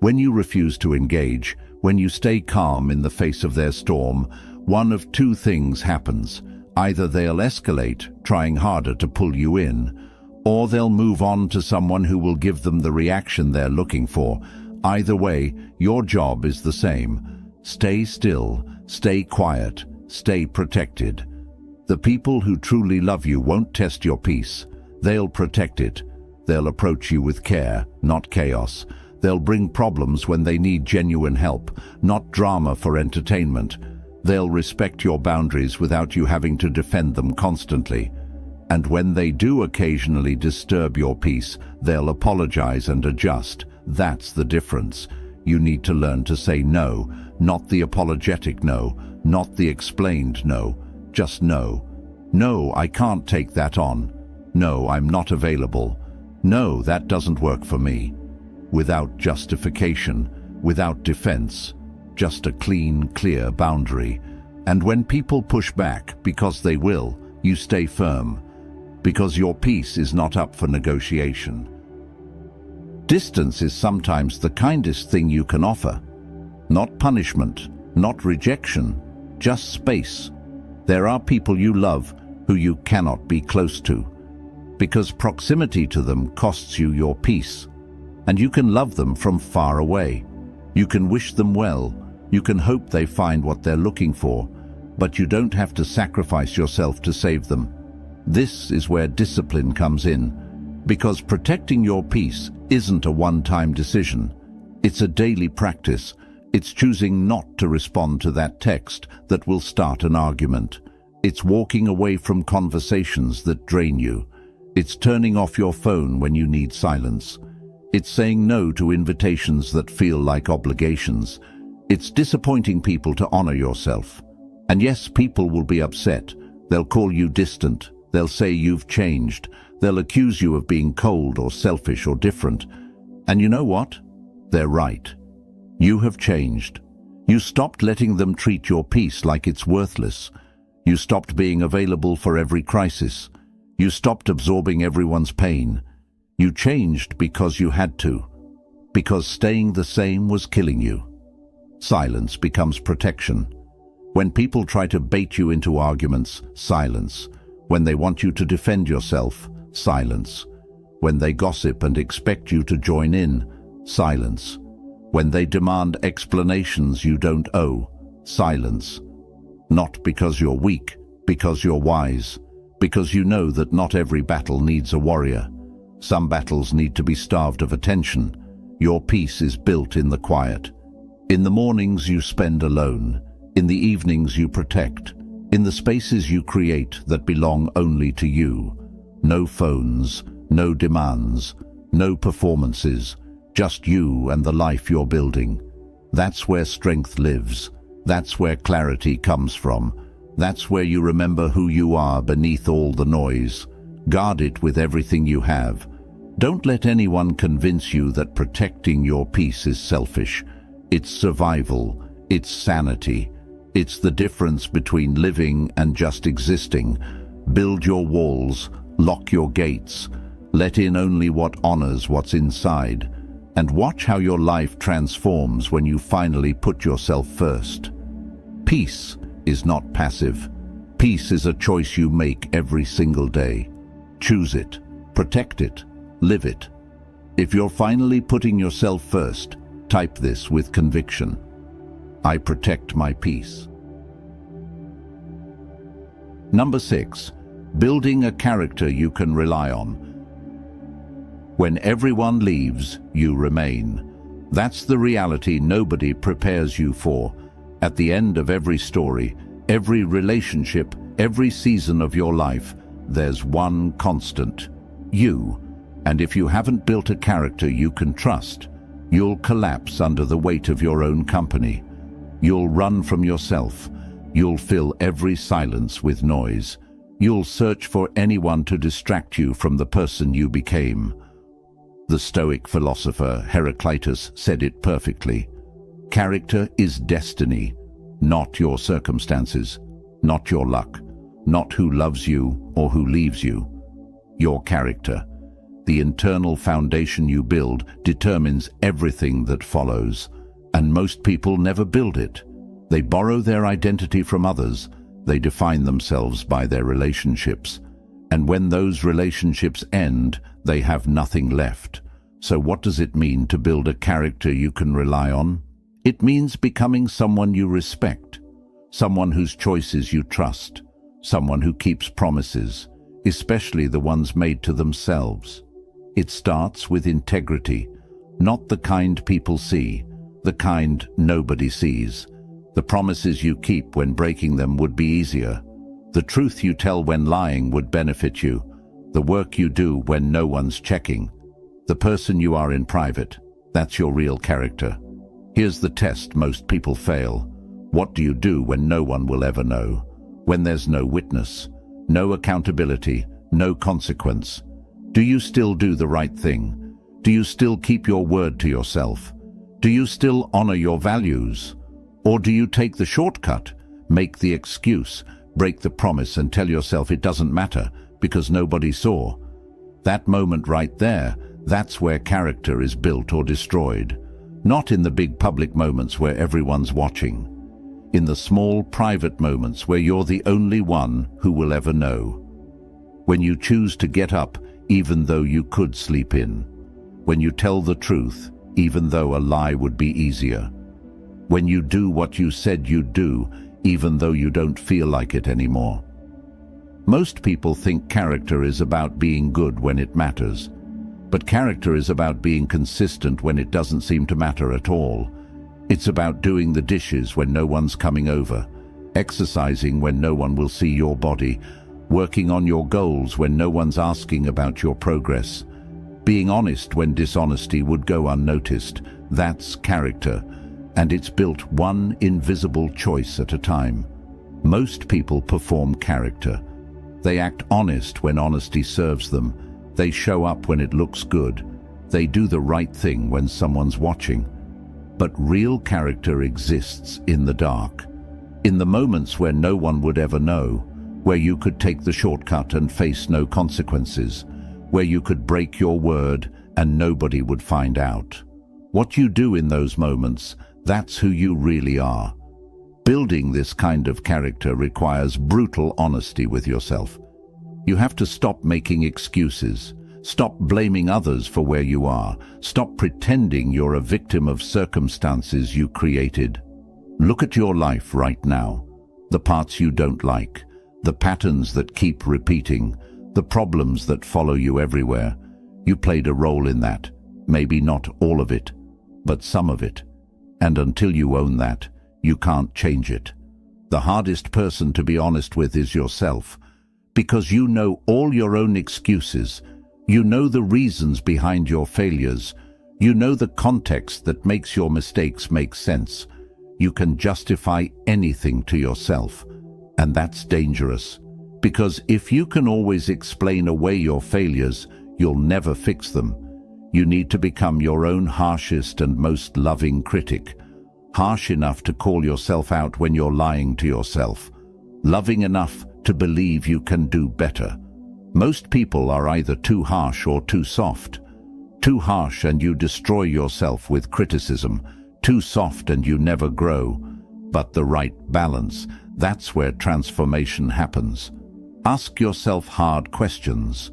When you refuse to engage, when you stay calm in the face of their storm, one of two things happens. Either they'll escalate, trying harder to pull you in, or they'll move on to someone who will give them the reaction they're looking for. Either way, your job is the same. Stay still, stay quiet, stay protected. The people who truly love you won't test your peace. They'll protect it. They'll approach you with care, not chaos. They'll bring problems when they need genuine help, not drama for entertainment. They'll respect your boundaries without you having to defend them constantly. And when they do occasionally disturb your peace, they'll apologize and adjust. That's the difference. You need to learn to say no, not the apologetic no, not the explained no, just no. No, I can't take that on. No, I'm not available. No, that doesn't work for me. Without justification, without defense, just a clean, clear boundary. And when people push back, because they will, you stay firm, because your peace is not up for negotiation. Distance is sometimes the kindest thing you can offer. Not punishment, not rejection, just space. There are people you love who you cannot be close to, because proximity to them costs you your peace. And you can love them from far away. You can wish them well. You can hope they find what they're looking for, but you don't have to sacrifice yourself to save them. This is where discipline comes in, because protecting your peace isn't a one-time decision. It's a daily practice. It's choosing not to respond to that text that will start an argument. It's walking away from conversations that drain you. It's turning off your phone when you need silence. It's saying no to invitations that feel like obligations. It's disappointing people to honor yourself. And yes, people will be upset. They'll call you distant. They'll say you've changed. They'll accuse you of being cold or selfish or different. And you know what? They're right. You have changed. You stopped letting them treat your peace like it's worthless. You stopped being available for every crisis. You stopped absorbing everyone's pain. You changed because you had to, because staying the same was killing you. Silence becomes protection. When people try to bait you into arguments, silence. When they want you to defend yourself, silence. When they gossip and expect you to join in, silence. When they demand explanations you don't owe, silence. Not because you're weak, because you're wise, because you know that not every battle needs a warrior. Some battles need to be starved of attention. Your peace is built in the quiet. In the mornings you spend alone. In the evenings you protect. In the spaces you create that belong only to you. No phones, no demands, no performances. Just you and the life you're building. That's where strength lives. That's where clarity comes from. That's where you remember who you are beneath all the noise. Guard it with everything you have. Don't let anyone convince you that protecting your peace is selfish. It's survival. It's sanity. It's the difference between living and just existing. Build your walls. Lock your gates. Let in only what honors what's inside. And watch how your life transforms when you finally put yourself first. Peace is not passive. Peace is a choice you make every single day. Choose it. Protect it. Live it. If you're finally putting yourself first, type this with conviction. I protect my peace. Number 6. Building a character you can rely on. When everyone leaves, you remain. That's the reality nobody prepares you for. At the end of every story, every relationship, every season of your life, there's one constant: you. And if you haven't built a character you can trust, you'll collapse under the weight of your own company. You'll run from yourself. You'll fill every silence with noise. You'll search for anyone to distract you from the person you became. The Stoic philosopher Epictetus said it perfectly. Character is destiny, not your circumstances, not your luck, not who loves you or who leaves you. Your character, the internal foundation you build, determines everything that follows. And most people never build it. They borrow their identity from others. They define themselves by their relationships. And when those relationships end, they have nothing left. So what does it mean to build a character you can rely on? It means becoming someone you respect, someone whose choices you trust, someone who keeps promises, especially the ones made to themselves. It starts with integrity, not the kind people see, the kind nobody sees. The promises you keep when breaking them would be easier. The truth you tell when lying would benefit you. The work you do when no one's checking. The person you are in private. That's your real character. Here's the test most people fail. What do you do when no one will ever know? When there's no witness, no accountability, no consequence? Do you still do the right thing? Do you still keep your word to yourself? Do you still honor your values? Or do you take the shortcut, make the excuse, break the promise and tell yourself it doesn't matter because nobody saw? That moment right there, that's where character is built or destroyed. Not in the big public moments where everyone's watching. In the small private moments where you're the only one who will ever know. When you choose to get up even though you could sleep in. When you tell the truth even though a lie would be easier. When you do what you said you'd do, even though you don't feel like it anymore. Most people think character is about being good when it matters. But character is about being consistent when it doesn't seem to matter at all. It's about doing the dishes when no one's coming over, exercising when no one will see your body, working on your goals when no one's asking about your progress, being honest when dishonesty would go unnoticed. That's character. And it's built one invisible choice at a time. Most people perform character. They act honest when honesty serves them. They show up when it looks good. They do the right thing when someone's watching. But real character exists in the dark. In the moments where no one would ever know, where you could take the shortcut and face no consequences, where you could break your word and nobody would find out. What you do in those moments, that's who you really are. Building this kind of character requires brutal honesty with yourself. You have to stop making excuses. Stop blaming others for where you are. Stop pretending you're a victim of circumstances you created. Look at your life right now. The parts you don't like, the patterns that keep repeating, the problems that follow you everywhere. You played a role in that. Maybe not all of it, but some of it. And until you own that, you can't change it. The hardest person to be honest with is yourself, because you know all your own excuses. You know the reasons behind your failures. You know the context that makes your mistakes make sense. You can justify anything to yourself, and that's dangerous. Because if you can always explain away your failures, you'll never fix them. You need to become your own harshest and most loving critic. Harsh enough to call yourself out when you're lying to yourself. Loving enough to believe you can do better. Most people are either too harsh or too soft. Too harsh and you destroy yourself with criticism. Too soft and you never grow. But the right balance, that's where transformation happens. Ask yourself hard questions.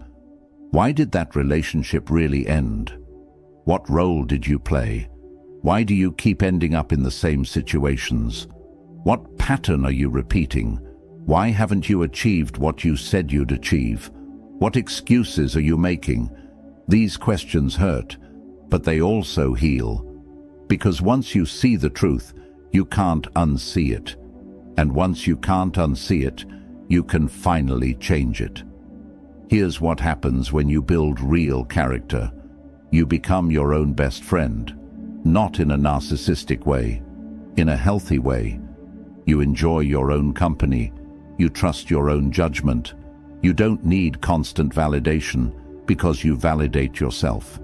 Why did that relationship really end? What role did you play? Why do you keep ending up in the same situations? What pattern are you repeating? Why haven't you achieved what you said you'd achieve? What excuses are you making? These questions hurt, but they also heal. Because once you see the truth, you can't unsee it. And once you can't unsee it, you can finally change it. Here's what happens when you build real character. You become your own best friend, not in a narcissistic way, in a healthy way. You enjoy your own company. You trust your own judgment. You don't need constant validation because you validate yourself.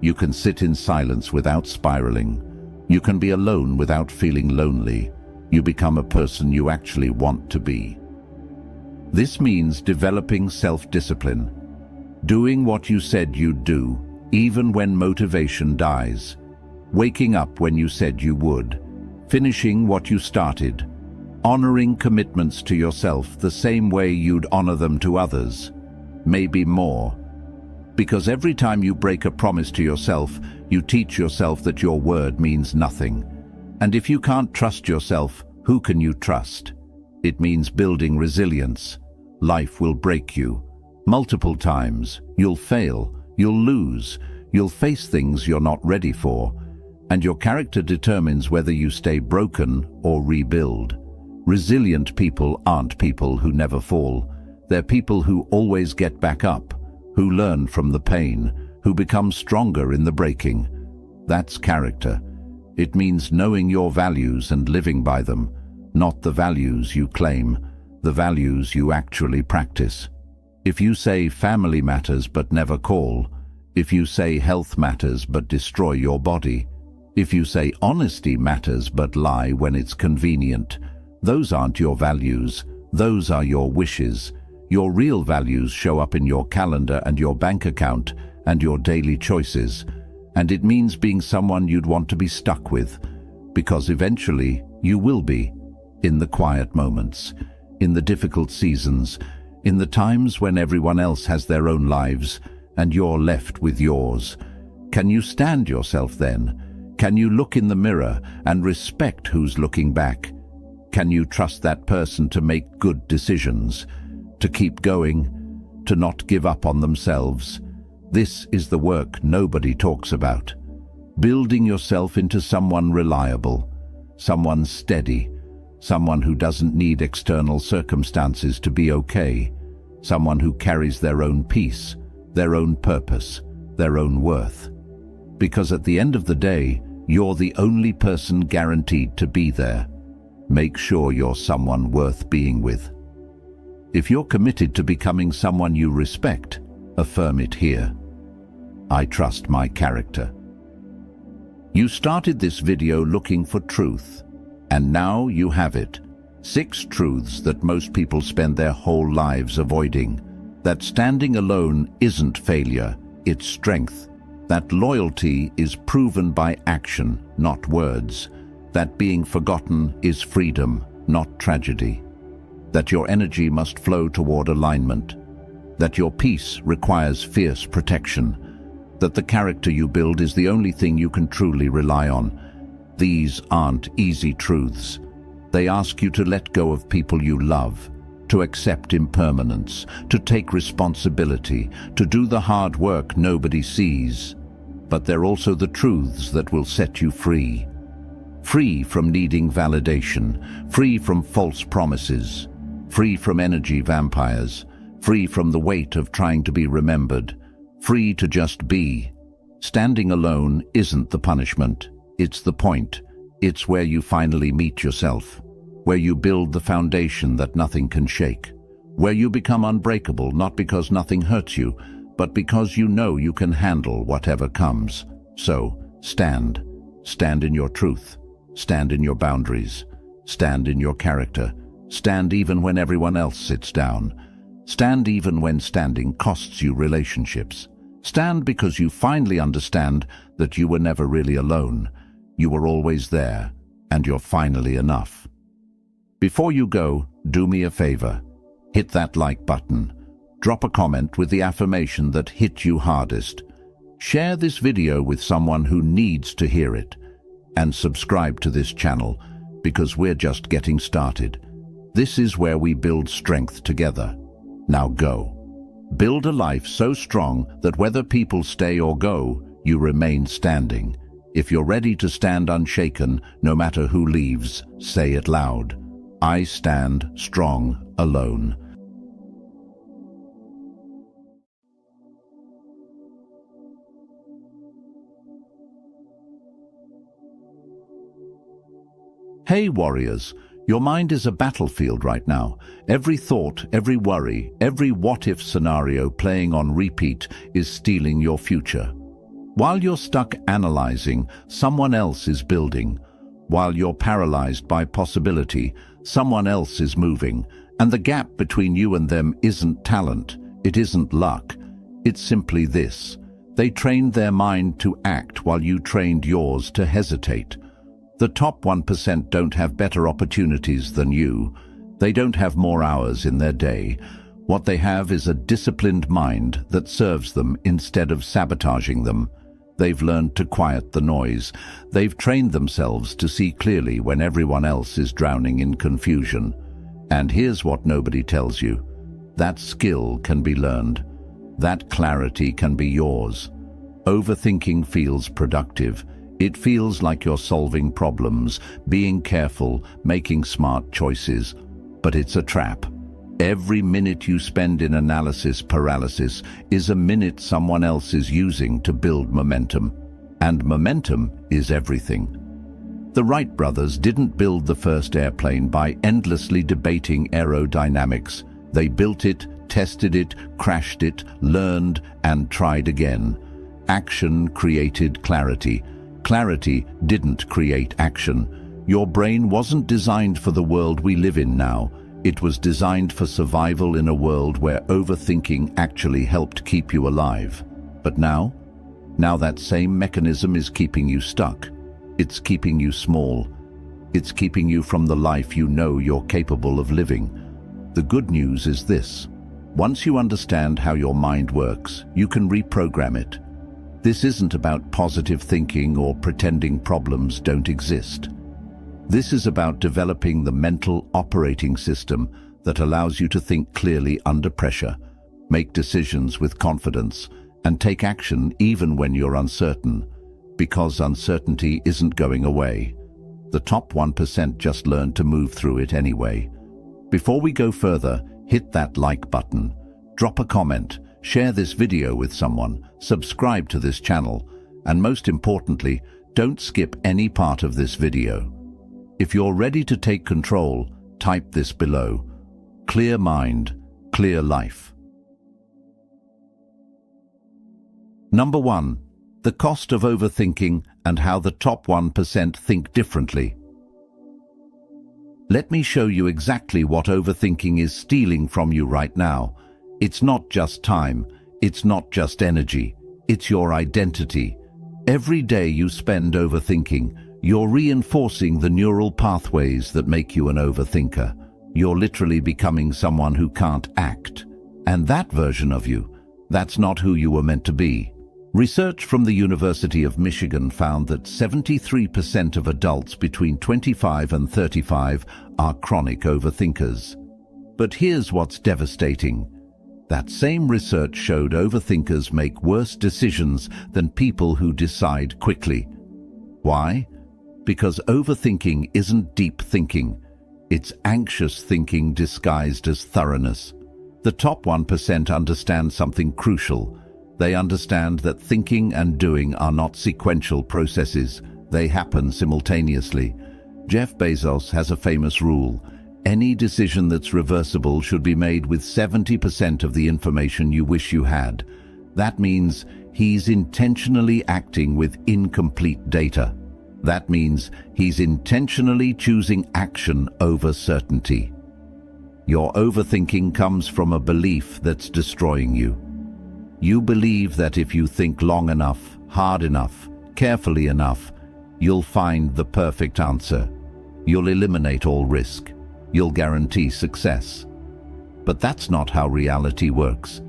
You can sit in silence without spiraling. You can be alone without feeling lonely. You become a person you actually want to be. This means developing self-discipline, doing what you said you'd do, even when motivation dies, waking up when you said you would, finishing what you started, honoring commitments to yourself the same way you'd honor them to others, maybe more. Because every time you break a promise to yourself, you teach yourself that your word means nothing. And if you can't trust yourself, who can you trust? It means building resilience. Life will break you. Multiple times. You'll fail. You'll lose. You'll face things you're not ready for. And your character determines whether you stay broken or rebuild. Resilient people aren't people who never fall. They're people who always get back up, who learn from the pain, who become stronger in the breaking. That's character. It means knowing your values and living by them, not the values you claim, the values you actually practice. If you say family matters but never call, if you say health matters but destroy your body, if you say honesty matters but lie when it's convenient, those aren't your values, those are your wishes. Your real values show up in your calendar and your bank account and your daily choices. And it means being someone you'd want to be stuck with, because eventually you will be, in the quiet moments, in the difficult seasons, in the times when everyone else has their own lives and you're left with yours. Can you stand yourself then? Can you look in the mirror and respect who's looking back? Can you trust that person to make good decisions, to keep going, to not give up on themselves? This is the work nobody talks about. Building yourself into someone reliable, someone steady, someone who doesn't need external circumstances to be okay, someone who carries their own peace, their own purpose, their own worth. Because at the end of the day, you're the only person guaranteed to be there. Make sure you're someone worth being with. If you're committed to becoming someone you respect, affirm it here. I trust my character. You started this video looking for truth, and now you have it. 6 truths that most people spend their whole lives avoiding. That standing alone isn't failure, it's strength. That loyalty is proven by action, not words. That being forgotten is freedom, not tragedy. That your energy must flow toward alignment. That your peace requires fierce protection. That the character you build is the only thing you can truly rely on. These aren't easy truths. They ask you to let go of people you love, to accept impermanence, to take responsibility, to do the hard work nobody sees. But they're also the truths that will set you free. Free from needing validation, free from false promises, free from energy vampires, free from the weight of trying to be remembered, free to just be. Standing alone isn't the punishment, it's the point. It's where you finally meet yourself, where you build the foundation that nothing can shake, where you become unbreakable not because nothing hurts you, but because you know you can handle whatever comes. So, stand. Stand in your truth. Stand in your boundaries. Stand in your character. Stand even when everyone else sits down. Stand even when standing costs you relationships. Stand because you finally understand that you were never really alone. You were always there, and you're finally enough. Before you go, do me a favor. Hit that like button. Drop a comment with the affirmation that hit you hardest. Share this video with someone who needs to hear it. And subscribe to this channel, because we're just getting started. This is where we build strength together. Now go. Build a life so strong that whether people stay or go, you remain standing. If you're ready to stand unshaken, no matter who leaves, say it loud. I stand strong alone. Hey warriors, your mind is a battlefield right now. Every thought, every worry, every what-if scenario playing on repeat is stealing your future. While you're stuck analyzing, someone else is building. While you're paralyzed by possibility, someone else is moving. And the gap between you and them isn't talent, it isn't luck. It's simply this. They trained their mind to act while you trained yours to hesitate. The top 1% don't have better opportunities than you. They don't have more hours in their day. What they have is a disciplined mind that serves them instead of sabotaging them. They've learned to quiet the noise. They've trained themselves to see clearly when everyone else is drowning in confusion. And here's what nobody tells you. That skill can be learned. That clarity can be yours. Overthinking feels productive. It feels like you're solving problems, being careful, making smart choices. But it's a trap. Every minute you spend in analysis paralysis is a minute someone else is using to build momentum. And momentum is everything. The Wright brothers didn't build the first airplane by endlessly debating aerodynamics. They built it, tested it, crashed it, learned, and tried again. Action created clarity. Clarity didn't create action. Your brain wasn't designed for the world we live in now. It was designed for survival in a world where overthinking actually helped keep you alive. But now that same mechanism is keeping you stuck. It's keeping you small. It's keeping you from the life you know you're capable of living. The good news is this. Once you understand how your mind works, you can reprogram it. This isn't about positive thinking or pretending problems don't exist. This is about developing the mental operating system that allows you to think clearly under pressure, make decisions with confidence, and take action even when you're uncertain, because uncertainty isn't going away. The top 1% just learn to move through it anyway. Before we go further, hit that like button, drop a comment, share this video with someone, subscribe to this channel, and most importantly, don't skip any part of this video. If you're ready to take control, type this below. Clear mind, clear life. Number 1. The cost of overthinking and how the top 1% think differently. Let me show you exactly what overthinking is stealing from you right now. It's not just time, it's not just energy, it's your identity. Every day you spend overthinking, you're reinforcing the neural pathways that make you an overthinker. You're literally becoming someone who can't act. And that version of you, that's not who you were meant to be. Research from the University of Michigan found that 73% of adults between 25 and 35 are chronic overthinkers. But here's what's devastating. That same research showed overthinkers make worse decisions than people who decide quickly. Why? Because overthinking isn't deep thinking. It's anxious thinking disguised as thoroughness. The top 1% understand something crucial. They understand that thinking and doing are not sequential processes. They happen simultaneously. Jeff Bezos has a famous rule. Any decision that's reversible should be made with 70% of the information you wish you had. That means he's intentionally acting with incomplete data. That means he's intentionally choosing action over certainty. Your overthinking comes from a belief that's destroying you. You believe that if you think long enough, hard enough, carefully enough, you'll find the perfect answer. You'll eliminate all risk. You'll guarantee success. But that's not how reality works.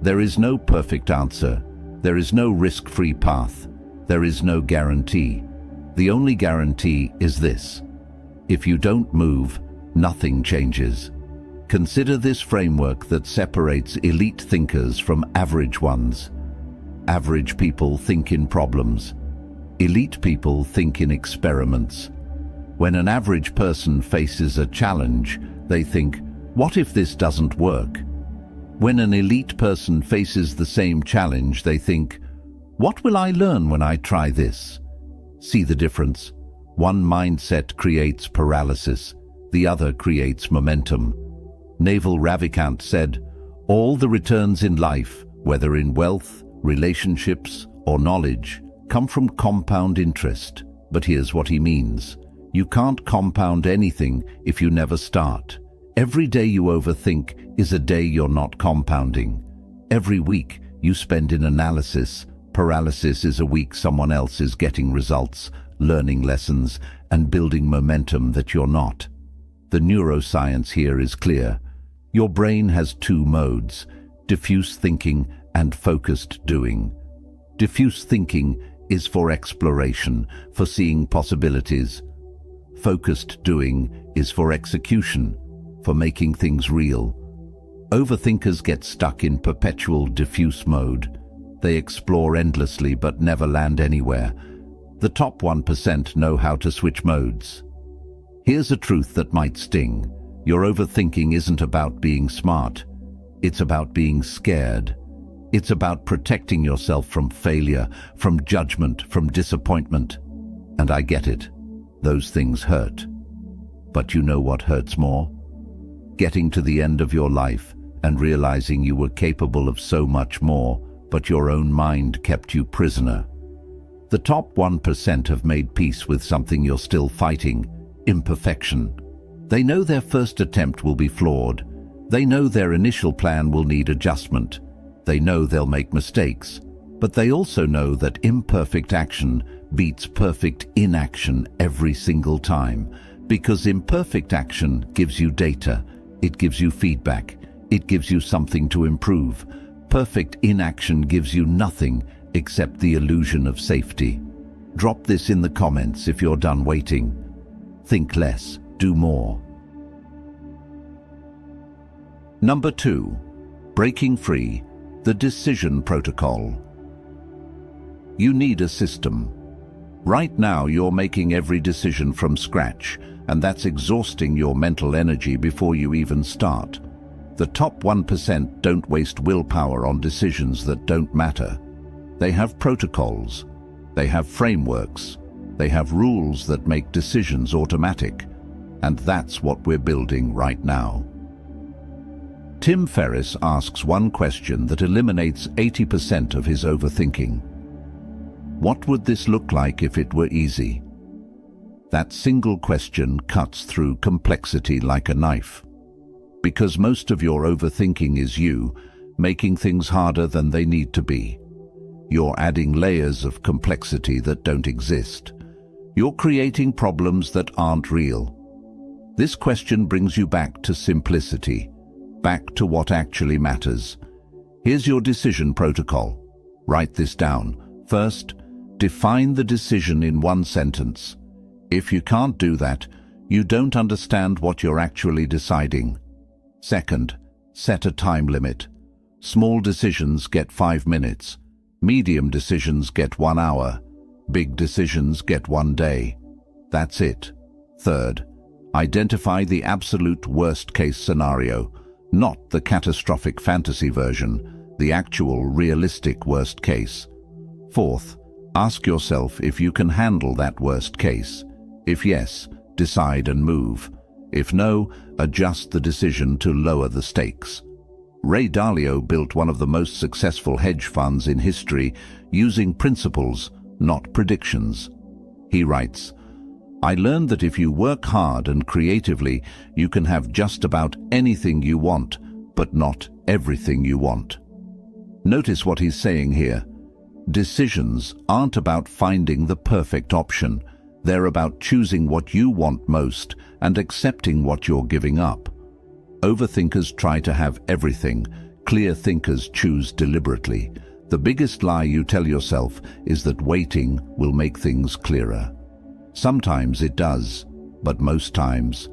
There is no perfect answer. There is no risk-free path. There is no guarantee. The only guarantee is this: if you don't move, nothing changes. Consider this framework that separates elite thinkers from average ones. Average people think in problems. Elite people think in experiments. When an average person faces a challenge, they think, what if this doesn't work? When an elite person faces the same challenge, they think, what will I learn when I try this? See the difference? One mindset creates paralysis, the other creates momentum. Naval Ravikant said, all the returns in life, whether in wealth, relationships, or knowledge, come from compound interest. But here's what he means. You can't compound anything if you never start. Every day you overthink is a day you're not compounding. Every week you spend in analysis. Paralysis is a week someone else is getting results, learning lessons, and building momentum that you're not. The neuroscience here is clear. Your brain has two modes: diffuse thinking and focused doing. Diffuse thinking is for exploration, for seeing possibilities. Focused doing is for execution, for making things real. Overthinkers get stuck in perpetual diffuse mode. They explore endlessly but never land anywhere. The top 1% know how to switch modes. Here's a truth that might sting. Your overthinking isn't about being smart. It's about being scared. It's about protecting yourself from failure, from judgment, from disappointment. And I get it. Those things hurt. But you know what hurts more? Getting to the end of your life and realizing you were capable of so much more, but your own mind kept you prisoner. The top 1% have made peace with something you're still fighting: imperfection. They know their first attempt will be flawed. They know their initial plan will need adjustment. They know they'll make mistakes. But they also know that imperfect action beats perfect inaction every single time, because imperfect action gives you data, it gives you feedback, it gives you something to improve. Perfect inaction gives you nothing except the illusion of safety. Drop this in the comments if you're done waiting. Think less, do more. Number 2. Breaking free, the decision protocol. You need a system. Right now you're making every decision from scratch, and that's exhausting your mental energy before you even start. The top 1% don't waste willpower on decisions that don't matter. They have protocols. They have frameworks. They have rules that make decisions automatic. And that's what we're building right now. Tim Ferriss asks one question that eliminates 80% of his overthinking. What would this look like if it were easy? That single question cuts through complexity like a knife. Because most of your overthinking is you making things harder than they need to be. You're adding layers of complexity that don't exist. You're creating problems that aren't real. This question brings you back to simplicity, back to what actually matters. Here's your decision protocol. Write this down. First, define the decision in one sentence. If you can't do that, you don't understand what you're actually deciding. Second, set a time limit. Small decisions get 5 minutes. Medium decisions get 1 hour. Big decisions get 1 day. That's it. Third, identify the absolute worst-case scenario, not the catastrophic fantasy version, the actual realistic worst case. Fourth, ask yourself if you can handle that worst case. If yes, decide and move. If no, adjust the decision to lower the stakes. Ray Dalio built one of the most successful hedge funds in history using principles, not predictions. He writes, "I learned that if you work hard and creatively, you can have just about anything you want, but not everything you want." Notice what he's saying here. Decisions aren't about finding the perfect option. They're about choosing what you want most and accepting what you're giving up. Overthinkers try to have everything. Clear thinkers choose deliberately. The biggest lie you tell yourself is that waiting will make things clearer. Sometimes it does, but most times,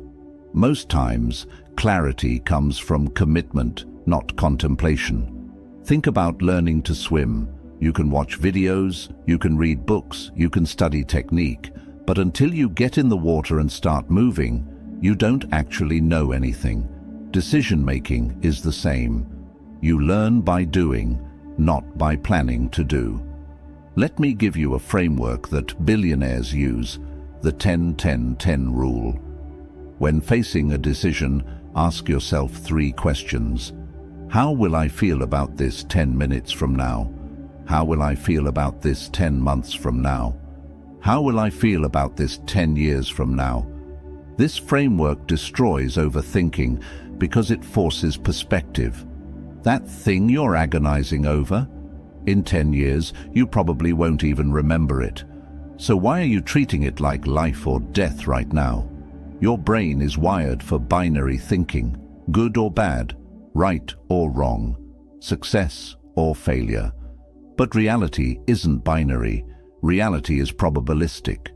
clarity comes from commitment, not contemplation. Think about learning to swim. You can watch videos, you can read books, you can study technique, but until you get in the water and start moving, you don't actually know anything. Decision-making is the same. You learn by doing, not by planning to do. Let me give you a framework that billionaires use, the 10-10-10 rule. When facing a decision, ask yourself 3 questions. How will I feel about this 10 minutes from now? How will I feel about this 10 months from now? How will I feel about this 10 years from now? This framework destroys overthinking because it forces perspective. That thing you're agonizing over, in 10 years, you probably won't even remember it. So why are you treating it like life or death right now? Your brain is wired for binary thinking, good or bad, right or wrong, success or failure. But reality isn't binary. Reality is probabilistic.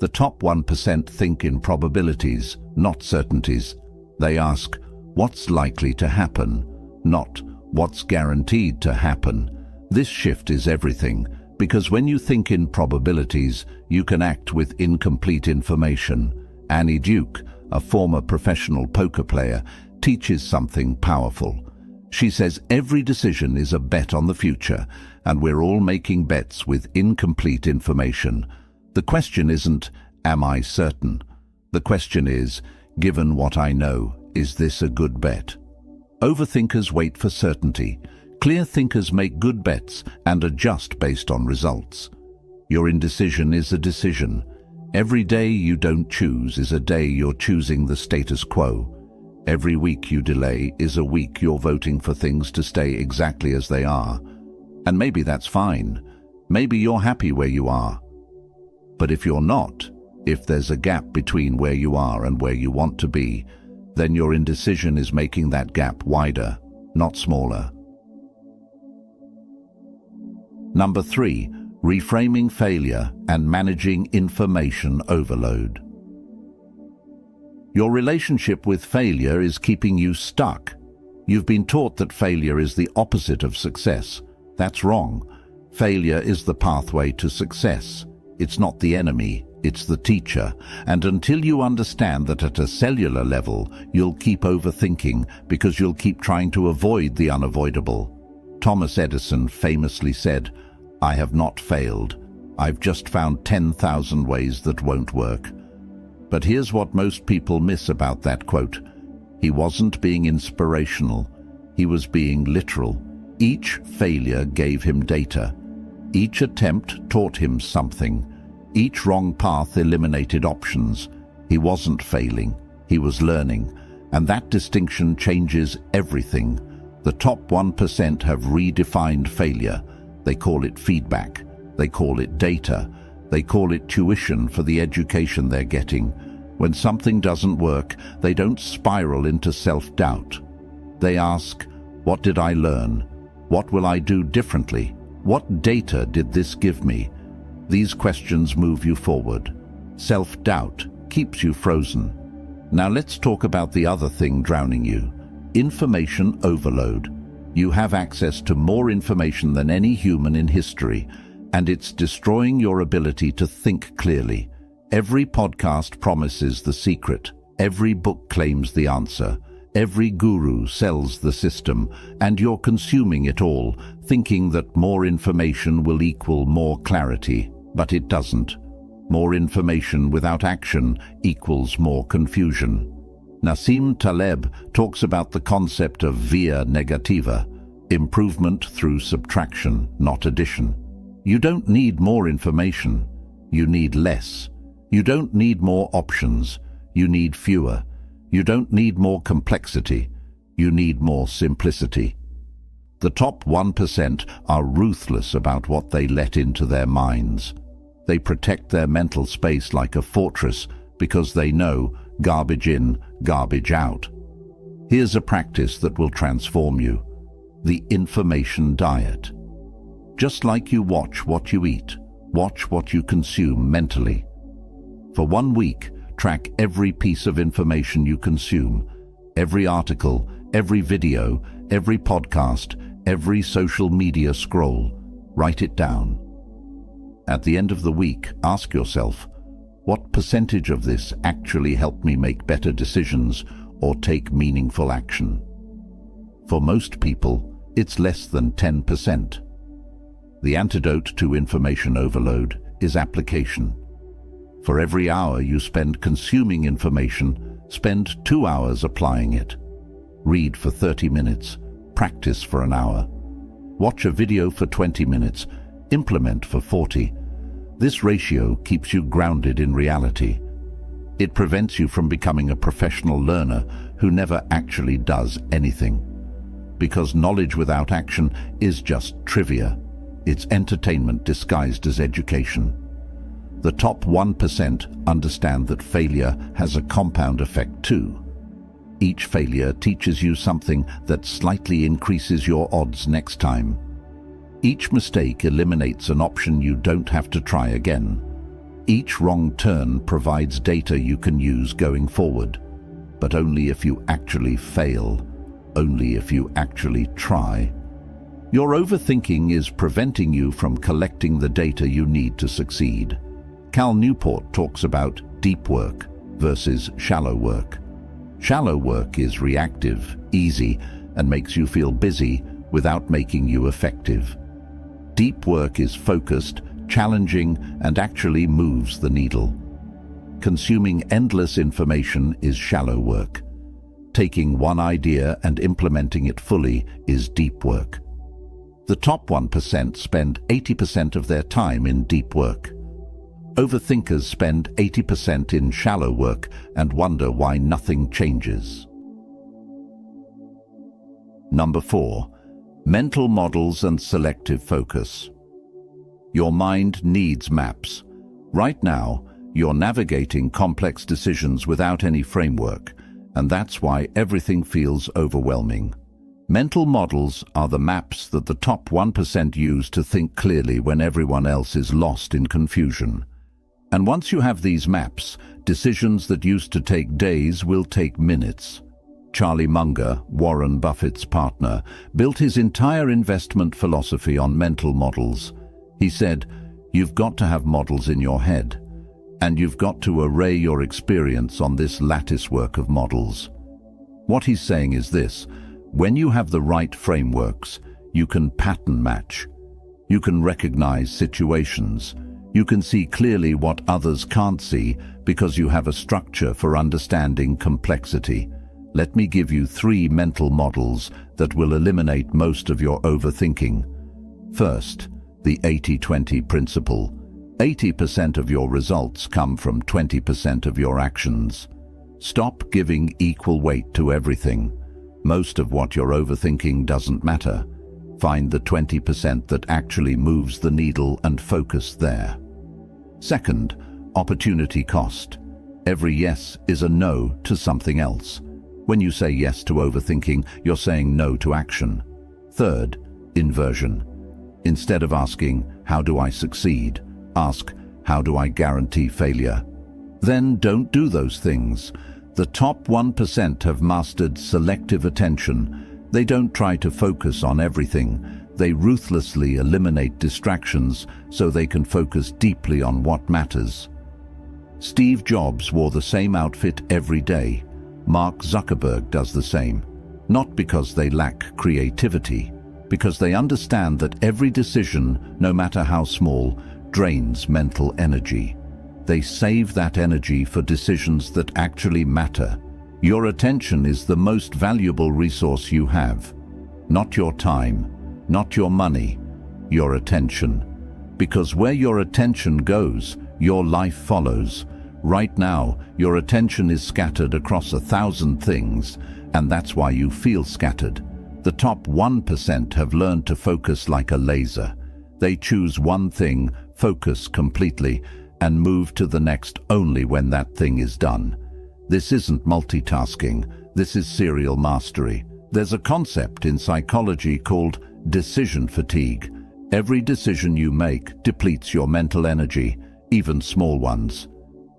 The top 1% think in probabilities, not certainties. They ask, what's likely to happen, not what's guaranteed to happen. This shift is everything, because when you think in probabilities, you can act with incomplete information. Annie Duke, a former professional poker player, teaches something powerful. She says every decision is a bet on the future, and we're all making bets with incomplete information. The question isn't, am I certain? The question is, given what I know, is this a good bet? Overthinkers wait for certainty. Clear thinkers make good bets and adjust based on results. Your indecision is a decision. Every day you don't choose is a day you're choosing the status quo. Every week you delay is a week you're voting for things to stay exactly as they are. And maybe that's fine. Maybe you're happy where you are. But if you're not, if there's a gap between where you are and where you want to be, then your indecision is making that gap wider, not smaller. Number 3, reframing failure and managing information overload. Your relationship with failure is keeping you stuck. You've been taught that failure is the opposite of success. That's wrong. Failure is the pathway to success. It's not the enemy, it's the teacher. And until you understand that at a cellular level, you'll keep overthinking because you'll keep trying to avoid the unavoidable. Thomas Edison famously said, "I have not failed. I've just found 10,000 ways that won't work." But here's what most people miss about that quote. He wasn't being inspirational. He was being literal. Each failure gave him data. Each attempt taught him something. Each wrong path eliminated options. He wasn't failing. He was learning. And that distinction changes everything. The top 1% have redefined failure. They call it feedback. They call it data. They call it tuition for the education they're getting. When something doesn't work, they don't spiral into self-doubt. They ask, what did I learn? What will I do differently? What data did this give me? These questions move you forward. Self-doubt keeps you frozen. Now let's talk about the other thing drowning you. Information overload. You have access to more information than any human in history, and it's destroying your ability to think clearly. Every podcast promises the secret. Every book claims the answer. Every guru sells the system, and you're consuming it all, thinking that more information will equal more clarity, but it doesn't. More information without action equals more confusion. Nassim Taleb talks about the concept of via negativa, improvement through subtraction, not addition. You don't need more information, you need less. You don't need more options, you need fewer. You don't need more complexity, you need more simplicity. The top 1% are ruthless about what they let into their minds. They protect their mental space like a fortress because they know garbage in, garbage out. Here's a practice that will transform you. The information diet. Just like you watch what you eat, watch what you consume mentally. For 1 week, track every piece of information you consume, every article, every video, every podcast, every social media scroll. Write it down. At the end of the week, ask yourself, what percentage of this actually helped me make better decisions or take meaningful action? For most people, it's less than 10%. The antidote to information overload is application. For every hour you spend consuming information, spend 2 hours applying it. Read for 30 minutes, practice for an hour. Watch a video for 20 minutes, implement for 40. This ratio keeps you grounded in reality. It prevents you from becoming a professional learner who never actually does anything. Because knowledge without action is just trivia. It's entertainment disguised as education. The top 1% understand that failure has a compound effect too. Each failure teaches you something that slightly increases your odds next time. Each mistake eliminates an option you don't have to try again. Each wrong turn provides data you can use going forward, but only if you actually fail, only if you actually try. Your overthinking is preventing you from collecting the data you need to succeed. Cal Newport talks about deep work versus shallow work. Shallow work is reactive, easy, and makes you feel busy without making you effective. Deep work is focused, challenging, and actually moves the needle. Consuming endless information is shallow work. Taking one idea and implementing it fully is deep work. The top 1% spend 80% of their time in deep work. Overthinkers spend 80% in shallow work and wonder why nothing changes. Number 4. Mental models and selective focus. Your mind needs maps. Right now, you're navigating complex decisions without any framework, and that's why everything feels overwhelming. Mental models are the maps that the top 1% use to think clearly when everyone else is lost in confusion. And once you have these maps, decisions that used to take days will take minutes. Charlie Munger, Warren Buffett's partner, built his entire investment philosophy on mental models. He said, "You've got to have models in your head, and you've got to array your experience on this lattice work of models." What he's saying is this: when you have the right frameworks, you can pattern match. You can recognize situations. You can see clearly what others can't see because you have a structure for understanding complexity. Let me give you 3 mental models that will eliminate most of your overthinking. First, the 80-20 principle. 80% of your results come from 20% of your actions. Stop giving equal weight to everything. Most of what you're overthinking doesn't matter. Find the 20% that actually moves the needle and focus there. Second, opportunity cost. Every yes is a no to something else. When you say yes to overthinking, you're saying no to action. Third, inversion. Instead of asking, "How do I succeed?" ask, "How do I guarantee failure?" Then don't do those things. The top 1% have mastered selective attention. They don't try to focus on everything. They ruthlessly eliminate distractions so they can focus deeply on what matters. Steve Jobs wore the same outfit every day. Mark Zuckerberg does the same. Not because they lack creativity, because they understand that every decision, no matter how small, drains mental energy. They save that energy for decisions that actually matter. Your attention is the most valuable resource you have. Not your time, not your money, your attention. Because where your attention goes, your life follows. Right now, your attention is scattered across 1,000 things, and that's why you feel scattered. The top 1% have learned to focus like a laser. They choose one thing, focus completely, and move to the next only when that thing is done. This isn't multitasking, this is serial mastery. There's a concept in psychology called decision fatigue. Every decision you make depletes your mental energy, even small ones.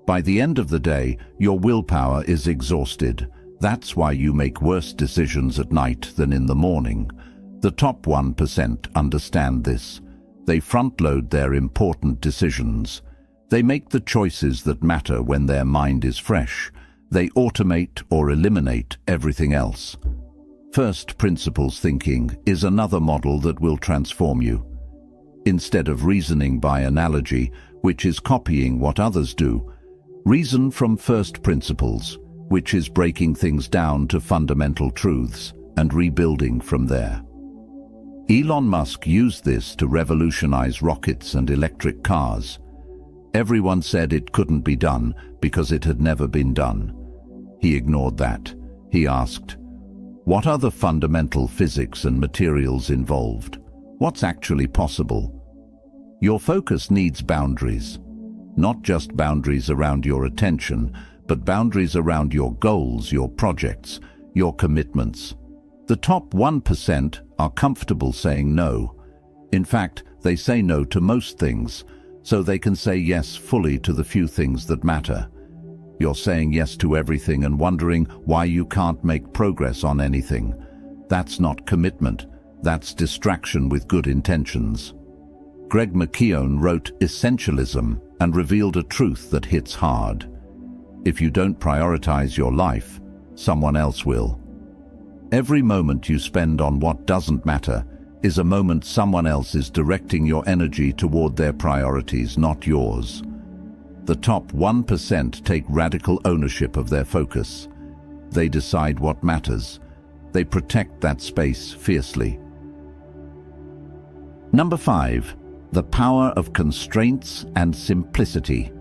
By the end of the day, your willpower is exhausted. That's why you make worse decisions at night than in the morning. The top 1% understand this. They front-load their important decisions. They make the choices that matter when their mind is fresh. They automate or eliminate everything else. First principles thinking is another model that will transform you. Instead of reasoning by analogy, which is copying what others do, reason from first principles, which is breaking things down to fundamental truths and rebuilding from there. Elon Musk used this to revolutionize rockets and electric cars. Everyone said it couldn't be done because it had never been done. He ignored that. He asked, what are the fundamental physics and materials involved? What's actually possible? Your focus needs boundaries. Not just boundaries around your attention, but boundaries around your goals, your projects, your commitments. The top 1% are comfortable saying no. In fact, they say no to most things, so they can say yes fully to the few things that matter. You're saying yes to everything and wondering why you can't make progress on anything. That's not commitment. That's distraction with good intentions. Greg McKeown wrote Essentialism and revealed a truth that hits hard. If you don't prioritize your life, someone else will. Every moment you spend on what doesn't matter is a moment someone else is directing your energy toward their priorities, not yours. The top 1% take radical ownership of their focus. They decide what matters. They protect that space fiercely. Number 5. The power of constraints and simplicity.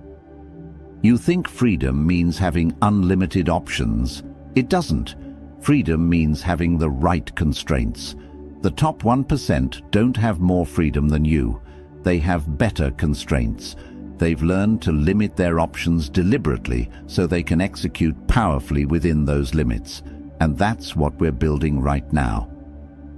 You think freedom means having unlimited options. It doesn't. Freedom means having the right constraints. The top 1% don't have more freedom than you. They have better constraints. They've learned to limit their options deliberately so they can execute powerfully within those limits. And that's what we're building right now.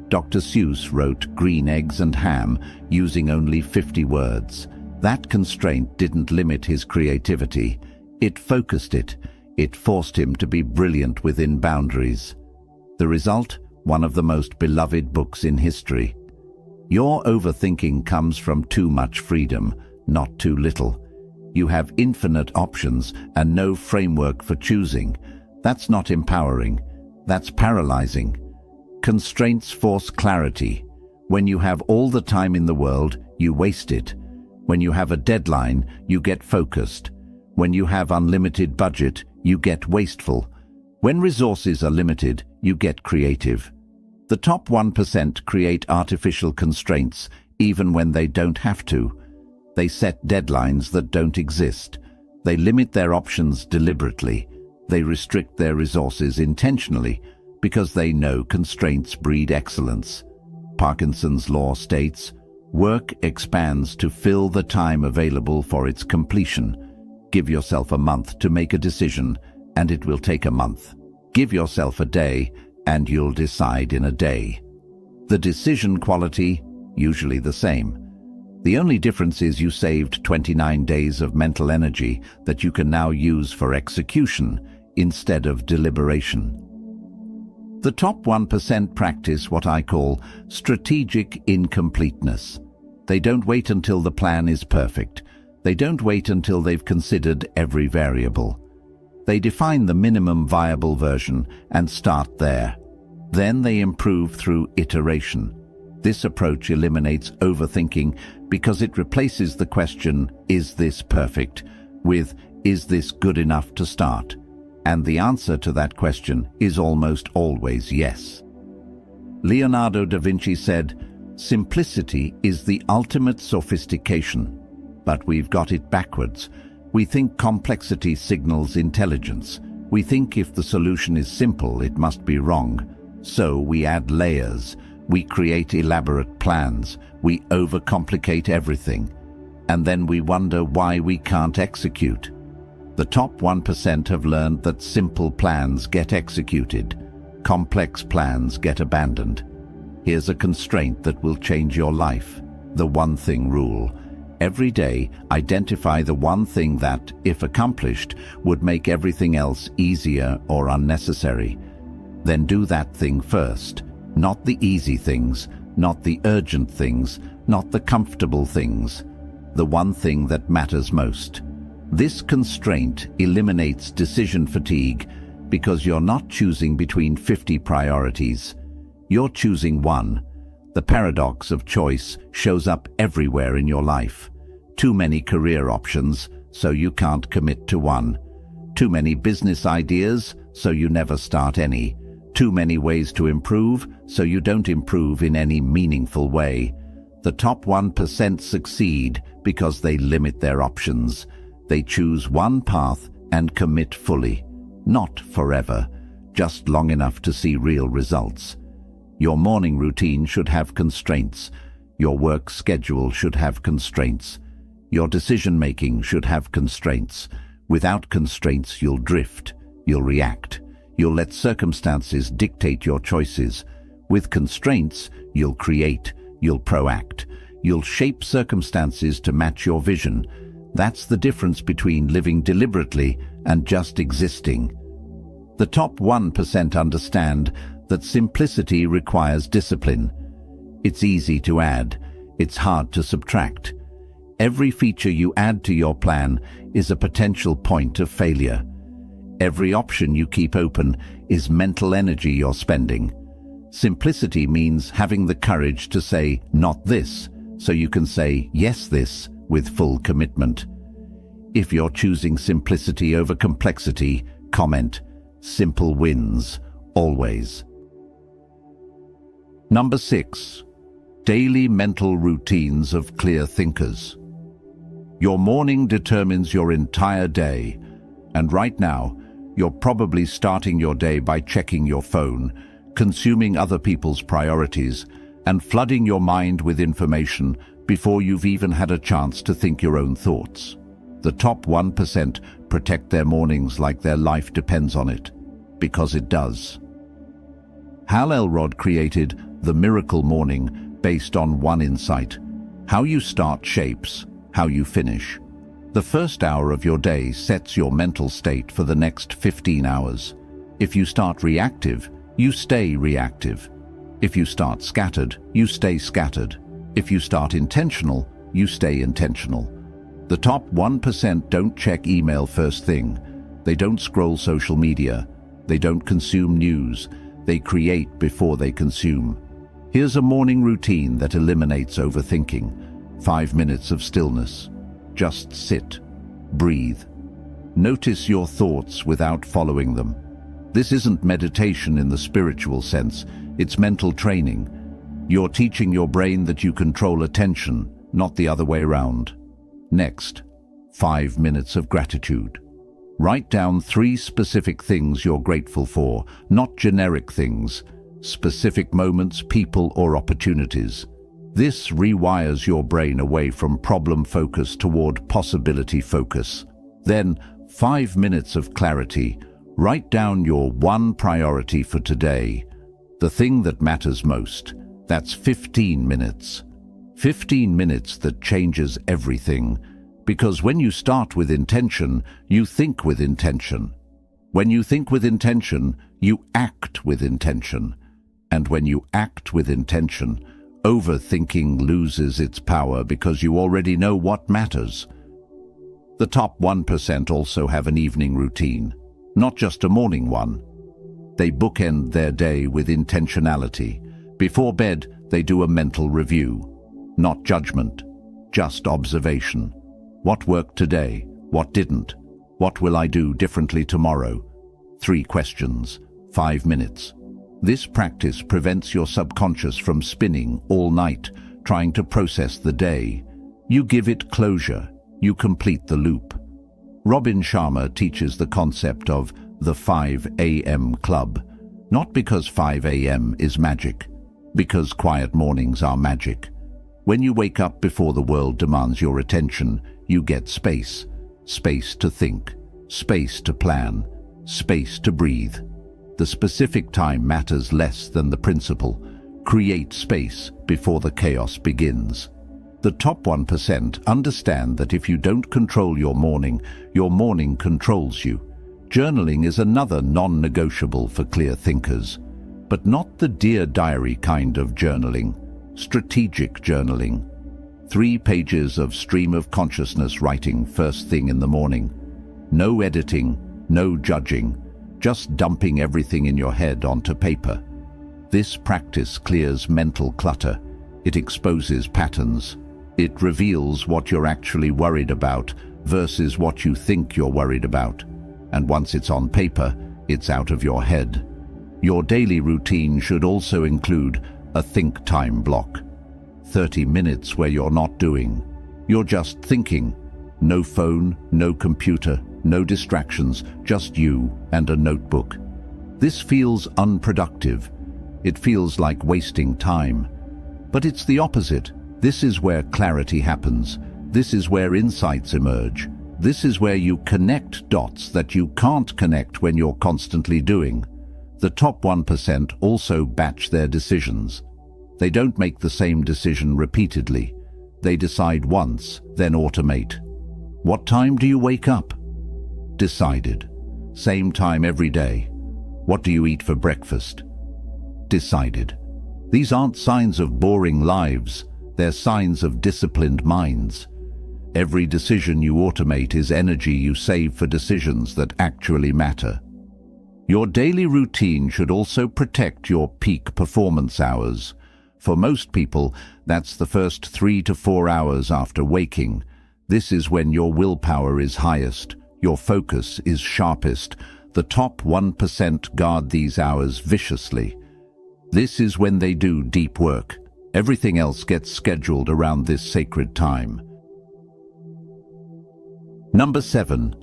Dr. Seuss wrote Green Eggs and Ham using only 50 words. That constraint didn't limit his creativity. It focused it. It forced him to be brilliant within boundaries. The result? One of the most beloved books in history. Your overthinking comes from too much freedom, not too little. You have infinite options and no framework for choosing. That's not empowering. That's paralyzing. Constraints force clarity. When you have all the time in the world, you waste it. When you have a deadline, you get focused. When you have unlimited budget, you get wasteful. When resources are limited, you get creative. The top 1% create artificial constraints, even when they don't have to. They set deadlines that don't exist. They limit their options deliberately. They restrict their resources intentionally, because they know constraints breed excellence. Parkinson's law states, work expands to fill the time available for its completion. Give yourself a month to make a decision, and it will take a month. Give yourself a day, and you'll decide in a day. The decision quality, usually the same. The only difference is you saved 29 days of mental energy that you can now use for execution instead of deliberation. The top 1% practice what I call strategic incompleteness. They don't wait until the plan is perfect. They don't wait until they've considered every variable. They define the minimum viable version and start there. Then they improve through iteration. This approach eliminates overthinking because it replaces the question, is this perfect, with, is this good enough to start? And the answer to that question is almost always yes. Leonardo da Vinci said, simplicity is the ultimate sophistication. But we've got it backwards. We think complexity signals intelligence. We think if the solution is simple, it must be wrong. So we add layers. We create elaborate plans. We overcomplicate everything. And then we wonder why we can't execute. The top 1% have learned that simple plans get executed. Complex plans get abandoned. Here's a constraint that will change your life. The one thing rule. Every day, identify the one thing that, if accomplished, would make everything else easier or unnecessary. Then do that thing first, not the easy things, not the urgent things, not the comfortable things. The one thing that matters most. This constraint eliminates decision fatigue because you're not choosing between 50 priorities. You're choosing one. The paradox of choice shows up everywhere in your life. Too many career options, so you can't commit to one. Too many business ideas, so you never start any. Too many ways to improve, so you don't improve in any meaningful way. The top 1% succeed because they limit their options. They choose one path and commit fully. Not forever, just long enough to see real results. Your morning routine should have constraints. Your work schedule should have constraints. Your decision-making should have constraints. Without constraints, you'll drift. You'll react. You'll let circumstances dictate your choices. With constraints, you'll create. You'll proact. You'll shape circumstances to match your vision. That's the difference between living deliberately and just existing. The top 1% understand that simplicity requires discipline. It's easy to add. It's hard to subtract. Every feature you add to your plan is a potential point of failure. Every option you keep open is mental energy you're spending. Simplicity means having the courage to say, not this, so you can say, yes, this, with full commitment. If you're choosing simplicity over complexity, comment, simple wins, always. Number 6. Daily mental routines of clear thinkers. Your morning determines your entire day, and right now, you're probably starting your day by checking your phone, consuming other people's priorities, and flooding your mind with information before you've even had a chance to think your own thoughts. The top 1% protect their mornings like their life depends on it, because it does. Hal Elrod created the miracle morning based on one insight. How you start shapes how you finish. The first hour of your day sets your mental state for the next 15 hours. If you start reactive, you stay reactive. If you start scattered, you stay scattered. If you start intentional, you stay intentional. The top 1% don't check email first thing. They don't scroll social media. They don't consume news. They create before they consume. Here's a morning routine that eliminates overthinking. 5 minutes of stillness. Just sit. Breathe. Notice your thoughts without following them. This isn't meditation in the spiritual sense. It's mental training. You're teaching your brain that you control attention, not the other way around. Next, 5 minutes of gratitude. Write down 3 specific things you're grateful for, not generic things. Specific moments, people, or opportunities. This rewires your brain away from problem focus toward possibility focus. Then, 5 minutes of clarity. Write down your one priority for today. The thing that matters most. That's 15 minutes. 15 minutes that changes everything. Because when you start with intention, you think with intention. When you think with intention, you act with intention. And when you act with intention, overthinking loses its power because you already know what matters. The top 1% also have an evening routine, not just a morning one. They bookend their day with intentionality. Before bed, they do a mental review. Not judgment, just observation. What worked today? What didn't? What will I do differently tomorrow? 3 questions, 5 minutes. This practice prevents your subconscious from spinning all night, trying to process the day. You give it closure. You complete the loop. Robin Sharma teaches the concept of the 5 a.m. club, not because 5 a.m. is magic, because quiet mornings are magic. When you wake up before the world demands your attention, you get space. Space to think, space to plan, space to breathe. The specific time matters less than the principle. Create space before the chaos begins. The top 1% understand that if you don't control your morning controls you. Journaling is another non-negotiable for clear thinkers, but not the Dear Diary kind of journaling. Strategic journaling. 3 pages of stream of consciousness writing first thing in the morning. No editing, no judging, just dumping everything in your head onto paper. This practice clears mental clutter. It exposes patterns. It reveals what you're actually worried about versus what you think you're worried about. And once it's on paper, it's out of your head. Your daily routine should also include a think time block. 30 minutes where you're not doing. You're just thinking. No phone, no computer, no distractions, just you and a notebook. This feels unproductive. It feels like wasting time. But it's the opposite. This is where clarity happens. This is where insights emerge. This is where you connect dots that you can't connect when you're constantly doing. The top 1% also batch their decisions. They don't make the same decision repeatedly. They decide once, then automate. What time do you wake up? Decided. Same time every day. What do you eat for breakfast? Decided. These aren't signs of boring lives. They're signs of disciplined minds. Every decision you automate is energy you save for decisions that actually matter. Your daily routine should also protect your peak performance hours. For most people, that's the first 3 to 4 hours after waking. This is when your willpower is highest, your focus is sharpest. The top 1% guard these hours viciously. This is when they do deep work. Everything else gets scheduled around this sacred time. Number 7.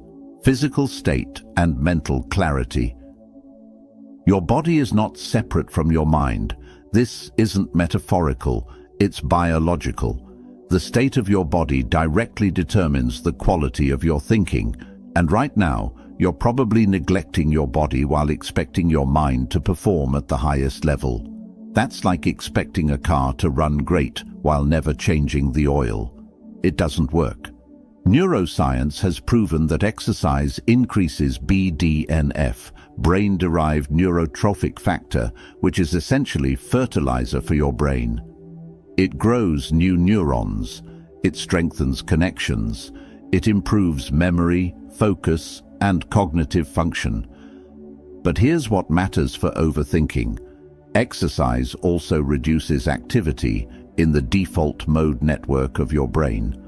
Physical state and mental clarity. Your body is not separate from your mind. This isn't metaphorical, it's biological. The state of your body directly determines the quality of your thinking, and right now, you're probably neglecting your body while expecting your mind to perform at the highest level. That's like expecting a car to run great while never changing the oil. It doesn't work. Neuroscience has proven that exercise increases BDNF, brain-derived neurotrophic factor, which is essentially fertilizer for your brain. It grows new neurons, it strengthens connections, it improves memory, focus, and cognitive function. But here's what matters for overthinking. Exercise also reduces activity in the default mode network of your brain.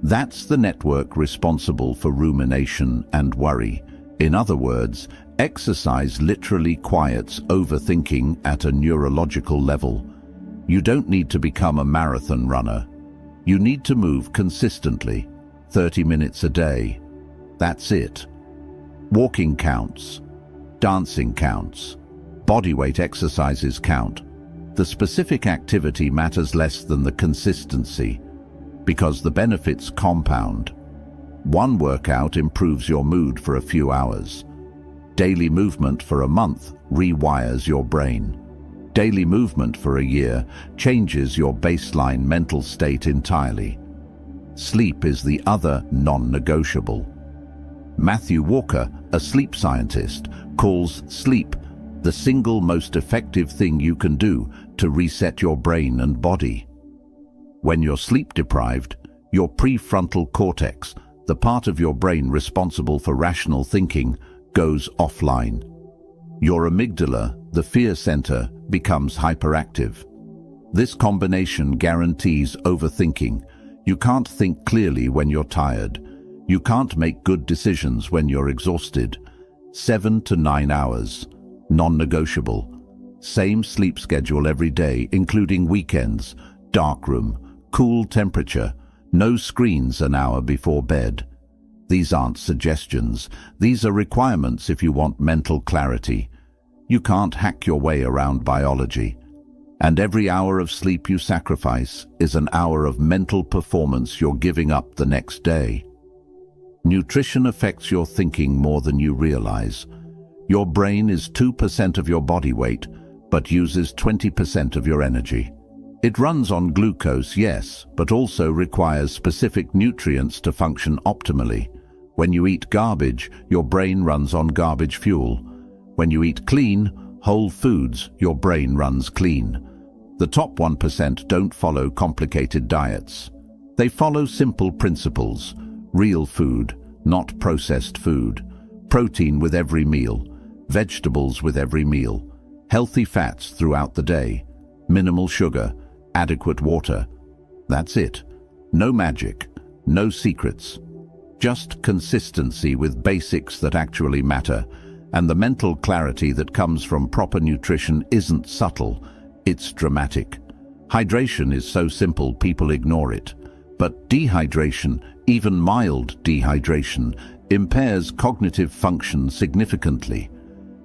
That's the network responsible for rumination and worry. In other words, exercise literally quiets overthinking at a neurological level. You don't need to become a marathon runner. You need to move consistently, 30 minutes a day. That's it. Walking counts. Dancing counts. Bodyweight exercises count. The specific activity matters less than the consistency, because the benefits compound. One workout improves your mood for a few hours. Daily movement for a month rewires your brain. Daily movement for a year changes your baseline mental state entirely. Sleep is the other non-negotiable. Matthew Walker, a sleep scientist, calls sleep the single most effective thing you can do to reset your brain and body. When you're sleep deprived, your prefrontal cortex, the part of your brain responsible for rational thinking, goes offline. Your amygdala, the fear center, becomes hyperactive. This combination guarantees overthinking. You can't think clearly when you're tired. You can't make good decisions when you're exhausted. 7 to 9 hours. Non-negotiable. Same sleep schedule every day, including weekends. Dark room. Cool temperature. No screens an hour before bed. These aren't suggestions. These are requirements if you want mental clarity. You can't hack your way around biology. And every hour of sleep you sacrifice is an hour of mental performance you're giving up the next day. Nutrition affects your thinking more than you realize. Your brain is 2% of your body weight, but uses 20% of your energy. It runs on glucose, yes, but also requires specific nutrients to function optimally. When you eat garbage, your brain runs on garbage fuel. When you eat clean, whole foods, your brain runs clean. The top 1% don't follow complicated diets. They follow simple principles: real food, not processed food, protein with every meal, vegetables with every meal, healthy fats throughout the day, minimal sugar, adequate water. That's it. No magic, no secrets. Just consistency with basics that actually matter, and the mental clarity that comes from proper nutrition isn't subtle, it's dramatic. Hydration is so simple people ignore it, but dehydration, even mild dehydration, impairs cognitive function significantly.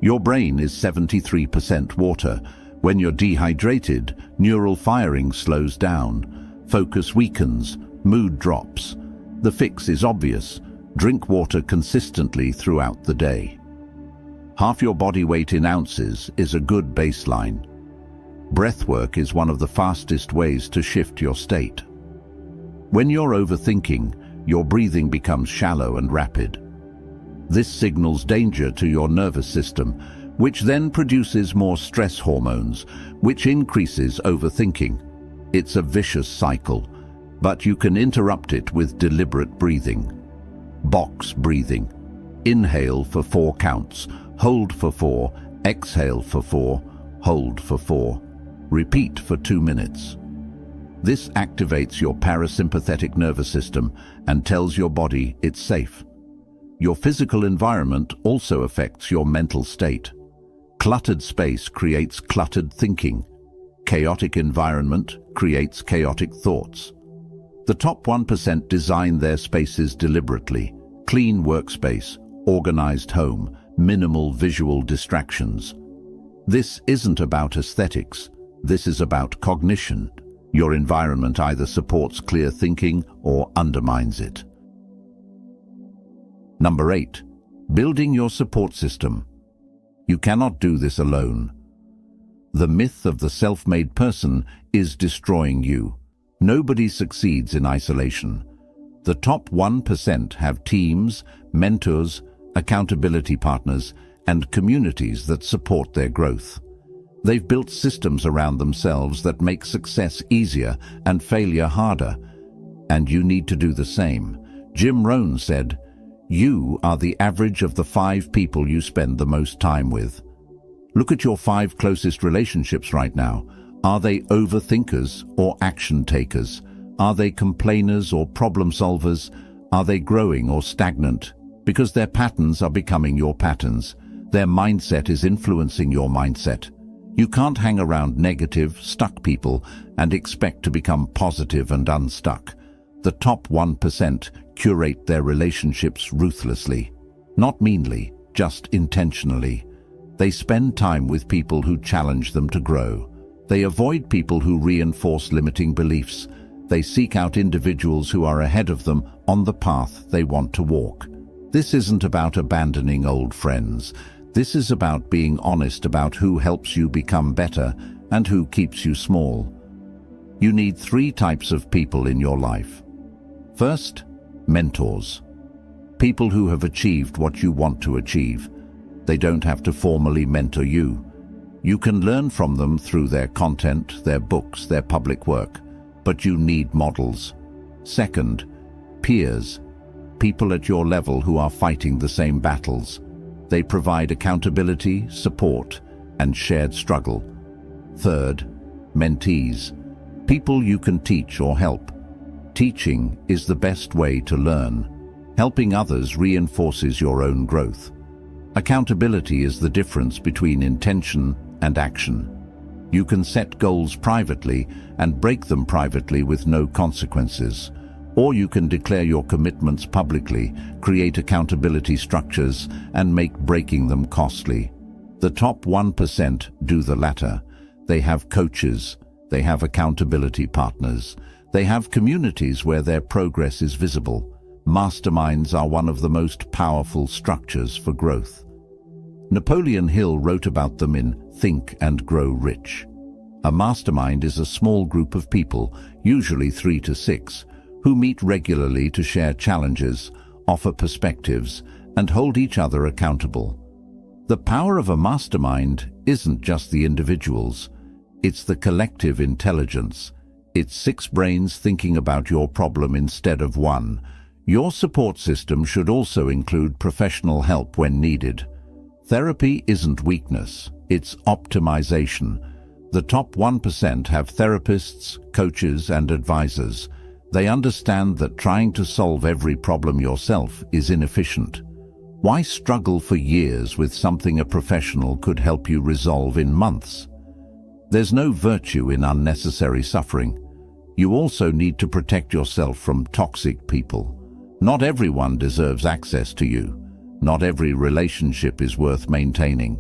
Your brain is 73% water. When you're dehydrated, neural firing slows down, focus weakens, mood drops. The fix is obvious: drink water consistently throughout the day. Half your body weight in ounces is a good baseline. Breathwork is one of the fastest ways to shift your state. When you're overthinking, your breathing becomes shallow and rapid. This signals danger to your nervous system, which then produces more stress hormones, which increases overthinking. It's a vicious cycle, but you can interrupt it with deliberate breathing. Box breathing. Inhale for 4 counts, hold for 4, exhale for 4, hold for 4. Repeat for 2 minutes. This activates your parasympathetic nervous system and tells your body it's safe. Your physical environment also affects your mental state. Cluttered space creates cluttered thinking. Chaotic environment creates chaotic thoughts. The top 1% design their spaces deliberately. Clean workspace, organized home, minimal visual distractions. This isn't about aesthetics. This is about cognition. Your environment either supports clear thinking or undermines it. Number 8. Building your support system. You cannot do this alone. The myth of the self-made person is destroying you. Nobody succeeds in isolation. The top 1% have teams, mentors, accountability partners, and communities that support their growth. They've built systems around themselves that make success easier and failure harder. And you need to do the same. Jim Rohn said, "You are the average of the 5 people you spend the most time with." Look at your 5 closest relationships right now. Are they overthinkers or action takers? Are they complainers or problem solvers? Are they growing or stagnant? Because their patterns are becoming your patterns. Their mindset is influencing your mindset. You can't hang around negative, stuck people and expect to become positive and unstuck. The top 1% curate their relationships ruthlessly. Not meanly, just intentionally. They spend time with people who challenge them to grow. They avoid people who reinforce limiting beliefs. They seek out individuals who are ahead of them on the path they want to walk. This isn't about abandoning old friends. This is about being honest about who helps you become better and who keeps you small. You need 3 types of people in your life. First, mentors. People who have achieved what you want to achieve. They don't have to formally mentor you. You can learn from them through their content, their books, their public work, but you need models. Second, peers. People at your level who are fighting the same battles. They provide accountability, support, and shared struggle. Third, mentees. People you can teach or help. Teaching is the best way to learn. Helping others reinforces your own growth. Accountability is the difference between intention and action. You can set goals privately and break them privately with no consequences. Or you can declare your commitments publicly, create accountability structures, and make breaking them costly. The top 1% do the latter. They have coaches, they have accountability partners, they have communities where their progress is visible. Masterminds are one of the most powerful structures for growth. Napoleon Hill wrote about them in Think and Grow Rich. A mastermind is a small group of people, usually 3 to 6, who meet regularly to share challenges, offer perspectives, and hold each other accountable. The power of a mastermind isn't just the individuals, it's the collective intelligence. It's 6 brains thinking about your problem instead of one. Your support system should also include professional help when needed. Therapy isn't weakness, it's optimization. The top 1% have therapists, coaches, and advisors. They understand that trying to solve every problem yourself is inefficient. Why struggle for years with something a professional could help you resolve in months? There's no virtue in unnecessary suffering. You also need to protect yourself from toxic people. Not everyone deserves access to you. Not every relationship is worth maintaining.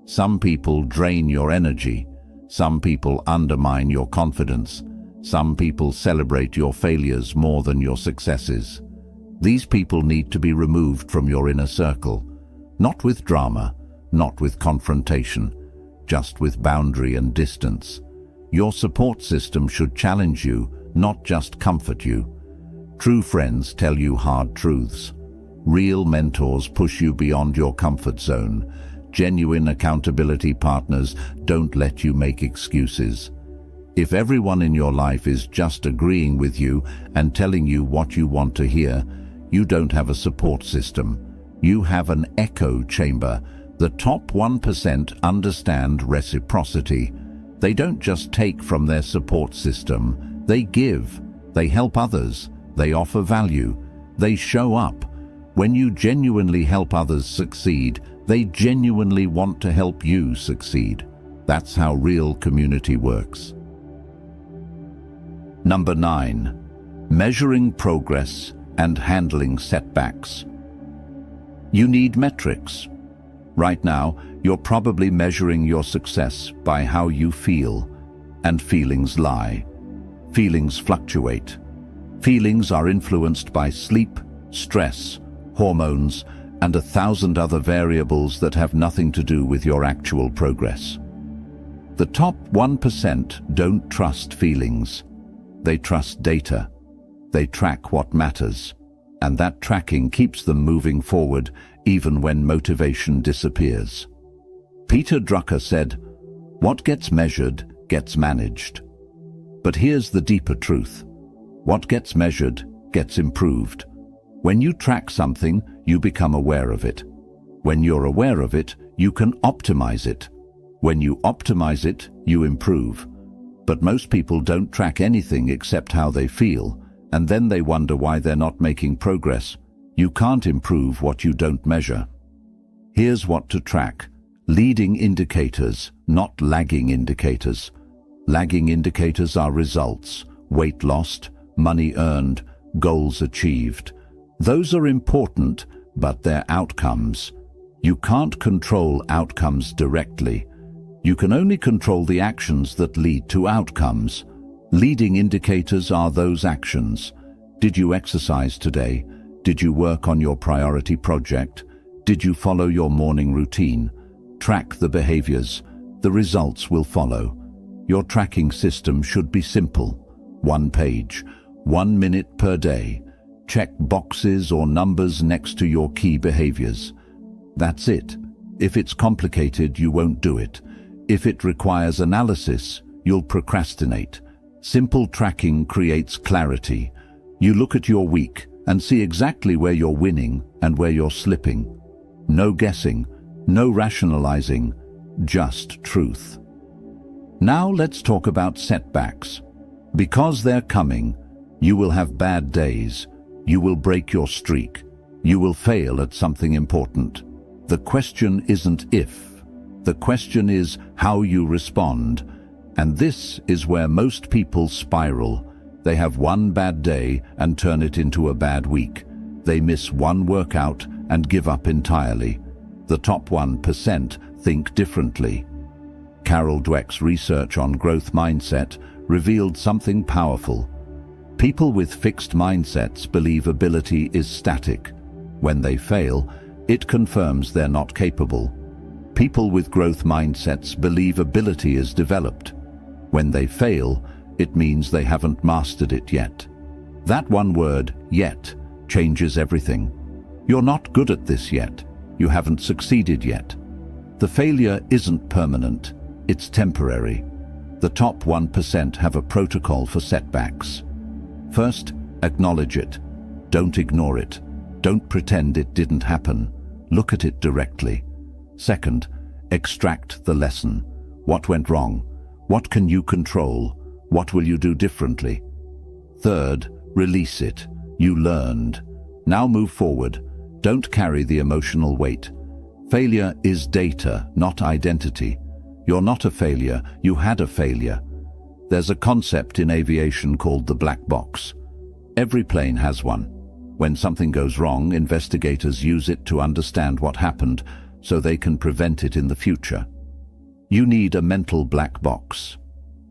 Some people drain your energy. Some people undermine your confidence. Some people celebrate your failures more than your successes. These people need to be removed from your inner circle. Not with drama, not with confrontation, just with boundary and distance. Your support system should challenge you, not just comfort you. True friends tell you hard truths. Real mentors push you beyond your comfort zone. Genuine accountability partners don't let you make excuses. If everyone in your life is just agreeing with you and telling you what you want to hear, you don't have a support system. You have an echo chamber. The top 1% understand reciprocity. They don't just take from their support system. They give. They help others. They offer value. They show up. When you genuinely help others succeed, they genuinely want to help you succeed. That's how real community works. Number 9. Measuring progress and handling setbacks. You need metrics. Right now, you're probably measuring your success by how you feel, and feelings lie. Feelings fluctuate. Feelings are influenced by sleep, stress, hormones, and 1,000 other variables that have nothing to do with your actual progress. The top 1% don't trust feelings. They trust data. They track what matters, and that tracking keeps them moving forward even when motivation disappears. Peter Drucker said, "What gets measured gets managed." But here's the deeper truth. What gets measured gets improved. When you track something, you become aware of it. When you're aware of it, you can optimize it. When you optimize it, you improve. But most people don't track anything except how they feel, and then they wonder why they're not making progress. You can't improve what you don't measure. Here's what to track. Leading indicators, not lagging indicators. Lagging indicators are results, weight lost, money earned, goals achieved. Those are important, but they're outcomes. You can't control outcomes directly. You can only control the actions that lead to outcomes. Leading indicators are those actions. Did you exercise today? Did you work on your priority project? Did you follow your morning routine? Track the behaviors. The results will follow. Your tracking system should be simple. 1 page, 1 minute per day. Check boxes or numbers next to your key behaviors. That's it. If it's complicated, you won't do it. If it requires analysis, you'll procrastinate. Simple tracking creates clarity. You look at your week and see exactly where you're winning and where you're slipping. No guessing, no rationalizing, just truth. Now let's talk about setbacks. Because they're coming, you will have bad days. You will break your streak. You will fail at something important. The question isn't if. The question is how you respond. And this is where most people spiral. They have one bad day and turn it into a bad week. They miss one workout and give up entirely. The top 1% think differently. Carol Dweck's research on growth mindset revealed something powerful. People with fixed mindsets believe ability is static. When they fail, it confirms they're not capable. People with growth mindsets believe ability is developed. When they fail, it means they haven't mastered it yet. That one word, yet, changes everything. You're not good at this yet. You haven't succeeded yet. The failure isn't permanent, it's temporary. The top 1% have a protocol for setbacks. First, acknowledge it. Don't ignore it. Don't pretend it didn't happen. Look at it directly. Second, extract the lesson. What went wrong? What can you control? What will you do differently? Third, release it. You learned. Now move forward. Don't carry the emotional weight. Failure is data, not identity. You're not a failure. You had a failure. There's a concept in aviation called the black box. Every plane has one. When something goes wrong, investigators use it to understand what happened so they can prevent it in the future. You need a mental black box.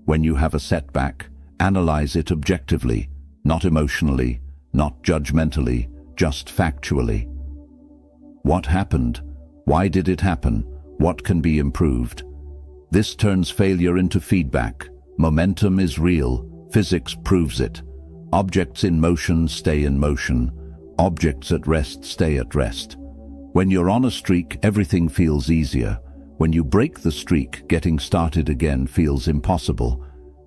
When you have a setback, analyze it objectively, not emotionally, not judgmentally, just factually. What happened? Why did it happen? What can be improved? This turns failure into feedback. Momentum is real. Physics proves it. Objects in motion stay in motion. Objects at rest stay at rest. When you're on a streak, everything feels easier. When you break the streak, getting started again feels impossible.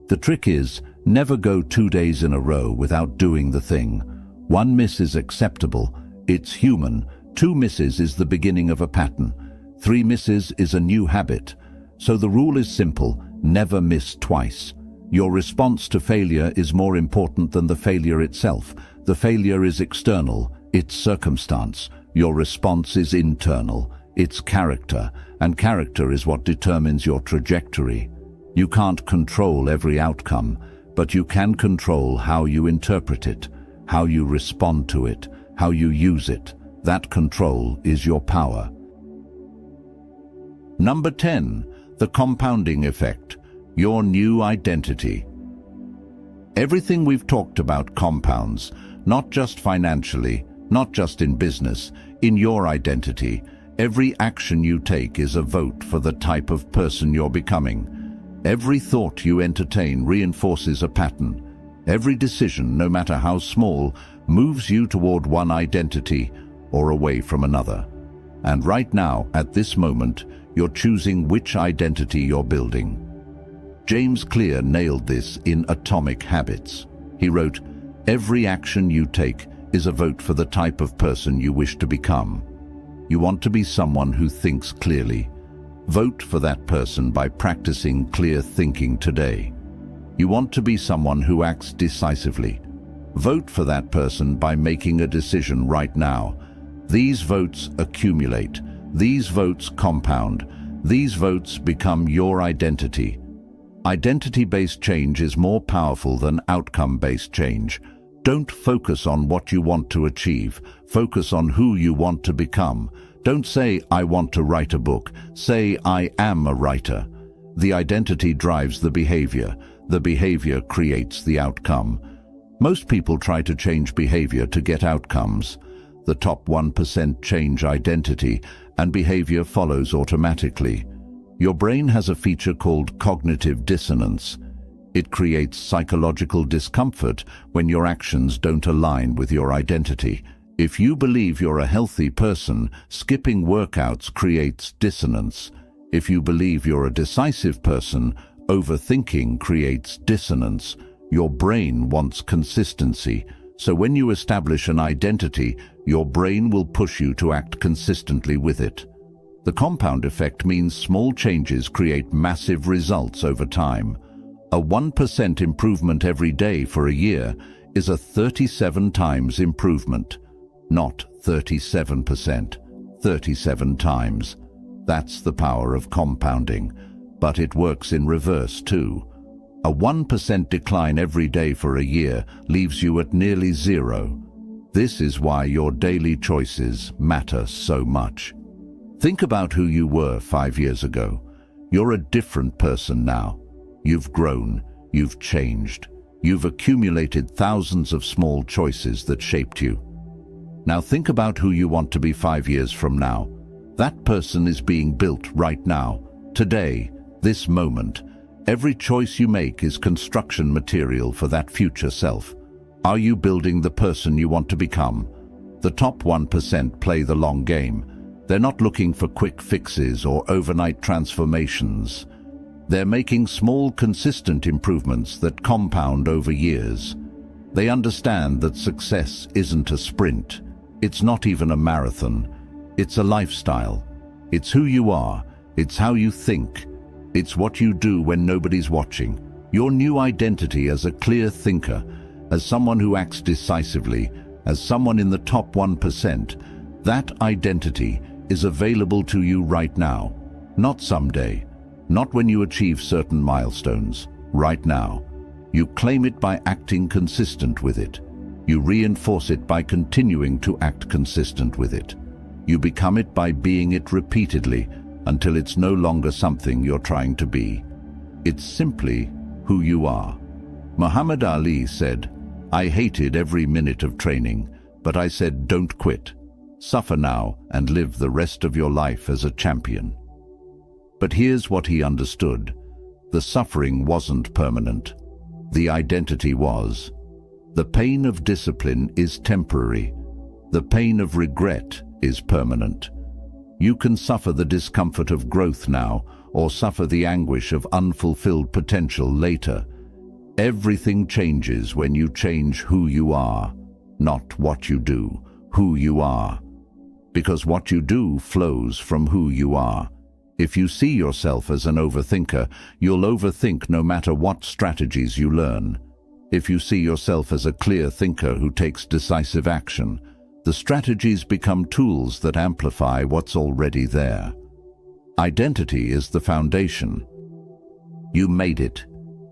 The trick is, never go 2 days in a row without doing the thing. 1 miss is acceptable. It's human. 2 misses is the beginning of a pattern. 3 misses is a new habit. So the rule is simple: never miss twice. Your response to failure is more important than the failure itself. The failure is external, it's circumstance. Your response is internal, it's character, and character is what determines your trajectory. You can't control every outcome, but you can control how you interpret it, how you respond to it, how you use it. That control is your power. Number 10, the compounding effect. Your new identity. Everything we've talked about compounds, not just financially, not just in business, in your identity. Every action you take is a vote for the type of person you're becoming. Every thought you entertain reinforces a pattern. Every decision, no matter how small, moves you toward one identity or away from another. And right now, at this moment, you're choosing which identity you're building. James Clear nailed this in Atomic Habits. He wrote, "Every action you take is a vote for the type of person you wish to become." You want to be someone who thinks clearly. Vote for that person by practicing clear thinking today. You want to be someone who acts decisively. Vote for that person by making a decision right now. These votes accumulate. These votes compound. These votes become your identity. Identity-based change is more powerful than outcome-based change. Don't focus on what you want to achieve. Focus on who you want to become. Don't say, "I want to write a book." Say, "I am a writer." The identity drives the behavior. The behavior creates the outcome. Most people try to change behavior to get outcomes. The top 1% change identity, and behavior follows automatically. Your brain has a feature called cognitive dissonance. It creates psychological discomfort when your actions don't align with your identity. If you believe you're a healthy person, skipping workouts creates dissonance. If you believe you're a decisive person, overthinking creates dissonance. Your brain wants consistency. So when you establish an identity, your brain will push you to act consistently with it. The compound effect means small changes create massive results over time. A 1% improvement every day for a year is a 37 times improvement. Not 37%, 37 times. That's the power of compounding. But it works in reverse too. A 1% decline every day for a year leaves you at nearly zero. This is why your daily choices matter so much. Think about who you were 5 years ago. You're a different person now. You've grown, you've changed. You've accumulated thousands of small choices that shaped you. Now think about who you want to be 5 years from now. That person is being built right now, today, this moment. Every choice you make is construction material for that future self. Are you building the person you want to become? The top 1% play the long game. They're not looking for quick fixes or overnight transformations. They're making small, consistent improvements that compound over years. They understand that success isn't a sprint. It's not even a marathon. It's a lifestyle. It's who you are. It's how you think. It's what you do when nobody's watching. Your new identity as a clear thinker, as someone who acts decisively, as someone in the top 1%, that identity is available to you right now. Not someday. Not when you achieve certain milestones. Right now. You claim it by acting consistent with it. You reinforce it by continuing to act consistent with it. You become it by being it repeatedly until it's no longer something you're trying to be. It's simply who you are. Muhammad Ali said, "I hated every minute of training, but I said don't quit. Suffer now and live the rest of your life as a champion." But here's what he understood. The suffering wasn't permanent. The identity was. The pain of discipline is temporary. The pain of regret is permanent. You can suffer the discomfort of growth now, or suffer the anguish of unfulfilled potential later. Everything changes when you change who you are, not what you do, who you are. Because what you do flows from who you are. If you see yourself as an overthinker, you'll overthink no matter what strategies you learn. If you see yourself as a clear thinker who takes decisive action, the strategies become tools that amplify what's already there. Identity is the foundation. You made it.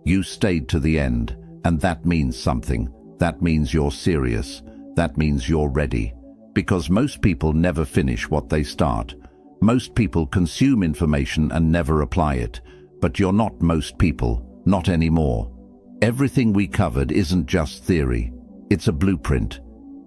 You stayed to the end, and that means something. That means you're serious. That means you're ready. Because most people never finish what they start. Most people consume information and never apply it. But you're not most people, not anymore. Everything we covered isn't just theory. It's a blueprint.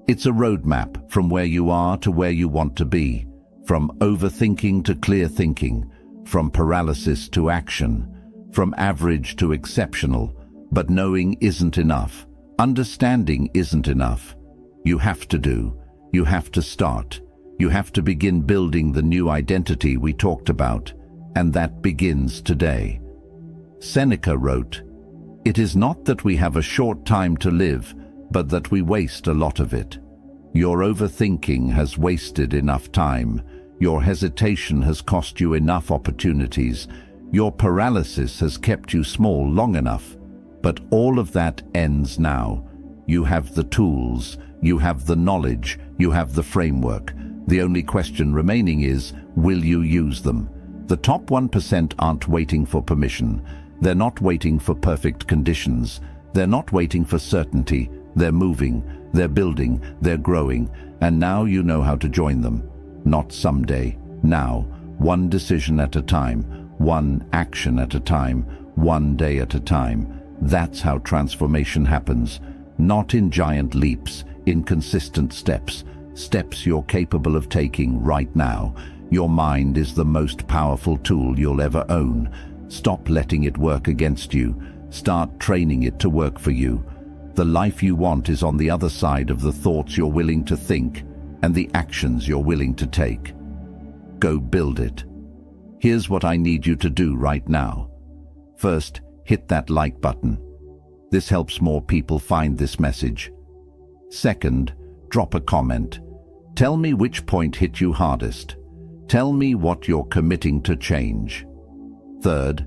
It's a roadmap from where you are to where you want to be. From overthinking to clear thinking. From paralysis to action. From average to exceptional. But knowing isn't enough. Understanding isn't enough. You have to do. You have to start. You have to begin building the new identity we talked about, and that begins today. Seneca wrote, "It is not that we have a short time to live, but that we waste a lot of it. Your overthinking has wasted enough time. Your hesitation has cost you enough opportunities. Your paralysis has kept you small long enough. But all of that ends now. You have the tools, you have the knowledge, you have the framework. The only question remaining is, will you use them? The top 1% aren't waiting for permission. They're not waiting for perfect conditions. They're not waiting for certainty. They're moving, they're building, they're growing, and now you know how to join them. Not someday, now, one decision at a time, one action at a time, one day at a time. That's how transformation happens. Not in giant leaps, in consistent steps. Steps you're capable of taking right now. Your mind is the most powerful tool you'll ever own. Stop letting it work against you. Start training it to work for you. The life you want is on the other side of the thoughts you're willing to think and the actions you're willing to take. Go build it. Here's what I need you to do right now. First, hit that like button. This helps more people find this message. Second, drop a comment. Tell me which point hit you hardest. Tell me what you're committing to change. Third,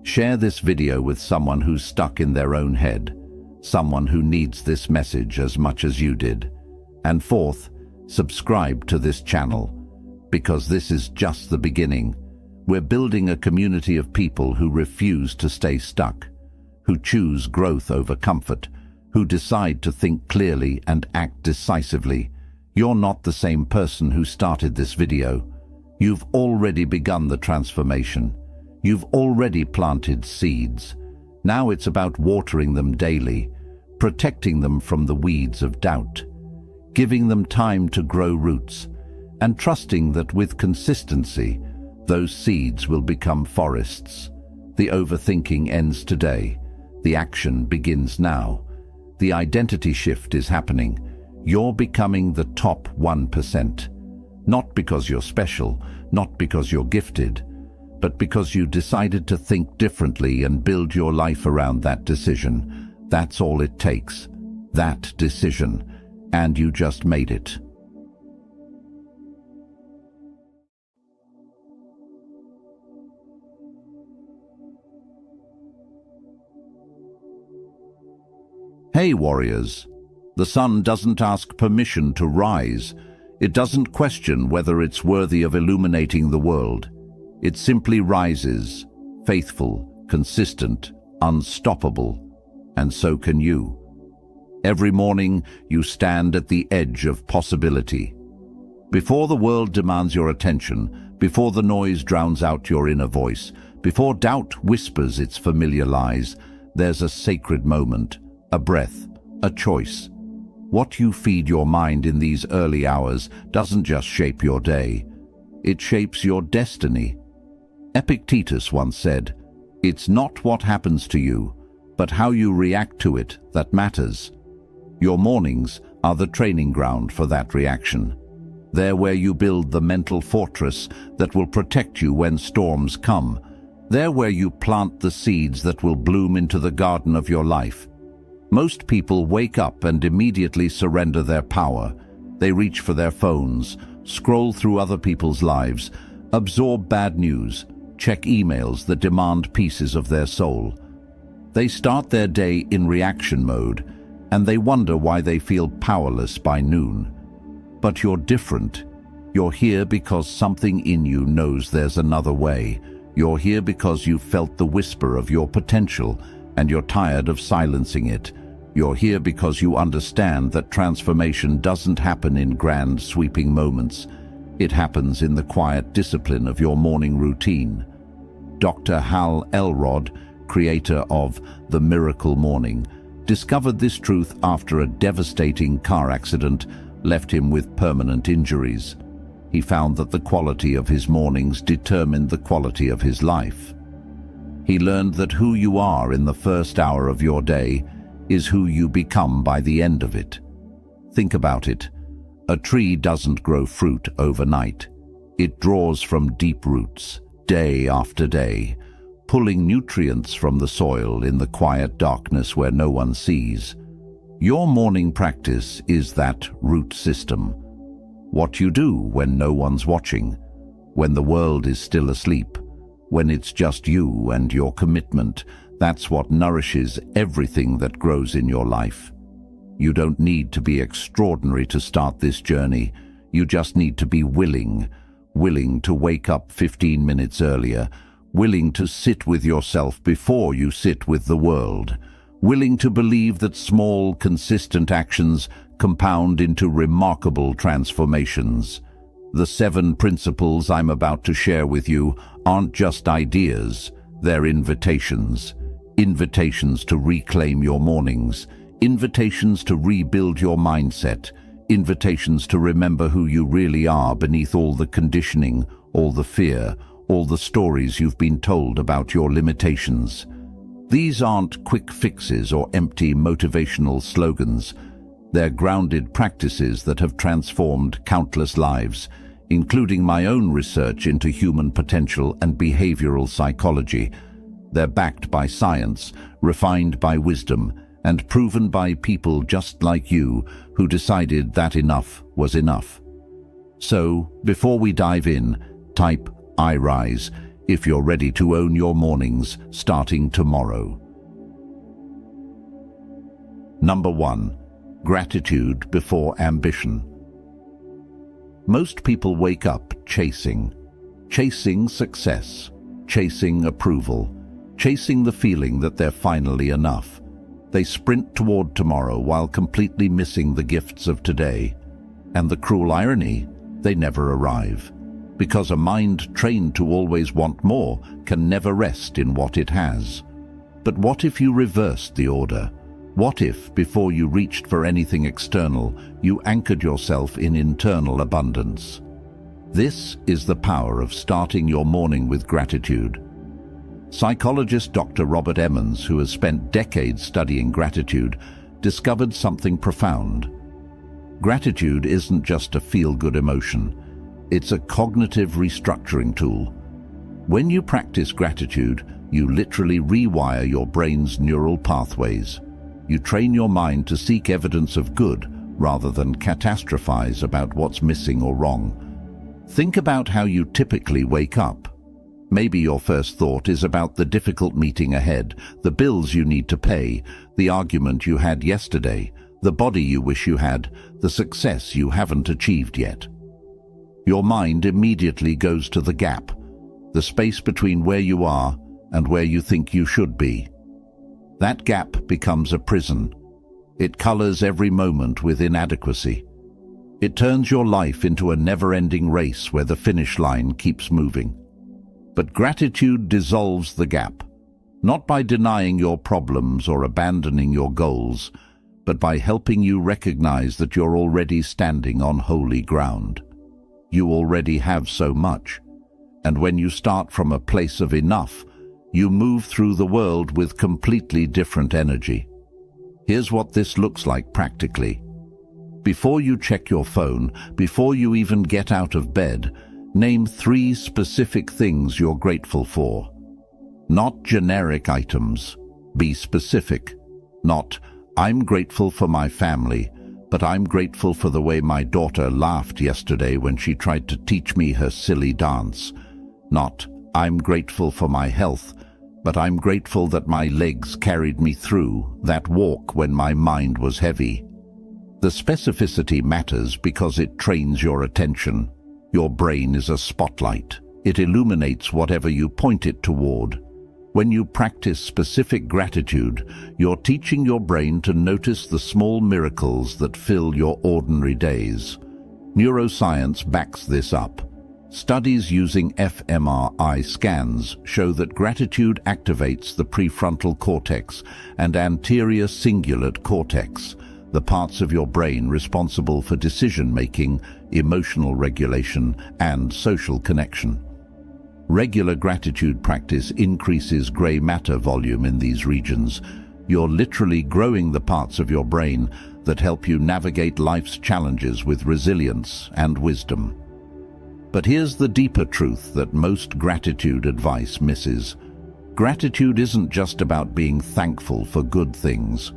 share this video with someone who's stuck in their own head, someone who needs this message as much as you did. And fourth, subscribe to this channel, because this is just the beginning. We're building a community of people who refuse to stay stuck, who choose growth over comfort, who decide to think clearly and act decisively. You're not the same person who started this video. You've already begun the transformation. You've already planted seeds. Now it's about watering them daily, protecting them from the weeds of doubt, giving them time to grow roots, and trusting that with consistency, those seeds will become forests. The overthinking ends today. The action begins now. The identity shift is happening. You're becoming the top 1%. Not because you're special, not because you're gifted, but because you decided to think differently and build your life around that decision. That's all it takes. That decision. And you just made it. Hey, warriors. The sun doesn't ask permission to rise. It doesn't question whether it's worthy of illuminating the world. It simply rises, faithful, consistent, unstoppable. And so can you. Every morning, you stand at the edge of possibility. Before the world demands your attention, before the noise drowns out your inner voice, before doubt whispers its familiar lies, there's a sacred moment, a breath, a choice. What you feed your mind in these early hours doesn't just shape your day. It shapes your destiny. Epictetus once said, "It's not what happens to you, but how you react to it that matters." Your mornings are the training ground for that reaction. They're where you build the mental fortress that will protect you when storms come. They're where you plant the seeds that will bloom into the garden of your life. Most people wake up and immediately surrender their power. They reach for their phones, scroll through other people's lives, absorb bad news, check emails that demand pieces of their soul. They start their day in reaction mode, and they wonder why they feel powerless by noon. But you're different. You're here because something in you knows there's another way. You're here because you've felt the whisper of your potential, and you're tired of silencing it. You're here because you understand that transformation doesn't happen in grand, sweeping moments. It happens in the quiet discipline of your morning routine. Dr. Hal Elrod, creator of The Miracle Morning, discovered this truth after a devastating car accident left him with permanent injuries. He found that the quality of his mornings determined the quality of his life. He learned that who you are in the first hour of your day is who you become by the end of it. Think about it. A tree doesn't grow fruit overnight. It draws from deep roots, day after day, pulling nutrients from the soil in the quiet darkness where no one sees. Your morning practice is that root system. What you do when no one's watching, when the world is still asleep, when it's just you and your commitment, that's what nourishes everything that grows in your life. You don't need to be extraordinary to start this journey. You just need to be willing to wake up 15 minutes earlier, willing to sit with yourself before you sit with the world, willing to believe that small, consistent actions compound into remarkable transformations. The 7 principles I'm about to share with you aren't just ideas, they're invitations. Invitations to reclaim your mornings, invitations to rebuild your mindset, invitations to remember who you really are beneath all the conditioning, all the fear, all the stories you've been told about your limitations. These aren't quick fixes or empty motivational slogans. They're grounded practices that have transformed countless lives, including my own research into human potential and behavioral psychology. They're backed by science, refined by wisdom, and proven by people just like you who decided that enough was enough. So, before we dive in, type "I rise" if you're ready to own your mornings starting tomorrow. Number 1. Gratitude before ambition. Most people wake up chasing success, chasing approval, chasing the feeling that they're finally enough. They sprint toward tomorrow while completely missing the gifts of today. And the cruel irony, they never arrive. Because a mind trained to always want more can never rest in what it has. But what if you reversed the order? What if, before you reached for anything external, you anchored yourself in internal abundance? This is the power of starting your morning with gratitude. Psychologist Dr. Robert Emmons, who has spent decades studying gratitude, discovered something profound. Gratitude isn't just a feel-good emotion. It's a cognitive restructuring tool. When you practice gratitude, you literally rewire your brain's neural pathways. You train your mind to seek evidence of good rather than catastrophize about what's missing or wrong. Think about how you typically wake up. Maybe your first thought is about the difficult meeting ahead, the bills you need to pay, the argument you had yesterday, the body you wish you had, the success you haven't achieved yet. Your mind immediately goes to the gap, the space between where you are and where you think you should be. That gap becomes a prison. It colors every moment with inadequacy. It turns your life into a never-ending race where the finish line keeps moving. But gratitude dissolves the gap, not by denying your problems or abandoning your goals, but by helping you recognize that you're already standing on holy ground. You already have so much, and when you start from a place of enough, you move through the world with completely different energy. Here's what this looks like practically. Before you check your phone, before you even get out of bed, name 3 specific things you're grateful for. Not generic items. Be specific. Not, I'm grateful for my family, but I'm grateful for the way my daughter laughed yesterday when she tried to teach me her silly dance. Not, I'm grateful for my health, but I'm grateful that my legs carried me through that walk when my mind was heavy. The specificity matters because it trains your attention. Your brain is a spotlight. It illuminates whatever you point it toward. When you practice specific gratitude, you're teaching your brain to notice the small miracles that fill your ordinary days. Neuroscience backs this up. Studies using fMRI scans show that gratitude activates the prefrontal cortex and anterior cingulate cortex, the parts of your brain responsible for decision-making, emotional regulation, and social connection. Regular gratitude practice increases gray matter volume in these regions. You're literally growing the parts of your brain that help you navigate life's challenges with resilience and wisdom. But here's the deeper truth that most gratitude advice misses. Gratitude isn't just about being thankful for good things.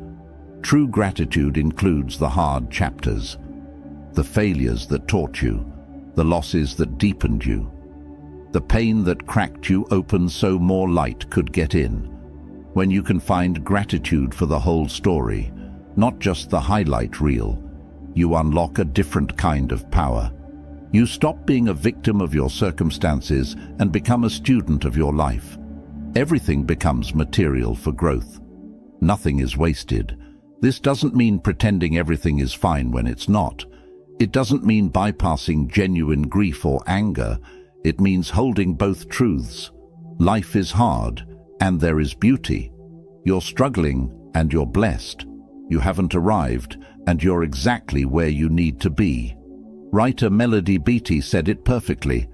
True gratitude includes the hard chapters, the failures that taught you, the losses that deepened you, the pain that cracked you open so more light could get in. When you can find gratitude for the whole story, not just the highlight reel, you unlock a different kind of power. You stop being a victim of your circumstances and become a student of your life. Everything becomes material for growth. Nothing is wasted. This doesn't mean pretending everything is fine when it's not. It doesn't mean bypassing genuine grief or anger. It means holding both truths. Life is hard, and there is beauty. You're struggling, and you're blessed. You haven't arrived, and you're exactly where you need to be. Writer Melody Beattie said it perfectly.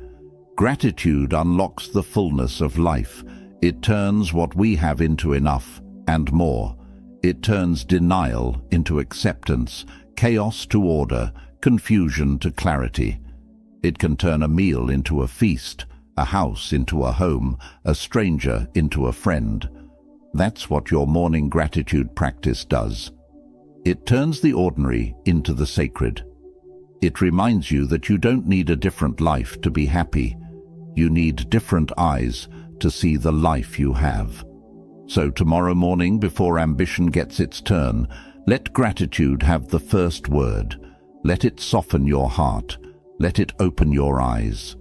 Gratitude unlocks the fullness of life. It turns what we have into enough, and more. It turns denial into acceptance, chaos to order, confusion to clarity. It can turn a meal into a feast, a house into a home, a stranger into a friend. That's what your morning gratitude practice does. It turns the ordinary into the sacred. It reminds you that you don't need a different life to be happy. You need different eyes to see the life you have. So tomorrow morning, before ambition gets its turn, let gratitude have the first word. Let it soften your heart. Let it open your eyes.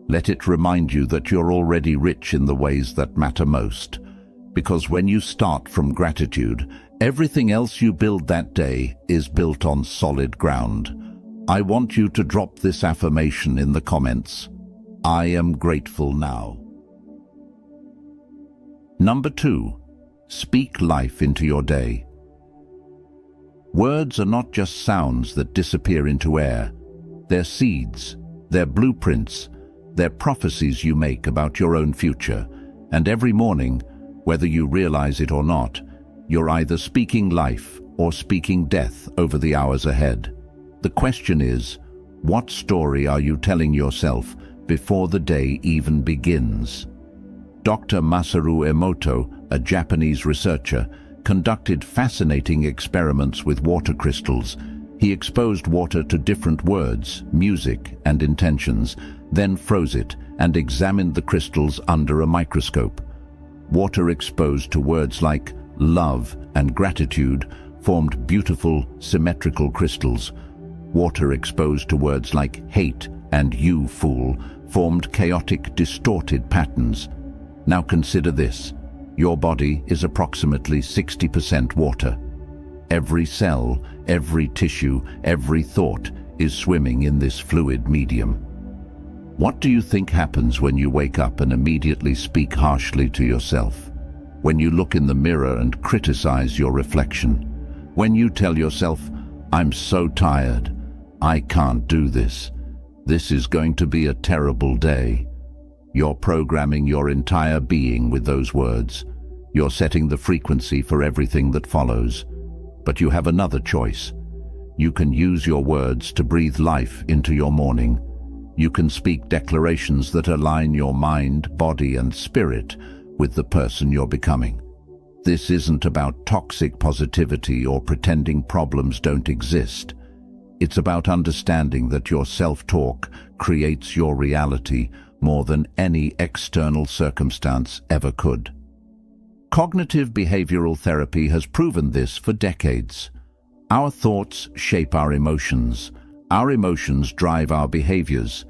Let it remind you that you're already rich in the ways that matter most. Because when you start from gratitude, everything else you build that day is built on solid ground. I want you to drop this affirmation in the comments. I am grateful now. Number 2, speak life into your day. Words are not just sounds that disappear into air. They're seeds, they're blueprints, they're prophecies you make about your own future. And every morning, whether you realize it or not, you're either speaking life or speaking death over the hours ahead. The question is, what story are you telling yourself before the day even begins? Dr. Masaru Emoto, a Japanese researcher, conducted fascinating experiments with water crystals. He exposed water to different words, music, and intentions, then froze it and examined the crystals under a microscope. Water exposed to words like love and gratitude formed beautiful, symmetrical crystals. Water exposed to words like hate and you fool formed chaotic, distorted patterns. Now consider this. Your body is approximately 60% water. Every cell, every tissue, every thought is swimming in this fluid medium. What do you think happens when you wake up and immediately speak harshly to yourself? When you look in the mirror and criticize your reflection? When you tell yourself, "I'm so tired. I can't do this. This is going to be a terrible day." You're programming your entire being with those words. You're setting the frequency for everything that follows. But you have another choice. You can use your words to breathe life into your morning. You can speak declarations that align your mind, body, and spirit with the person you're becoming. This isn't about toxic positivity or pretending problems don't exist. It's about understanding that your self-talk creates your reality more than any external circumstance ever could. Cognitive behavioral therapy has proven this for decades. Our thoughts shape our emotions drive our behaviors,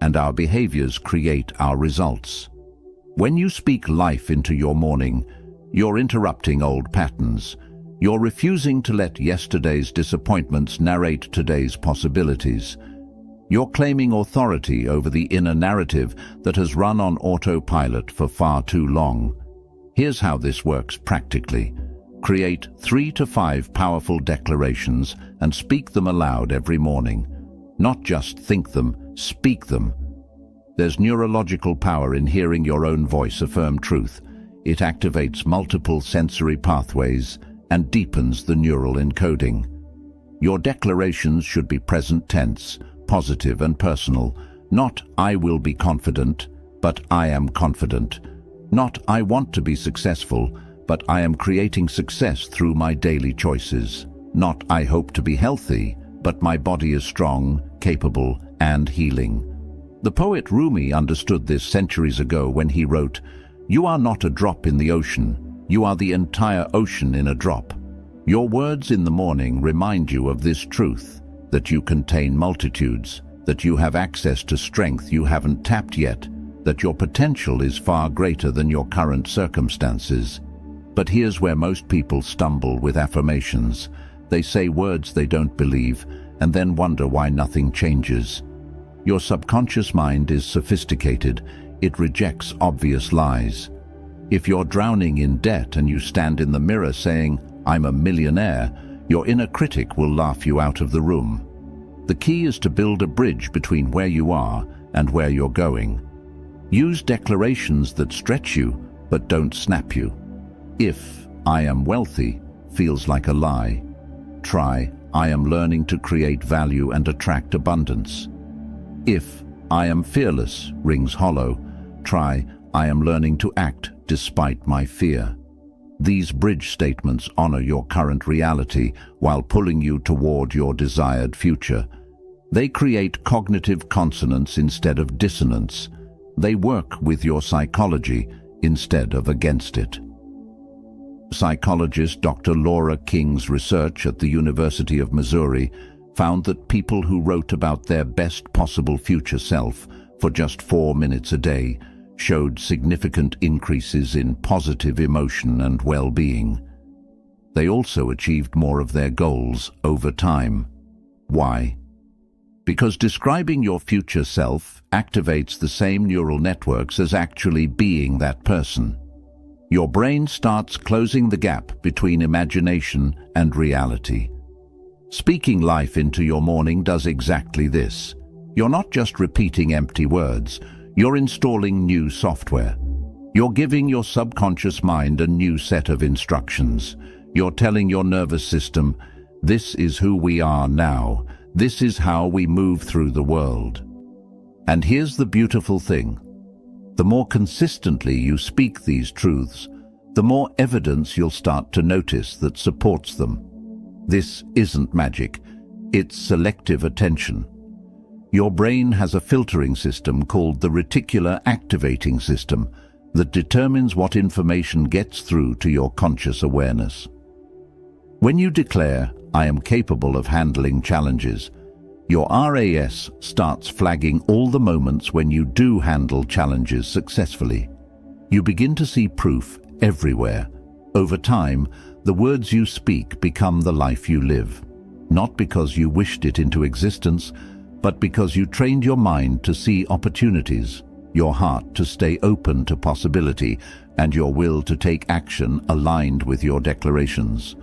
and our behaviors create our results. When you speak life into your morning, you're interrupting old patterns. You're refusing to let yesterday's disappointments narrate today's possibilities. You're claiming authority over the inner narrative that has run on autopilot for far too long. Here's how this works practically. Create 3 to 5 powerful declarations and speak them aloud every morning. Not just think them, speak them. There's neurological power in hearing your own voice affirm truth. It activates multiple sensory pathways and deepens the neural encoding. Your declarations should be present tense, positive and personal. Not "I will be confident," but "I am confident." Not "I want to be successful," but "I am creating success through my daily choices." Not "I hope to be healthy," but "my body is strong, capable, and healing." The poet Rumi understood this centuries ago when he wrote, "You are not a drop in the ocean, you are the entire ocean in a drop." Your words in the morning remind you of this truth, that you contain multitudes, that you have access to strength you haven't tapped yet, that your potential is far greater than your current circumstances. But here's where most people stumble with affirmations. They say words they don't believe, and then wonder why nothing changes. Your subconscious mind is sophisticated. It rejects obvious lies. If you're drowning in debt and you stand in the mirror saying, "I'm a millionaire," your inner critic will laugh you out of the room. The key is to build a bridge between where you are and where you're going. Use declarations that stretch you, but don't snap you. If "I am wealthy" feels like a lie, try "I am learning to create value and attract abundance." If "I am fearless" rings hollow, try "I am learning to act despite my fear." These bridge statements honor your current reality while pulling you toward your desired future. They create cognitive consonance instead of dissonance. They work with your psychology instead of against it. Psychologist Dr. Laura King's research at the University of Missouri found that people who wrote about their best possible future self for just 4 minutes a day showed significant increases in positive emotion and well-being. They also achieved more of their goals over time. Why? Because describing your future self activates the same neural networks as actually being that person. Your brain starts closing the gap between imagination and reality. Speaking life into your morning does exactly this. You're not just repeating empty words, you're installing new software. You're giving your subconscious mind a new set of instructions. You're telling your nervous system, this is who we are now. This is how we move through the world. And here's the beautiful thing. The more consistently you speak these truths, the more evidence you'll start to notice that supports them. This isn't magic, it's selective attention. Your brain has a filtering system called the reticular activating system that determines what information gets through to your conscious awareness. When you declare, I am capable of handling challenges, your RAS starts flagging all the moments when you do handle challenges successfully. You begin to see proof everywhere. Over time, the words you speak become the life you live, not because you wished it into existence, but because you trained your mind to see opportunities, your heart to stay open to possibility, and your will to take action aligned with your declarations.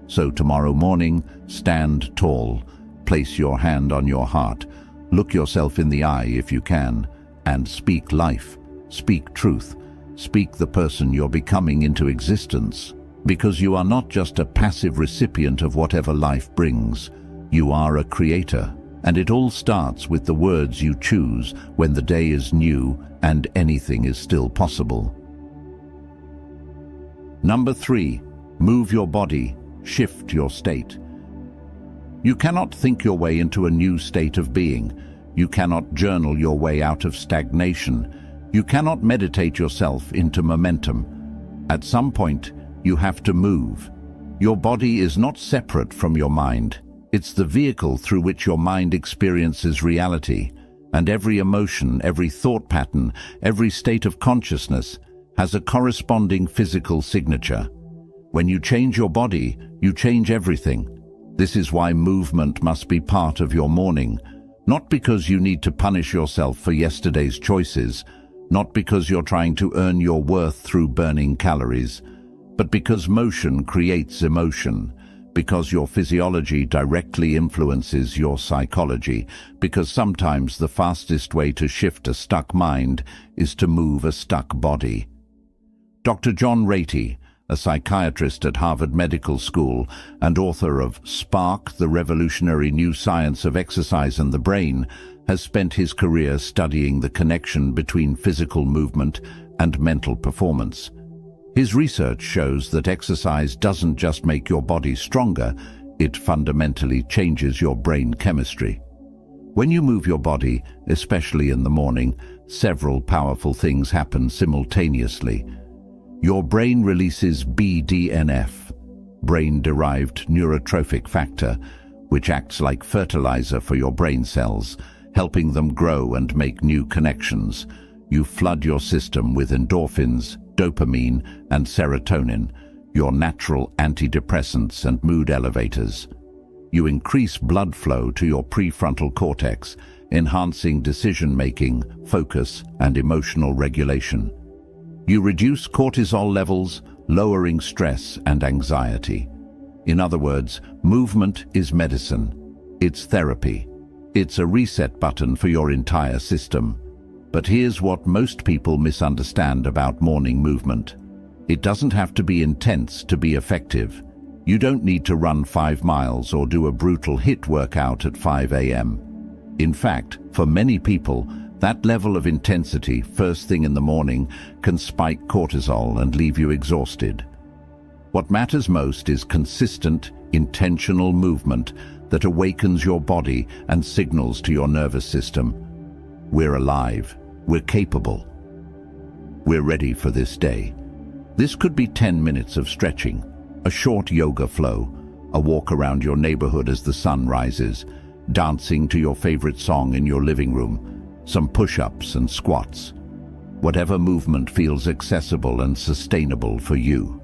So tomorrow morning, stand tall, place your hand on your heart, look yourself in the eye if you can, and speak life, speak truth, speak the person you're becoming into existence. Because you are not just a passive recipient of whatever life brings, you are a creator. And it all starts with the words you choose when the day is new and anything is still possible. Number 3, move your body, shift your state. You cannot think your way into a new state of being. You cannot journal your way out of stagnation. You cannot meditate yourself into momentum. At some point, you have to move. Your body is not separate from your mind. It's the vehicle through which your mind experiences reality, and every emotion, every thought pattern, every state of consciousness has a corresponding physical signature. When you change your body, you change everything. This is why movement must be part of your morning, not because you need to punish yourself for yesterday's choices, not because you're trying to earn your worth through burning calories, but because motion creates emotion. Because your physiology directly influences your psychology, because sometimes the fastest way to shift a stuck mind is to move a stuck body. Dr. John Ratey, a psychiatrist at Harvard Medical School and author of Spark, the Revolutionary New Science of Exercise and the Brain, has spent his career studying the connection between physical movement and mental performance. His research shows that exercise doesn't just make your body stronger, it fundamentally changes your brain chemistry. When you move your body, especially in the morning, several powerful things happen simultaneously. Your brain releases BDNF, brain-derived neurotrophic factor, which acts like fertilizer for your brain cells, helping them grow and make new connections. You flood your system with endorphins, dopamine, and serotonin, your natural antidepressants and mood elevators. You increase blood flow to your prefrontal cortex, enhancing decision-making, focus, and emotional regulation. You reduce cortisol levels, lowering stress and anxiety. In other words, movement is medicine. It's therapy. It's a reset button for your entire system. But here's what most people misunderstand about morning movement. It doesn't have to be intense to be effective. You don't need to run 5 miles or do a brutal HIIT workout at 5 a.m. In fact, for many people, that level of intensity first thing in the morning can spike cortisol and leave you exhausted. What matters most is consistent, intentional movement that awakens your body and signals to your nervous system, we're alive, we're capable, we're ready for this day. This could be 10 minutes of stretching, a short yoga flow, a walk around your neighborhood as the sun rises, dancing to your favorite song in your living room, some push-ups and squats. Whatever movement feels accessible and sustainable for you.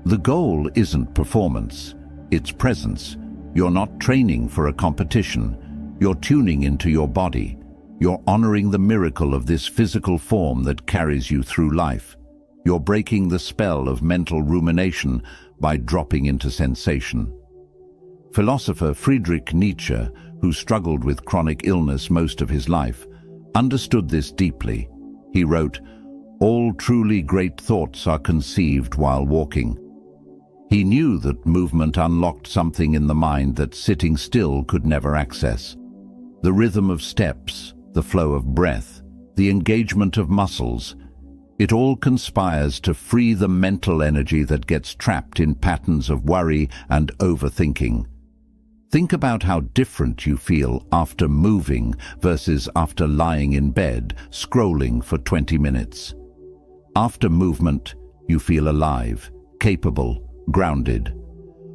The goal isn't performance, it's presence. You're not training for a competition. You're tuning into your body. You're honoring the miracle of this physical form that carries you through life. You're breaking the spell of mental rumination by dropping into sensation. Philosopher Friedrich Nietzsche, who struggled with chronic illness most of his life, understood this deeply. He wrote, All truly great thoughts are conceived while walking. He knew that movement unlocked something in the mind that sitting still could never access. The rhythm of steps, the flow of breath, the engagement of muscles, it all conspires to free the mental energy that gets trapped in patterns of worry and overthinking. Think about how different you feel after moving versus after lying in bed, scrolling for 20 minutes. After movement, you feel alive, capable, grounded.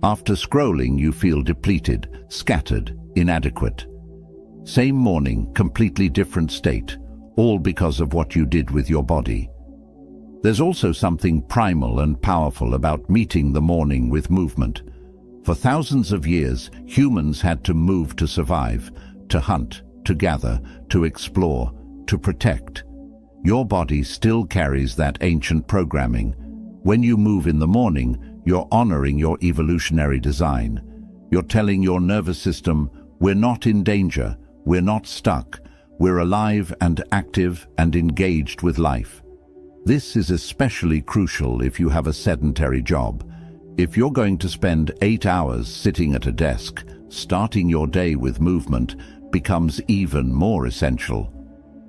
After scrolling, you feel depleted, scattered, inadequate. Same morning, completely different state, all because of what you did with your body. There's also something primal and powerful about meeting the morning with movement. For thousands of years, humans had to move to survive, to hunt, to gather, to explore, to protect. Your body still carries that ancient programming. When you move in the morning, you're honoring your evolutionary design. You're telling your nervous system, we're not in danger, we're not stuck, we're alive and active and engaged with life. This is especially crucial if you have a sedentary job. If you're going to spend 8 hours sitting at a desk, starting your day with movement becomes even more essential.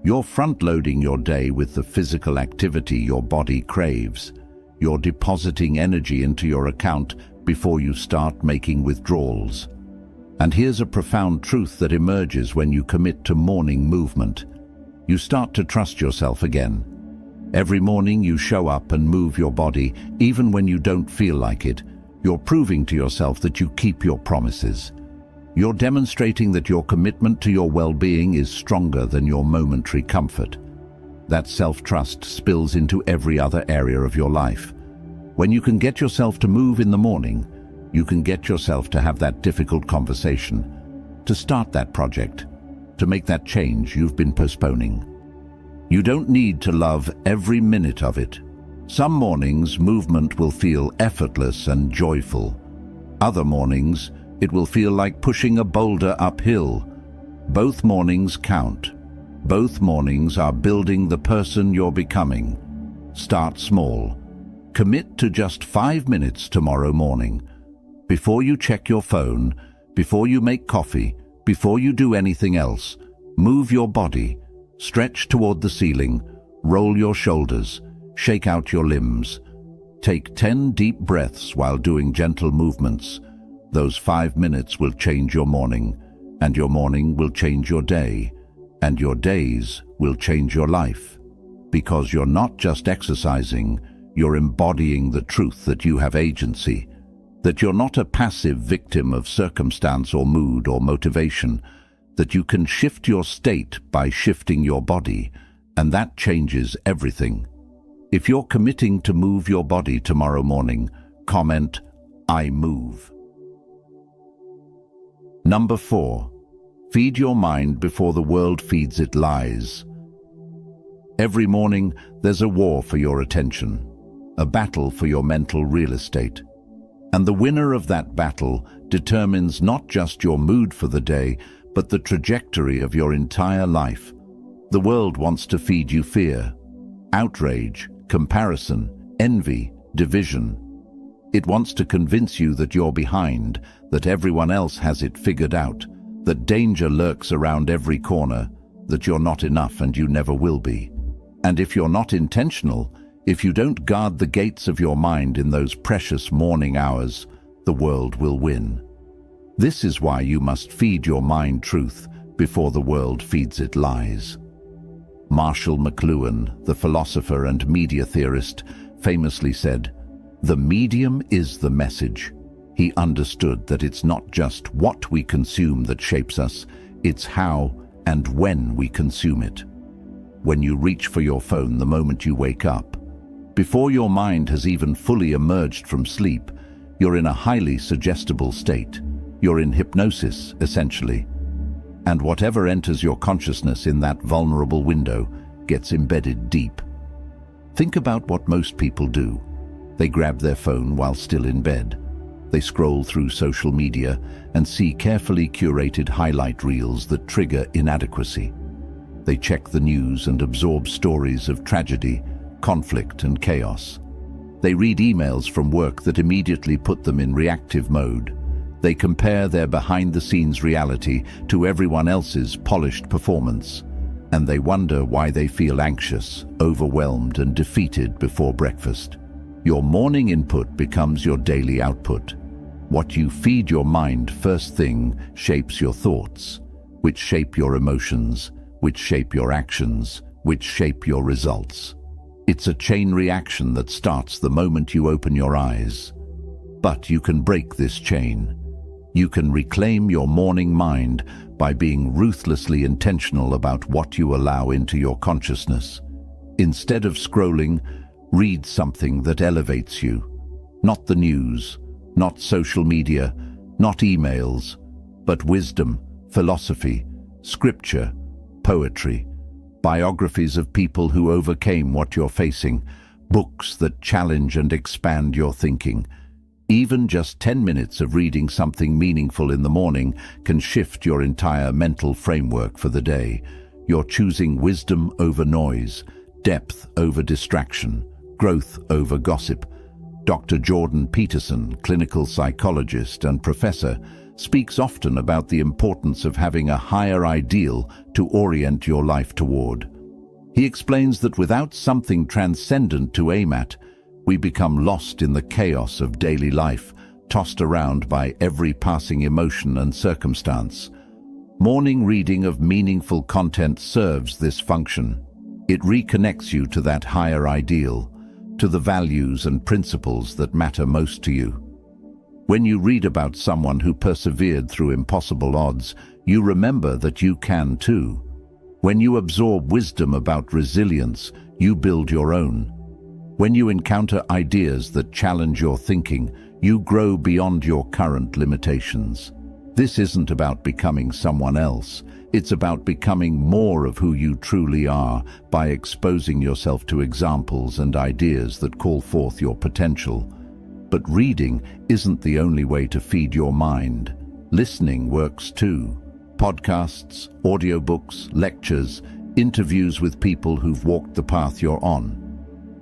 You're front-loading your day with the physical activity your body craves. You're depositing energy into your account before you start making withdrawals. And here's a profound truth that emerges when you commit to morning movement. You start to trust yourself again. Every morning you show up and move your body, even when you don't feel like it. You're proving to yourself that you keep your promises. You're demonstrating that your commitment to your well-being is stronger than your momentary comfort. That self-trust spills into every other area of your life. When you can get yourself to move in the morning, you can get yourself to have that difficult conversation, to start that project, to make that change you've been postponing. You don't need to love every minute of it. Some mornings, movement will feel effortless and joyful. Other mornings, it will feel like pushing a boulder uphill. Both mornings count. Both mornings are building the person you're becoming. Start small. Commit to just 5 minutes tomorrow morning. Before you check your phone, before you make coffee, before you do anything else, move your body. Stretch toward the ceiling, roll your shoulders, shake out your limbs. Take 10 deep breaths while doing gentle movements. Those 5 minutes will change your morning, and your morning will change your day, and your days will change your life. Because you're not just exercising, you're embodying the truth that you have agency, that you're not a passive victim of circumstance or mood or motivation, that you can shift your state by shifting your body, and that changes everything. If you're committing to move your body tomorrow morning, comment, I move. Number 4. Feed your mind before the world feeds it lies. Every morning, there's a war for your attention, a battle for your mental real estate. And the winner of that battle determines not just your mood for the day, but the trajectory of your entire life. The world wants to feed you fear, outrage, comparison, envy, division. It wants to convince you that you're behind, that everyone else has it figured out, that danger lurks around every corner, that you're not enough and you never will be. And if you're not intentional, if you don't guard the gates of your mind in those precious morning hours, the world will win. This is why you must feed your mind truth before the world feeds it lies. Marshall McLuhan, the philosopher and media theorist, famously said, "The medium is the message." He understood that it's not just what we consume that shapes us, it's how and when we consume it. When you reach for your phone the moment you wake up, before your mind has even fully emerged from sleep, you're in a highly suggestible state. You're in hypnosis, essentially. And whatever enters your consciousness in that vulnerable window gets embedded deep. Think about what most people do. They grab their phone while still in bed. They scroll through social media and see carefully curated highlight reels that trigger inadequacy. They check the news and absorb stories of tragedy, conflict and chaos. They read emails from work that immediately put them in reactive mode. They compare their behind-the-scenes reality to everyone else's polished performance, and they wonder why they feel anxious, overwhelmed, and defeated before breakfast. Your morning input becomes your daily output. What you feed your mind first thing shapes your thoughts, which shape your emotions, which shape your actions, which shape your results. It's a chain reaction that starts the moment you open your eyes. But you can break this chain. You can reclaim your morning mind by being ruthlessly intentional about what you allow into your consciousness. Instead of scrolling, read something that elevates you. Not the news, not social media, not emails, but wisdom, philosophy, scripture, poetry, biographies of people who overcame what you're facing, books that challenge and expand your thinking. Even just 10 minutes of reading something meaningful in the morning can shift your entire mental framework for the day. You're choosing wisdom over noise, depth over distraction, growth over gossip. Dr. Jordan Peterson, clinical psychologist and professor, speaks often about the importance of having a higher ideal to orient your life toward. He explains that without something transcendent to aim at, we become lost in the chaos of daily life, tossed around by every passing emotion and circumstance. Morning reading of meaningful content serves this function. It reconnects you to that higher ideal, to the values and principles that matter most to you. When you read about someone who persevered through impossible odds, you remember that you can too. When you absorb wisdom about resilience, you build your own. When you encounter ideas that challenge your thinking, you grow beyond your current limitations. This isn't about becoming someone else. It's about becoming more of who you truly are by exposing yourself to examples and ideas that call forth your potential. But reading isn't the only way to feed your mind. Listening works too. Podcasts, audiobooks, lectures, interviews with people who've walked the path you're on.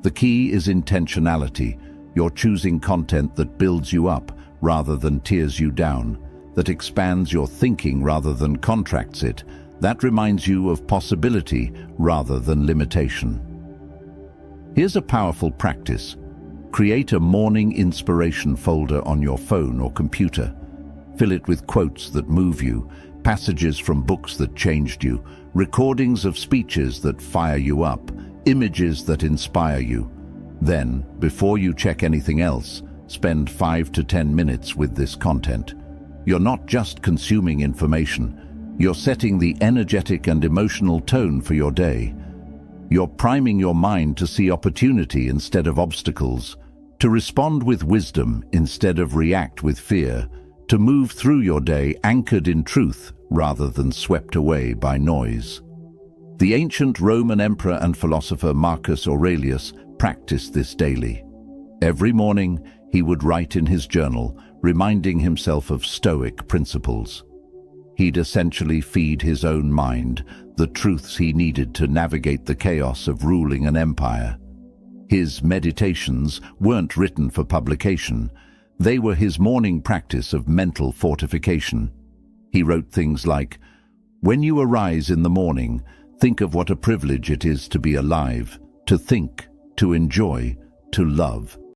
The key is intentionality. You're choosing content that builds you up rather than tears you down, that expands your thinking rather than contracts it, that reminds you of possibility rather than limitation. Here's a powerful practice. Create a morning inspiration folder on your phone or computer. Fill it with quotes that move you, passages from books that changed you, recordings of speeches that fire you up, images that inspire you. Then, before you check anything else, spend 5 to 10 minutes with this content. You're not just consuming information, you're setting the energetic and emotional tone for your day. You're priming your mind to see opportunity instead of obstacles, to respond with wisdom instead of react with fear, to move through your day anchored in truth rather than swept away by noise. The ancient Roman emperor and philosopher Marcus Aurelius practiced this daily. Every morning, he would write in his journal, reminding himself of Stoic principles. He'd essentially feed his own mind the truths he needed to navigate the chaos of ruling an empire. His meditations weren't written for publication. They were his morning practice of mental fortification. He wrote things like, "When you arise in the morning, think of what a privilege it is to be alive, to think, to enjoy, to love."